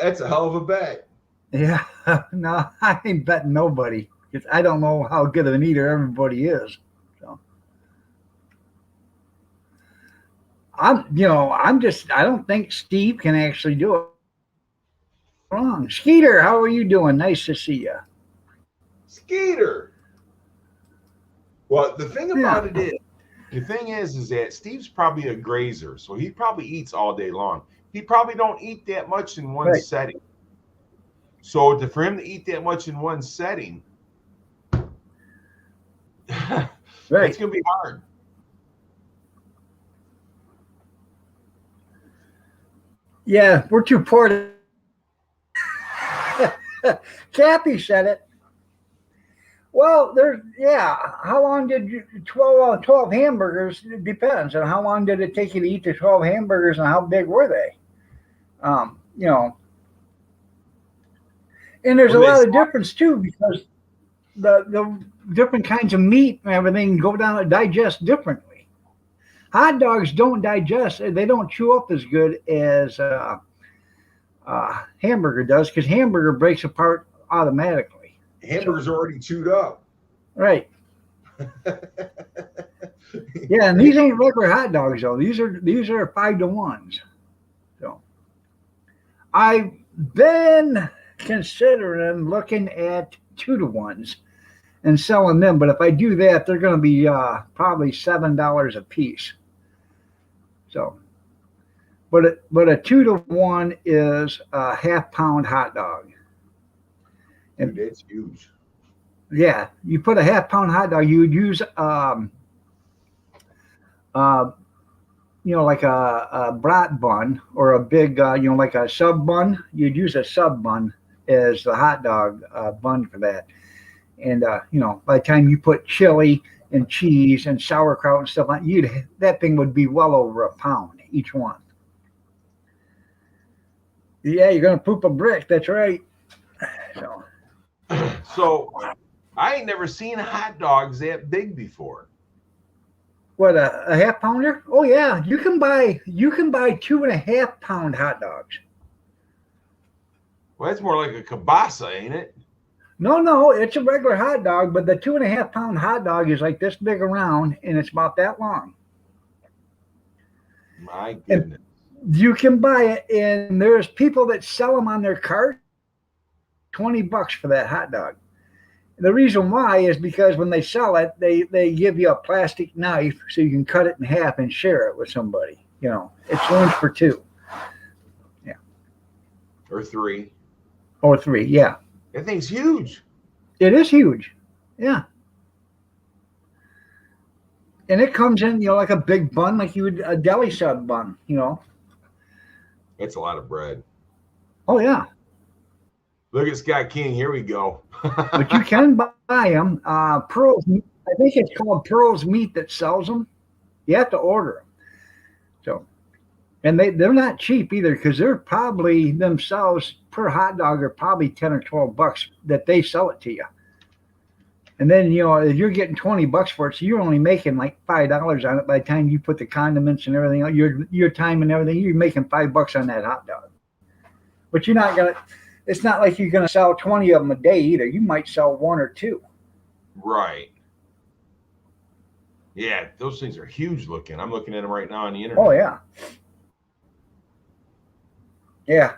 That's a hell of a bet. yeah. No, I ain't betting nobody because I don't know how good of an eater everybody is. So I don't think Steve can actually do it. Wrong. Skeeter, how are you doing? Nice to see you. Skeeter. Well, the thing about it is that Steve's probably a grazer, so he probably eats all day long. He probably don't eat that much in one setting. So for him to eat that much in one setting, it's gonna be hard. Yeah, we're too poor to. Cappy said it. Well, how long did 12 hamburgers? It depends on how long did it take you to eat the 12 hamburgers and how big were they? And there's a lot of difference too, because the different kinds of meat and everything go down and digest differently. hot dogs don't digest. They don't chew up as good as hamburger does, because hamburger breaks apart automatically. Hamburger's already chewed up. Right. Yeah, and these ain't regular hot dogs though. These are 5-to-1s. So I've been considering looking at 2-to-1s and selling them, but if I do that, they're going to be probably $7 a piece. So, but a 2-to-1 is a half-pound hot dog. Dude, that's huge. Yeah, you put a half-pound hot dog. You would use like a brat bun or a big, like a sub bun. You'd use a sub bun as the hot dog bun for that. And by the time you put chili and cheese and sauerkraut and stuff like that thing would be well over a pound each one. Yeah, you're gonna poop a brick. That's right. So I ain't never seen hot dogs that big before. What, a half pounder? Oh yeah, you can buy 2.5-pound hot dogs. Well, that's more like a kielbasa, ain't it? No, it's a regular hot dog, but the 2.5-pound hot dog is like this big around, and it's about that long. My goodness. And you can buy it, and there's people that sell them on their cart, $20 for that hot dog. And the reason why is because when they sell it, they give you a plastic knife so you can cut it in half and share it with somebody. It's lunch for 2. Yeah. Or 3. Or 3, yeah. That thing's huge. It is huge. Yeah. And it comes in, like a big bun, like you would a deli sub bun, That's a lot of bread. Oh, yeah. Look at Scott King. Here we go. But you can buy them. Pearls, I think it's called Pearls Meat that sells them. You have to order them. So, and they're not cheap either, because they're probably themselves per hot dog are probably $10 or $12 that they sell it to you. And then, if you're getting $20 for it, so you're only making like $5 on it by the time you put the condiments and everything, your time and everything, you're making $5 on that hot dog. But you're not going to, it's not like you're going to sell 20 of them a day either. You might sell 1 or 2. Right. Yeah, those things are huge looking. I'm looking at them right now on the internet. Oh, yeah. Yeah.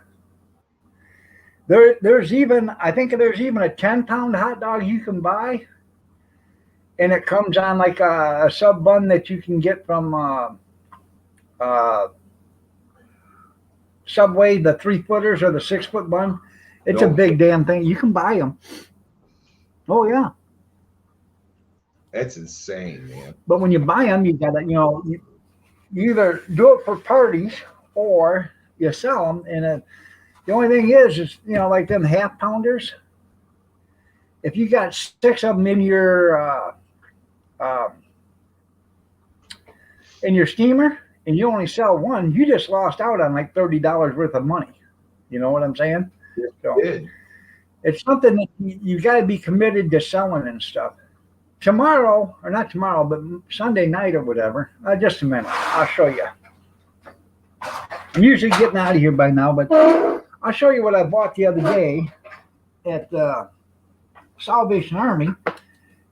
There's even a 10-pound hot dog you can buy, and it comes on like a sub bun that you can get from Subway, the 3-footers or the 6-foot bun. It's a big damn thing. You can buy them. Oh yeah. That's insane, man. But when you buy them, you gotta, you either do it for parties or you sell them. And the only thing is, like them half pounders. If you got 6 of them in your steamer and you only sell 1, you just lost out on like $30 worth of money. You know what I'm saying? So it's something that you got to be committed to selling and stuff. Tomorrow, or not tomorrow, but Sunday night or whatever. Just a minute. I'll show you. I'm usually getting out of here by now, but I'll show you what I bought the other day at Salvation Army.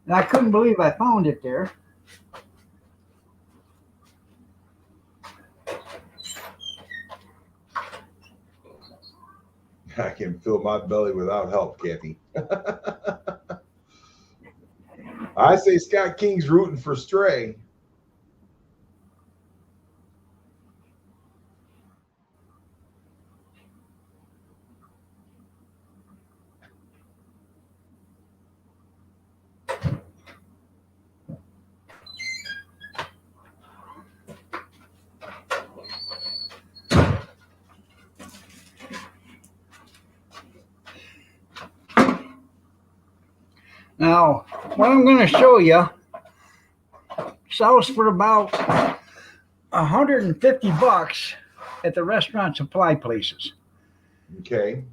And I couldn't believe I found it there. I can fill my belly without help, Kathy. I say Scott King's rooting for Stray. Now, what I'm going to show you sells for about $150 at the restaurant supply places. Okay.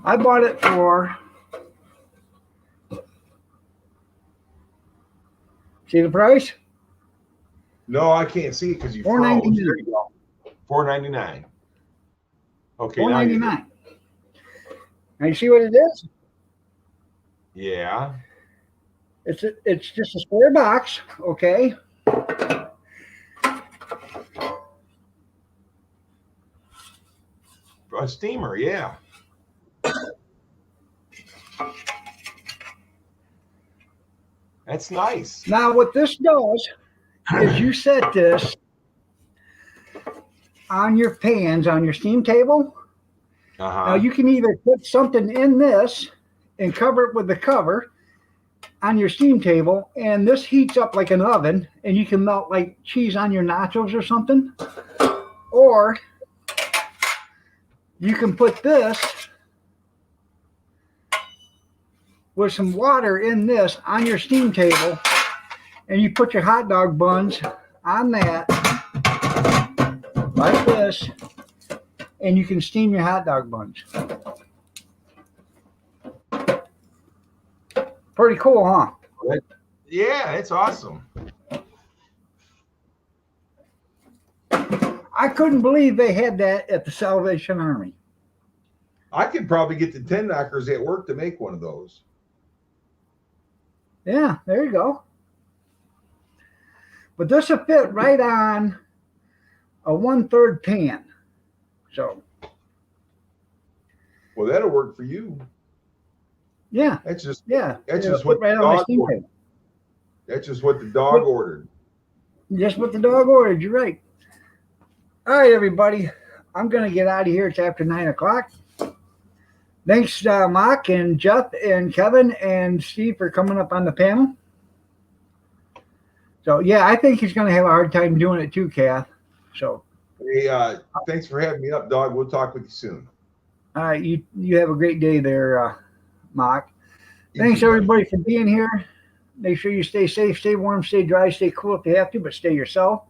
I bought it for, see the price? No, I can't see it because you froze. $4.99. There you go. $4.99. Okay, now $4.99. Now you see what it is? yeah. It's just a square box, okay? A steamer, yeah. That's nice. Now what this does is you set this on your pans on your steam table. Uh-huh. Now you can either put something in this and cover it with the cover on your steam table, and this heats up like an oven, and you can melt like cheese on your nachos or something. Or you can put this with some water in this on your steam table, and you put your hot dog buns on that like this, and you can steam your hot dog buns. Pretty cool, huh? Yeah, it's awesome. I couldn't believe they had that at the Salvation Army. I could probably get the 10 knockers at work to make one of those. Yeah, there you go. But this will fit right on a 1/3 pan. So, Well, that'll work for you. yeah, That's just yeah. That's It'll just what fit right the on my dog steam ordered. table. That's just what the dog ordered. Just what the dog ordered. You're right. All right, everybody. I'm going to get out of here. It's after 9 o'clock. Thanks, Mark and Jeff and Kevin and Steve for coming up on the panel. So, yeah, I think he's going to have a hard time doing it too, Kath. So, Hey, thanks for having me up, dog. We'll talk with you soon. all right, you have a great day there, Mark. You Thanks, too, buddy. everybody, for being here. Make sure you stay safe, stay warm, stay dry, stay cool if you have to, but stay yourself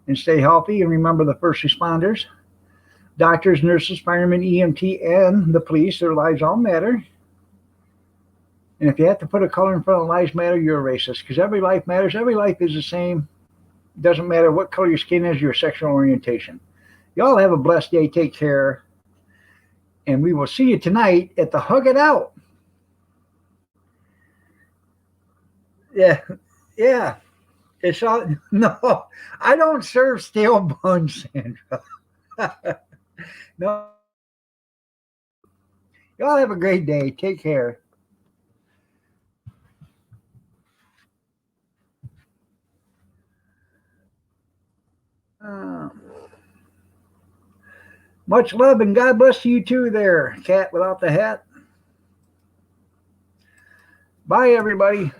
and stay healthy. And remember the first responders, doctors, nurses, firemen, EMT, and the police. Their lives all matter. And if you have to put a color in front of lives matter, you're a racist, because every life matters. Every life is the same. It doesn't matter what color your skin is, your sexual orientation. Y'all have a blessed day. Take care. And we will see you tonight at the Hug It Out. Yeah. It's all no. I don't serve stale buns, Sandra. No. Y'all have a great day. Take care. Much love and God bless you too there, cat without the hat. Bye, everybody.